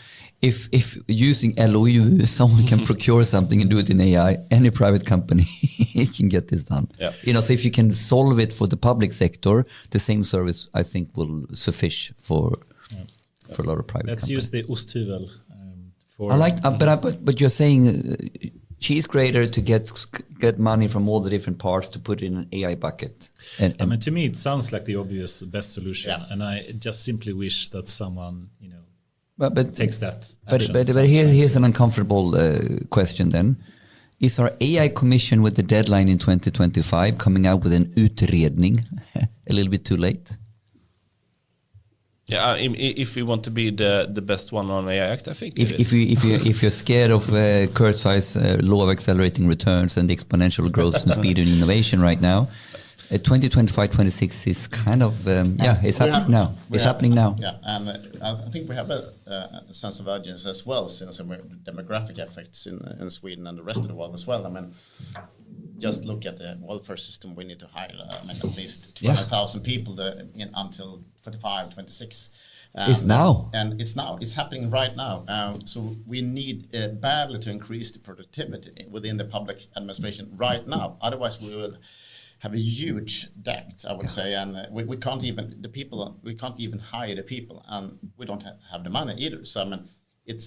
S2: If using LOU, someone can procure something and do it in AI, any private company can get this done. Yeah. So if you can solve it for the public sector, the same service, I think, will suffice for a lot of private
S3: Let's
S2: companies.
S3: use the Osthyvel for...
S2: I like, but you're saying cheese grater to get money from all the different parts to put in an AI bucket. And
S3: I mean, to me, it sounds like the obvious best solution. Yeah. And I just simply wish that someone,
S2: But
S3: takes that
S2: action. But here's an uncomfortable question then. Is our AI Commission with the deadline in 2025 coming out with an utredning a little bit too late?
S1: Yeah, if we want to be the best one on AI Act, I think
S2: if you're scared of Kurzweil's law of accelerating returns and the exponential growth and speed and innovation right now, 2025-26 is kind of it's happening now. It's happening now.
S4: Yeah, and I think we have a sense of urgency as well, since the demographic effects in Sweden and the rest of the world as well. I mean, just look at the welfare system. We need to hire at least 200,000 people until 25, 26.
S2: It's now.
S4: And it's happening right now. So we need badly to increase the productivity within the public administration right now. Otherwise, we will have a huge debt, I would say, and we can't even hire the people, and we don't have the money either. So I mean,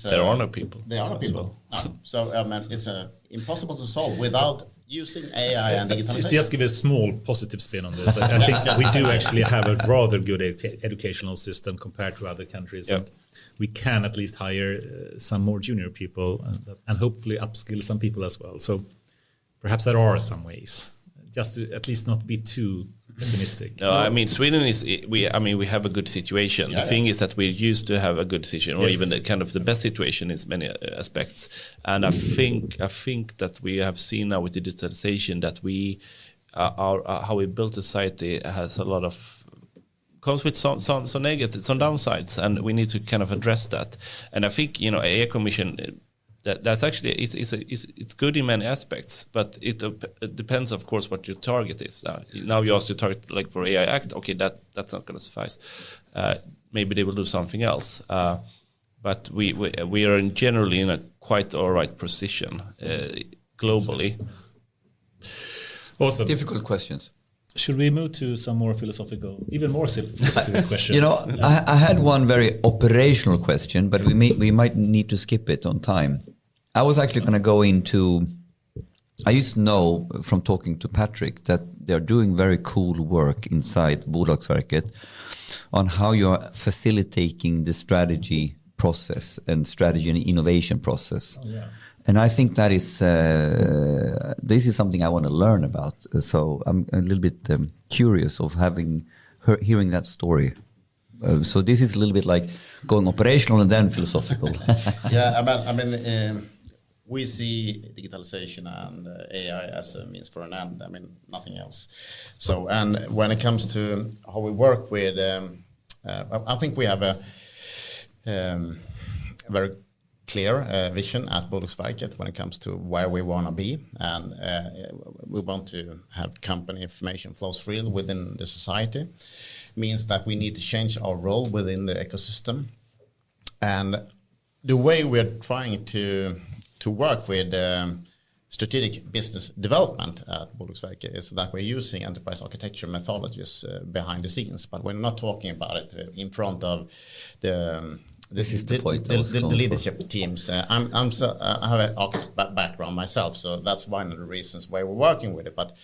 S1: there are no people.
S4: There are no people. No. So I mean, it's impossible to solve without using AI and digitalization.
S3: To just give a small positive spin on this, I think that we do actually have a rather good educational system compared to other countries.
S1: Yep.
S3: And we can at least hire some more junior people and hopefully upskill some people as well. So perhaps there are some ways, just to at least not be too pessimistic.
S1: No, I mean Sweden is we have a good situation. The thing is that we're used to have a good situation, or even the kind of the best situation in many aspects. And I think that we have seen now with digitalization that we how we built society has a lot of comes with some negative, some downsides, and we need to kind of address that. And I think AI Commission. That's actually it's good in many aspects, but it depends, of course, what your target is. Now you ask your target like for AI Act, okay, that's not going to suffice. Maybe they will do something else. But we are generally in a quite all right position globally.
S3: Awesome.
S7: Difficult questions.
S3: Should we move to some more philosophical, even more philosophical questions?
S7: I had one very operational question, but we might need to skip it on time. I was actually going to go into. I used to know from talking to Patrick that they're doing very cool work inside Bolagsverket on how you're facilitating the strategy process and strategy and innovation process.
S3: Oh, yeah.
S7: And I think that is this is something I want to learn about. So I'm a little bit curious of hearing that story. So this is a little bit like going operational and then philosophical.
S4: Yeah, I mean, we see digitalization and AI as a means for an end. I mean, nothing else. So, and when it comes to how we work with, I think we have a very clear vision at Bolagsverket when it comes to where we want to be, and we want to have company information flows freely within the society. Means that we need to change our role within the ecosystem, and the way we're trying to work with strategic business development at Bolagsverket is that we're using enterprise architecture methodologies behind the scenes, but we're not talking about it in front of the leadership teams. I have an architect background myself, so that's one of the reasons why we're working with it. But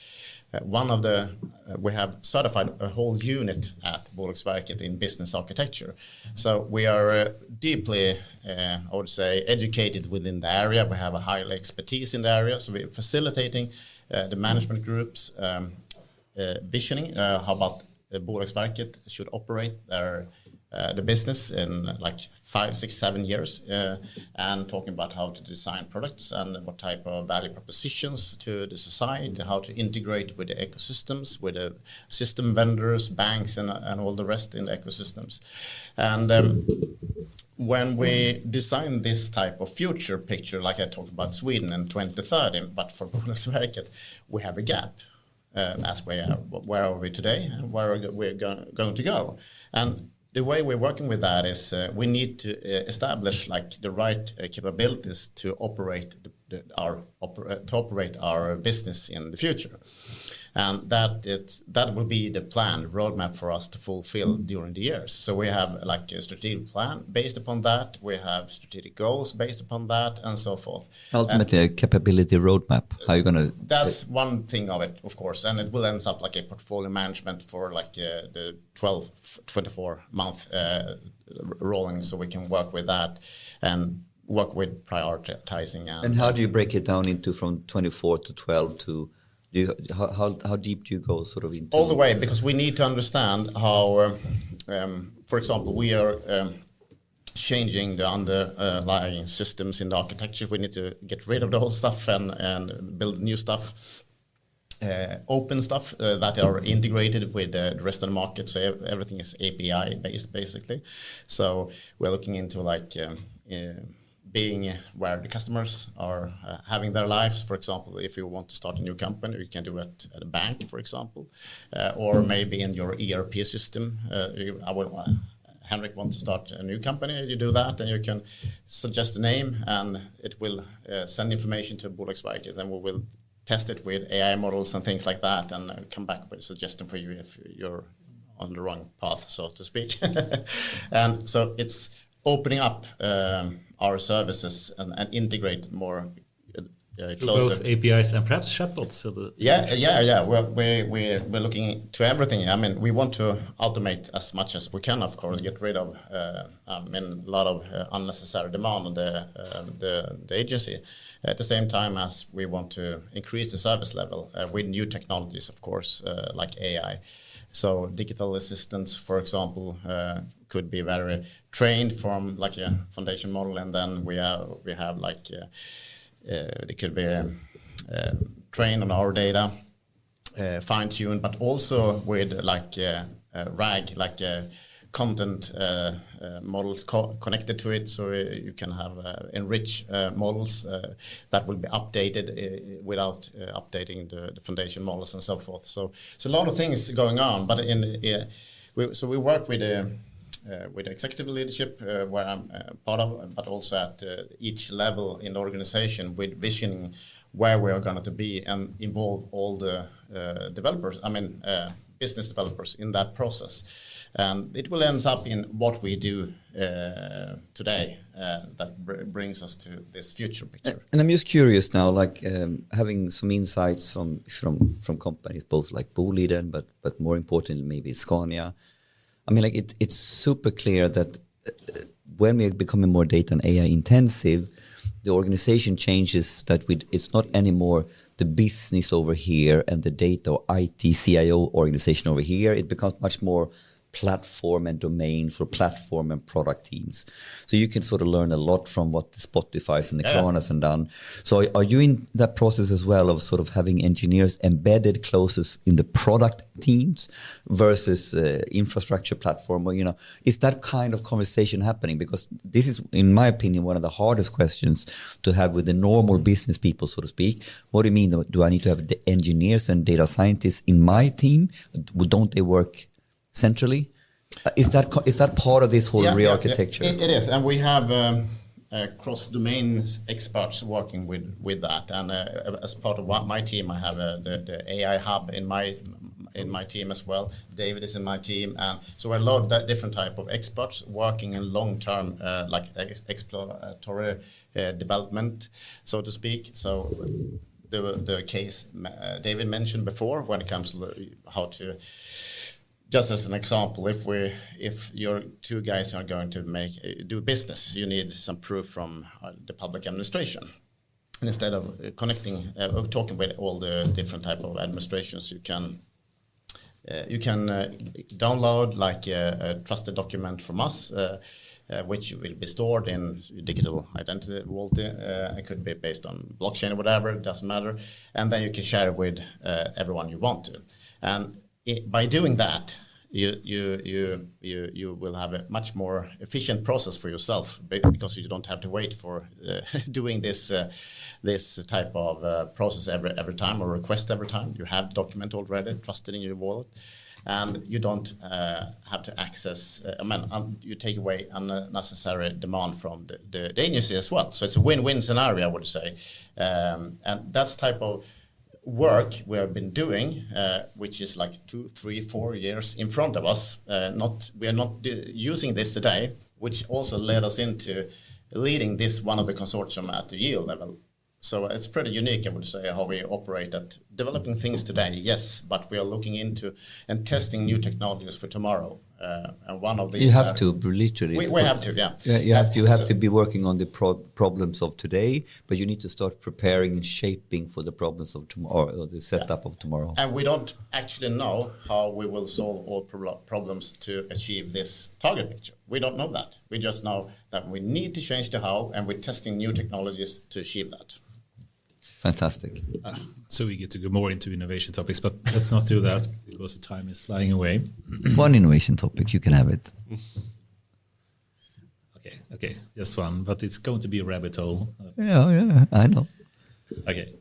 S4: we have certified a whole unit at Bolagsverket in business architecture. So we are deeply, I would say, educated within the area. We have a high expertise in the area, so we're facilitating the management groups, visioning how about Bolagsverket should operate the business in like 5, 6, 7 years, and talking about how to design products and what type of value propositions to the society, how to integrate with the ecosystems, with the system vendors, banks, and all the rest in the ecosystems. And when we design this type of future picture, like I talked about Sweden in 2030, but for Bolagsverket, we have a gap. As where are we today, and where are we going to go? And the way we're working with that is we need to establish like the right capabilities to operate our business in the future, and that will be the plan roadmap for us to fulfill during the years. So we have like a strategic plan based upon that. We have strategic goals based upon that, and so forth.
S7: Ultimately, a capability roadmap. How are you going to?
S4: That's one thing of it, of course, and it will end up like a portfolio management for like the 12, 24 month rolling, so we can work with that and work with prioritizing.
S7: And how do you break it down into from 24 to 12 to? How deep do you go sort of into?
S4: All the way, because we need to understand how, for example, we are changing the underlying systems in the architecture. We need to get rid of the old stuff and build new stuff, open stuff that are integrated with the rest of the market. So everything is API based, basically. So we're looking into like being where the customers are having their lives. For example, if you want to start a new company, you can do it at a bank, for example, or maybe in your ERP system. Henrik wants to start a new company, you do that, and you can suggest a name, and it will send information to Bolagsverket, then we will test it with AI models and things like that, and come back with a suggestion for you if you're on the wrong path, so to speak. And so it's opening up our services and integrate more closer.
S3: Both APIs and perhaps chatbots. So
S4: We're looking to everything. I mean, we want to automate as much as we can, of course, get rid of a lot of unnecessary demand on the agency. At the same time as we want to increase the service level with new technologies, of course, like AI. So digital assistants, for example, could be very trained from like a foundation model, and then we have like they could be trained on our data, fine-tuned, but also with like RAG, like content models connected to it, so you can have enrich models that will be updated without updating the foundation models and so forth. So a lot of things going on, but we work with executive leadership, where I'm part of, but also at each level in the organization with visioning where we are going to be and involve all the developers, business developers in that process. And it will end up in what we do today that brings us to this future picture.
S2: And I'm just curious now, like having some insights from companies, both like Boliden, but more importantly, maybe Scania. I mean, like it's super clear that when we are becoming more data and AI intensive, the organization changes that it's not anymore the business over here and the data or IT CIO organization over here. It becomes much more platform and domain for platform and product teams. So you can sort of learn a lot from what the Spotifys and the Klarnas have done. So are you in that process as well of sort of having engineers embedded closest in the product teams versus infrastructure platform? Or, is that kind of conversation happening? Because this is, in my opinion, one of the hardest questions to have with the normal business people, so to speak. What do you mean? Do I need to have the engineers and data scientists in my team? Don't they work centrally? Is that part of this whole re-architecture?
S4: It is, and we have cross-domain experts working with that. And as part of my team, I have the AI hub in my team as well. David is in my team, and so a lot of different type of experts working in long-term, like exploratory development, so to speak. So the case David mentioned before, when it comes to how to. Just as an example, if your two guys are going to do business, you need some proof from the public administration. And instead of talking with all the different type of administrations, you can download like a trusted document from us, which will be stored in digital identity vault. It could be based on blockchain or whatever, it doesn't matter. And then you can share it with everyone you want to. And by doing that, you will have a much more efficient process for yourself, because you don't have to wait for doing this type of process every time or request every time. You have document already trusted in your wallet, and you don't have to access. You take away unnecessary demand from the agency as well. So it's a win-win scenario, I would say, and that's type of work we have been doing, which is like 2, 3, 4 years in front of us. We are not using this today, which also led us into leading this one of the consortium at the EU level. So it's pretty unique, I would say, how we operate at developing things today, yes, but we are looking into and testing new technologies for tomorrow. And one of these...
S2: You have to, literally.
S4: We have to, yeah.
S2: You have to be working on the problems of today, but you need to start preparing and shaping for the problems of tomorrow, or the setup of tomorrow.
S4: And we don't actually know how we will solve all problems to achieve this target picture. We don't know that. We just know that we need to change the how, and we're testing new technologies to achieve that.
S2: Fantastic.
S3: So we get to go more into innovation topics, but let's not do that because the time is flying away.
S2: One innovation topic, you can have it.
S3: Okay, just one, but it's going to be a rabbit hole.
S2: Yeah, I know.
S3: Okay,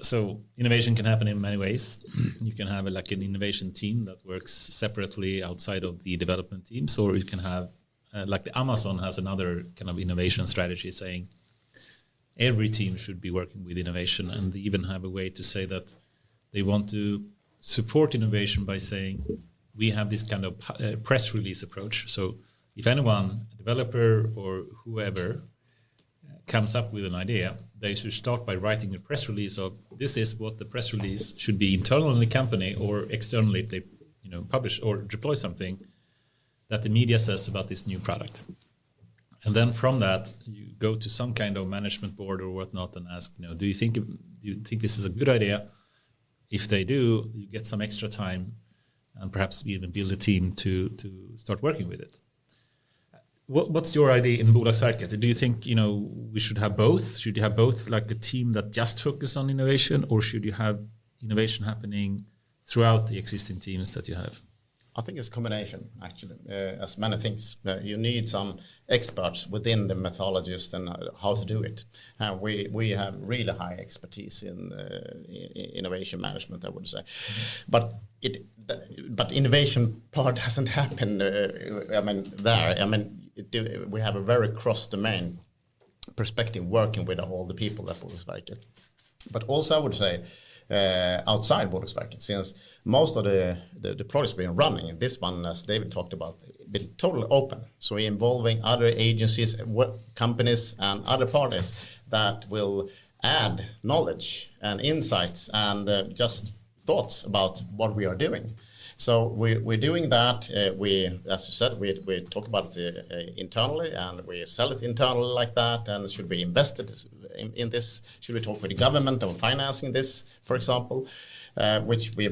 S3: so innovation can happen in many ways. You can have like an innovation team that works separately outside of the development teams, or you can have, like the Amazon has another kind of innovation strategy saying, every team should be working with innovation, and they even have a way to say that they want to support innovation by saying we have this kind of press release approach. So if anyone, a developer or whoever, comes up with an idea, they should start by writing a press release of this is what the press release should be internal in the company or externally if they publish or deploy something that the media says about this new product. And then from that, you go to some kind of management board or whatnot and ask, do you think this is a good idea? If they do, you get some extra time and perhaps even build a team to start working with it. What's your idea in Bolagsverket? Do you think we should have both? Should you have both, like a team that just focus on innovation, or should you have innovation happening throughout the existing teams that you have?
S4: I think it's a combination, actually, as many things. You need some experts within the methodologists and how to do it. And we have really high expertise in innovation management, I would say. Mm-hmm. But innovation part doesn't happen. We have a very cross-domain perspective working with all the people at Bolagsverket. But also, I would say, outside Bolagsverket, since most of the projects we've been running, this one, as David talked about, been totally open. So we're involving other agencies, companies, and other parties that will add knowledge and insights and just thoughts about what we are doing. So we're doing that. As you said, we talk about it internally, and we sell it internally like that. And should we invest it in this? Should we talk with the government on financing this, for example? Which we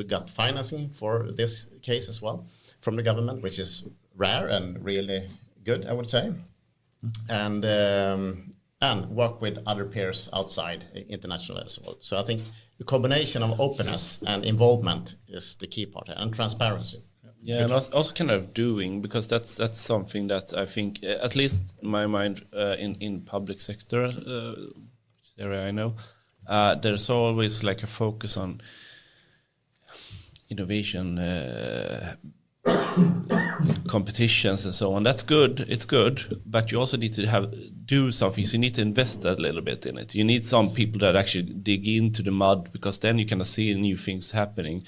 S4: got financing for this case as well from the government, which is rare and really good, I would say. Mm-hmm. And work with other peers outside internationally as well. So I think the combination of openness and involvement is the key part, and transparency.
S1: Yeah, and also kind of doing, because that's something that I think, at least in my mind, in public sector area I know, there's always like a focus on innovation competitions and so on. That's good, it's good, but you also need to do something. So you need to invest a little bit in it. You need some people that actually dig into the mud, because then you kind of see new things happening.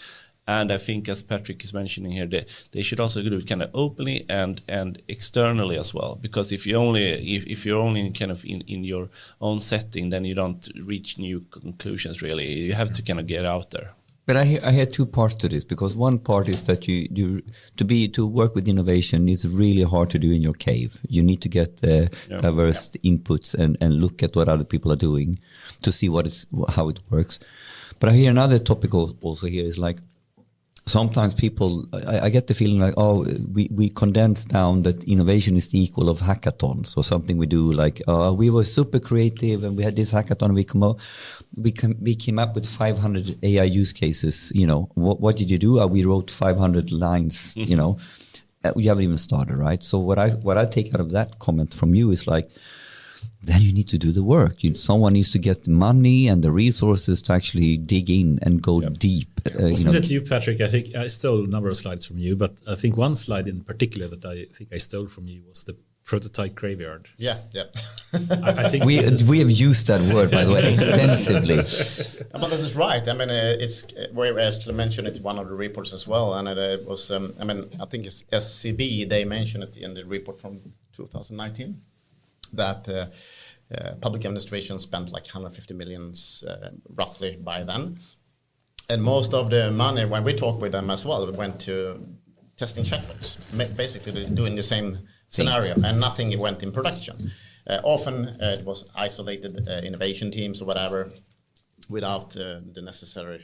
S1: And I think, as Patrick is mentioning here, they should also do it kind of openly and externally as well. Because if you're only kind of in your own setting, then you don't reach new conclusions really. You have to kind of get out there.
S2: But I hear two parts to this, because one part is that to work with innovation, it's really hard to do in your cave. You need to get diverse inputs and look at what other people are doing to see how it works. But I hear another topic also here is like, sometimes people, I get the feeling like, we condense down that innovation is the equal of hackathons or something we do, like we were super creative and we had this hackathon, we came up with 500 AI use cases. What did you do? We wrote 500 lines. We haven't even started, right? So what I take out of that comment from you is like, then you need to do the work. Someone needs to get the money and the resources to actually dig in and go deep.
S3: Wasn't it you, Patrick? I think I stole a number of slides from you, but I think one slide in particular that I think I stole from you was the prototype graveyard.
S4: Yeah.
S3: I think
S2: we have used that word, by the way, extensively.
S4: But this is right. I mean, we actually mentioned it in one of the reports as well, and it was. I think it's SCB. They mentioned it in the report from 2019. That public administration spent like 150 million roughly by then. And most of the money, when we talked with them as well, went to testing chatbots, basically doing the same scenario, and nothing went in production. Often it was isolated innovation teams or whatever, without the necessary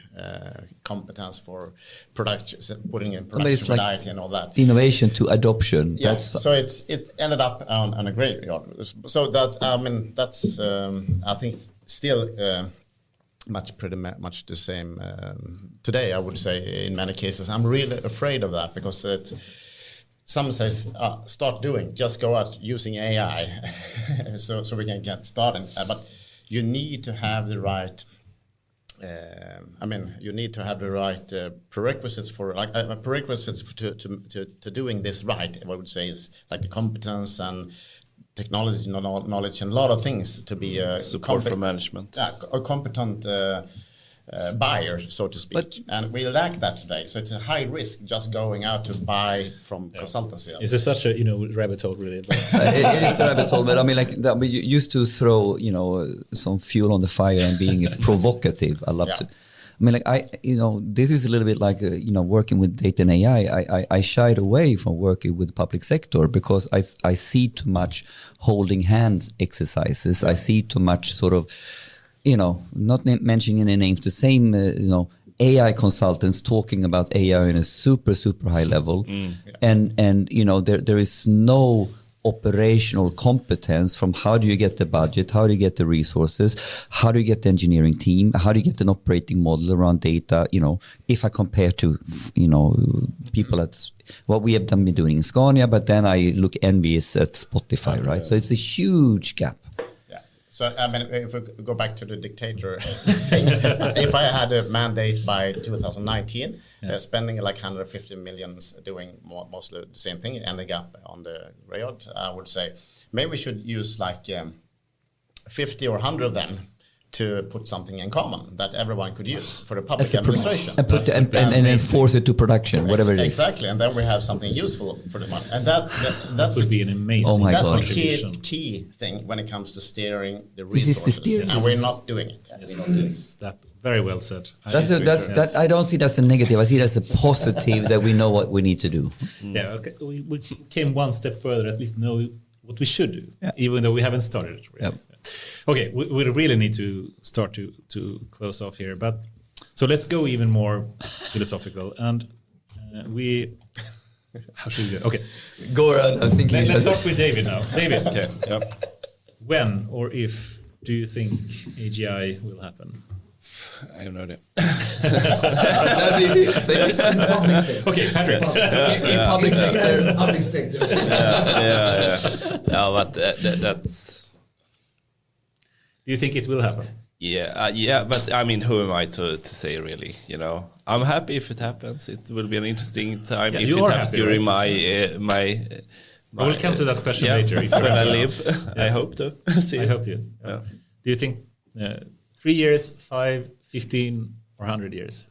S4: competence for production, putting in production like and all that.
S2: Innovation to adoption.
S4: Yeah. So it ended up on a graveyard. So that's I think still pretty much the same today. I would say in many cases. I'm really afraid of that, because some says start doing, just go out using AI, so we can get started. But you need to have the right. You need to have the right prerequisites for prerequisites to doing this right. I would say is like the competence and technology knowledge and a lot of things to be
S1: support for management.
S4: A competent buyer, so to speak, and we lack that today. So it's a high risk just going out to buy from consultancy.
S3: Is it such a rabbit hole really?
S7: It is a rabbit hole, but I mean, you used to throw some fuel on the fire and being provocative. I love to. I mean, this is a little bit like working with data and AI. I shied away from working with the public sector because I see too much holding hands exercises. I see too much sort of, not mentioning any names, the same, AI consultants talking about AI on a super, super high level. And there is no operational competence from how do you get the budget, how do you get the resources, how do you get the engineering team, how do you get an operating model around data, if I compare to, people at what we have been doing in Scania, but then I look envious at Spotify, right? So it's a huge gap.
S4: So, I mean, if we go back to the dictator thing, if I had a mandate by 2019, spending like 150 million doing mostly the same thing, ending up on the railroad, I would say maybe we should use like 50 or 100 of them to put something in common that everyone could use for the public administration.
S7: And put and then force it to production, whatever it is.
S4: Exactly, and then we have something useful for the money. And that
S3: would be an amazing
S4: that's the
S3: contribution.
S4: key thing when it comes to steering the resources. And we're not doing it.
S3: That very well said.
S7: That I don't see that as a negative. I see it as a positive that we know what we need to do.
S3: Yeah, okay. We came one step further, at least know what we should do, even though we haven't started it. Really. Yep. Okay, we really need to start to close off here, but so let's go even more philosophical, and how should we go? Okay,
S7: go around. I'm thinking.
S3: Let's start with David now. David,
S1: okay. Yep.
S3: When or if do you think AGI will happen?
S1: I have no idea.
S7: That's easy.
S3: Okay, Patrick.
S7: In public sector.
S6: Public sector.
S1: Yeah. No, but that's.
S3: Do you think it will happen?
S1: Yeah, but I mean, who am I to say really? I'm happy if it happens. It will be an interesting time if it happens during my.
S3: We'll come to that question later. If
S1: when I live, I hope to.
S3: I hope you. Yeah. Do you think 3 years, 5, 15, or 100 years?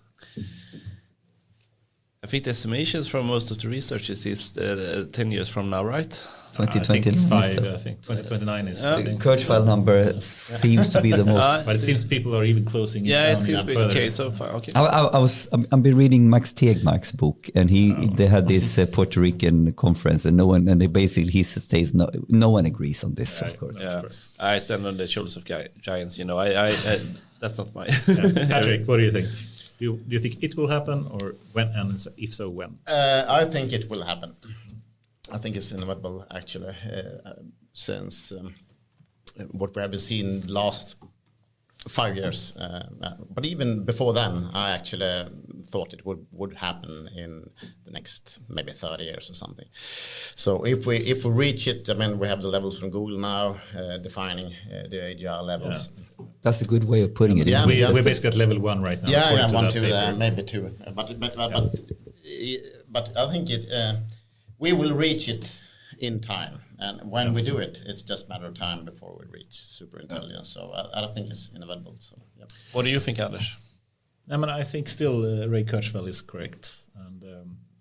S1: I think the estimations from most of the researchers is 10 years from now, right?
S7: 2029.
S3: I think 2029 is.
S7: Kurzweil number seems to be the most.
S3: But it seems people are even closing.
S1: Yeah, it seems big. Okay, so far, okay.
S7: I've been reading Max Tegmark's book, and they had this Puerto Rican conference, and they basically he says no one agrees on this, of course.
S1: Yeah.
S3: Of course.
S1: I stand on the shoulders of giants. I that's not my.
S3: Patrick, what do you think? Do you think it will happen, or when? And if so, when?
S4: I think it will happen. I think it's inevitable, actually, since what we have been seeing the last 5 years. But even before then, I actually thought it would happen in the next maybe 30 years or something. So if we reach it, I mean, we have the levels from Google now defining the AGI levels.
S7: Yeah. That's a good way of putting it.
S3: Yeah, we're basically at level 1 right now.
S4: Yeah, 1, 2, maybe 2. But I think we will reach it in time, and when we do it, it's just a matter of time before we reach super intelligence. So I don't think it's inevitable. So, yeah.
S1: What do you think, Anders?
S3: I mean, I think still Ray Kurzweil is correct. And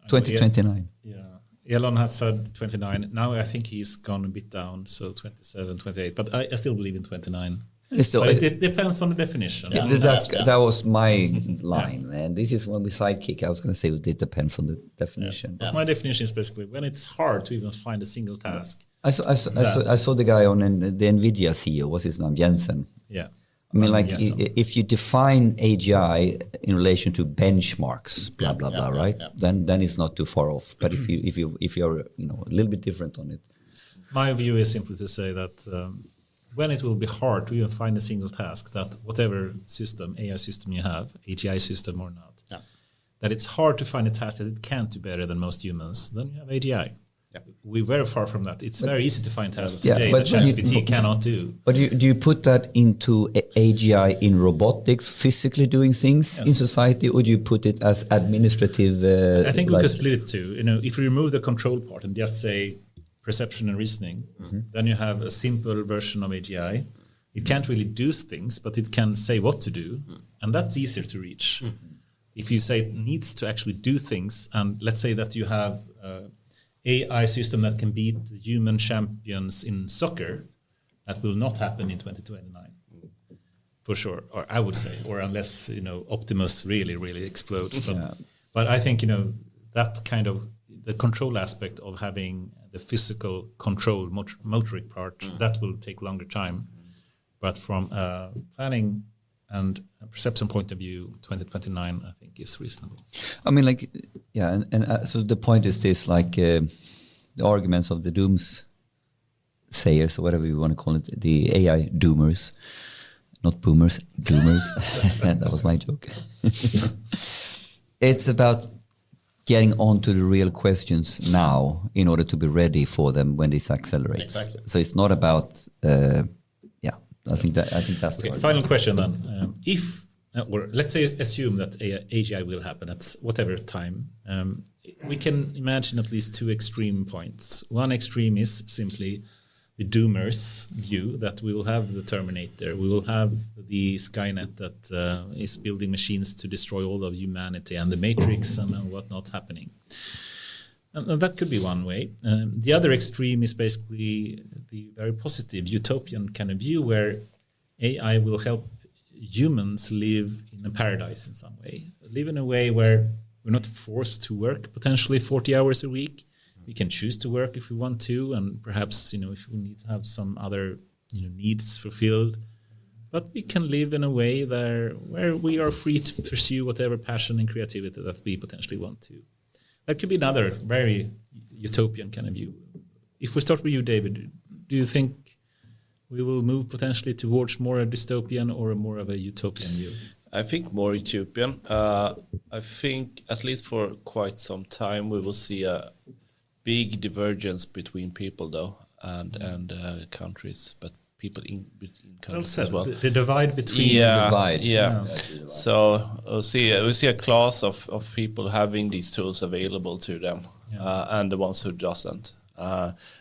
S7: 2029.
S3: Yeah, Elon has said 29. Now I think he's gone a bit down, so 27, 28. But I still believe in 29. It depends on the definition.
S7: Yeah, that was my line, man. This is when we sidekick. I was going to say it depends on the definition.
S3: Yeah. My definition is basically when it's hard to even find a single task.
S7: I saw the guy on the NVIDIA CEO. What's his name? Jensen.
S3: Yeah.
S7: I mean, like if you define AGI in relation to benchmarks, blah blah blah, right? Yeah. Then it's not too far off. But if you're a little bit different on it,
S3: my view is simply to say that. When it will be hard to even find a single task, that whatever system, AI system you have, AGI system or not, that it's hard to find a task that it can't do better than most humans, then you have AGI. Yeah. We're very far from that. It's very easy to find tasks today that ChatGPT cannot do.
S7: But do you put that into AGI in robotics, physically doing things in society, or do you put it as administrative?
S3: I think we could split it too. If we remove the control part and just say perception and reasoning, then you have a simple version of AGI. It can't really do things, but it can say what to do, and that's easier to reach. If you say it needs to actually do things, and let's say that you have AI system that can beat the human champions in soccer, that will not happen in 2029, for sure. Or I would say, or unless Optimus really explodes. But I think that kind of the control aspect of having the physical control, motoric part, that will take longer time. But from a planning and a perception point of view, 2029, I think, is reasonable.
S7: I mean, so the point is this, the arguments of the doomsayers, or whatever you want to call it, the AI doomers, not boomers, doomers. That was my joke. It's about getting on to the real questions now in order to be ready for them when this accelerates.
S4: Exactly.
S7: So it's not about, I think that's
S3: okay. Final question then. Or let's say assume that AGI will happen at whatever time. We can imagine at least two extreme points. One extreme is simply the doomers view that we will have the Terminator, we will have the Skynet that is building machines to destroy all of humanity and the Matrix and whatnot happening. And that could be one way. The other extreme is basically the very positive utopian kind of view where AI will help humans live in a paradise in some way, live in a way where we're not forced to work potentially 40 hours a week. We can choose to work if we want to, and perhaps if we need to have some other needs fulfilled. But we can live in a way where we are free to pursue whatever passion and creativity that we potentially want to. That could be another very utopian kind of view. If we start with you, David, do you think we will move potentially towards more a dystopian or more of a utopian view?
S1: I think more utopian. I think at least for quite some time we will see a big divergence between people, though, and countries, but people in countries as well.
S3: The divide between
S1: Yeah. So we see a class of people having these tools available to them, and the ones who doesn't.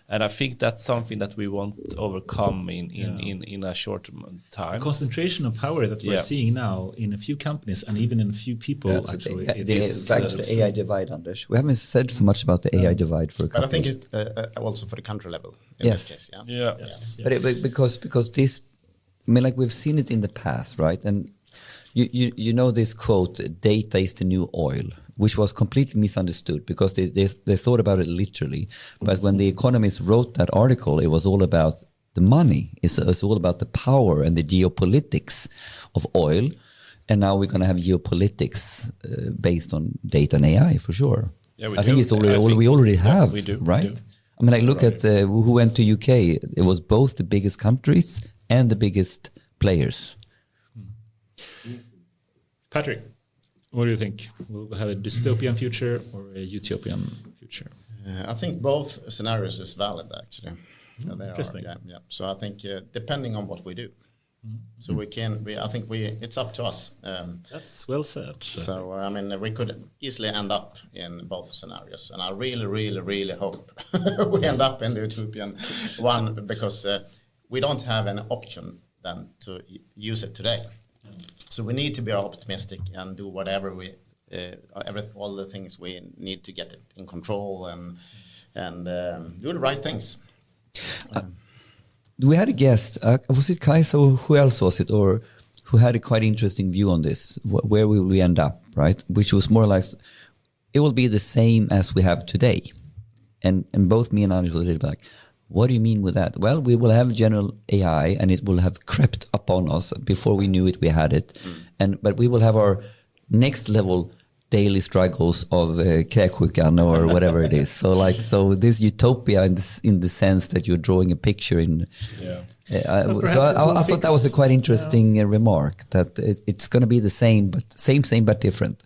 S1: And I think that's something that we won't overcome in a short time.
S3: The concentration of power that we're seeing now in a few companies and even in a few people, actually.
S7: The AI divide, Anders. We haven't said so much about the AI divide for a couple.
S4: But I think it also for the country level in this case.
S1: Yes.
S7: But because this, I mean, we've seen it in the past, right? And you know this quote, "Data is the new oil," which was completely misunderstood because they thought about it literally. But when the Economist wrote that article, it was all about the money. It's all about the power and the geopolitics of oil. And now we're going to have geopolitics based on data and AI for sure.
S1: Yeah,
S7: I think it's already we already have,
S1: we do,
S7: right?
S1: We do.
S7: I mean, look at who went to UK. It was both the biggest countries and the biggest players.
S3: Patrick, what do you think? Will we have a dystopian future or a utopian future?
S4: I think both scenarios is valid, actually.
S3: Interesting.
S4: So I think depending on what we do. So it's up to us.
S3: That's well said.
S4: So I mean, we could easily end up in both scenarios, and I really hope we end up in the utopian one because we don't have an option then to use it today. So we need to be optimistic and do whatever all the things we need to get it in control and do the right things.
S7: We had a guest, was it Kajsa or who else was it, or who had a quite interesting view on this, where will we end up, right? Which was more like, it will be the same as we have today. And both me and Anders were like, what do you mean with that? Well, we will have general AI and it will have crept upon us before we knew it, we had it. But we will have our next level daily struggles of kräksjukan or whatever it is. So this utopia in the sense that you're drawing a picture in. So I thought that was a quite interesting remark that it's going to be the same but different.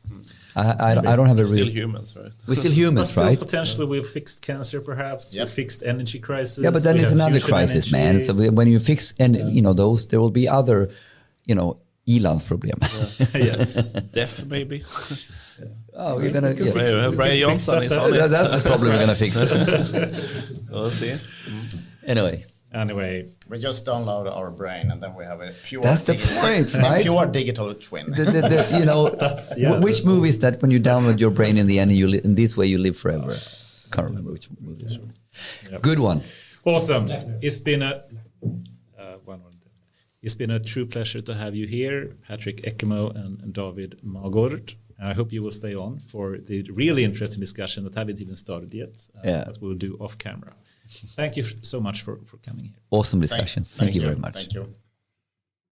S7: I don't have a
S1: still humans, right?
S7: We're still humans,
S3: but
S7: right?
S3: Potentially we've fixed cancer, perhaps. We've fixed energy crisis.
S7: Yeah, but then it's another crisis, man. So when you fix those, there will be other, Elans problem.
S3: Yes,
S1: Death maybe.
S7: Oh, we're gonna.
S1: Brian Johnson is on it.
S7: That's the problem we're gonna fix.
S1: We'll see.
S7: Anyway,
S3: Anyway,
S4: We just download our brain, and then we have a pure.
S7: That's the point, right?
S4: Pure digital twin.
S7: You know,
S3: yeah,
S7: which movie is that when you download your brain in the end, and in this way you live forever? Can't remember which movie.
S3: Yep.
S7: Good one.
S3: Awesome. It's been a true pleasure to have you here, Patrick Eckemo and David Magård. I hope you will stay on for the really interesting discussion that haven't even started yet, that we'll do off camera. Thank you so much for coming here.
S7: Awesome discussion. Thank you very much.
S4: Thank you.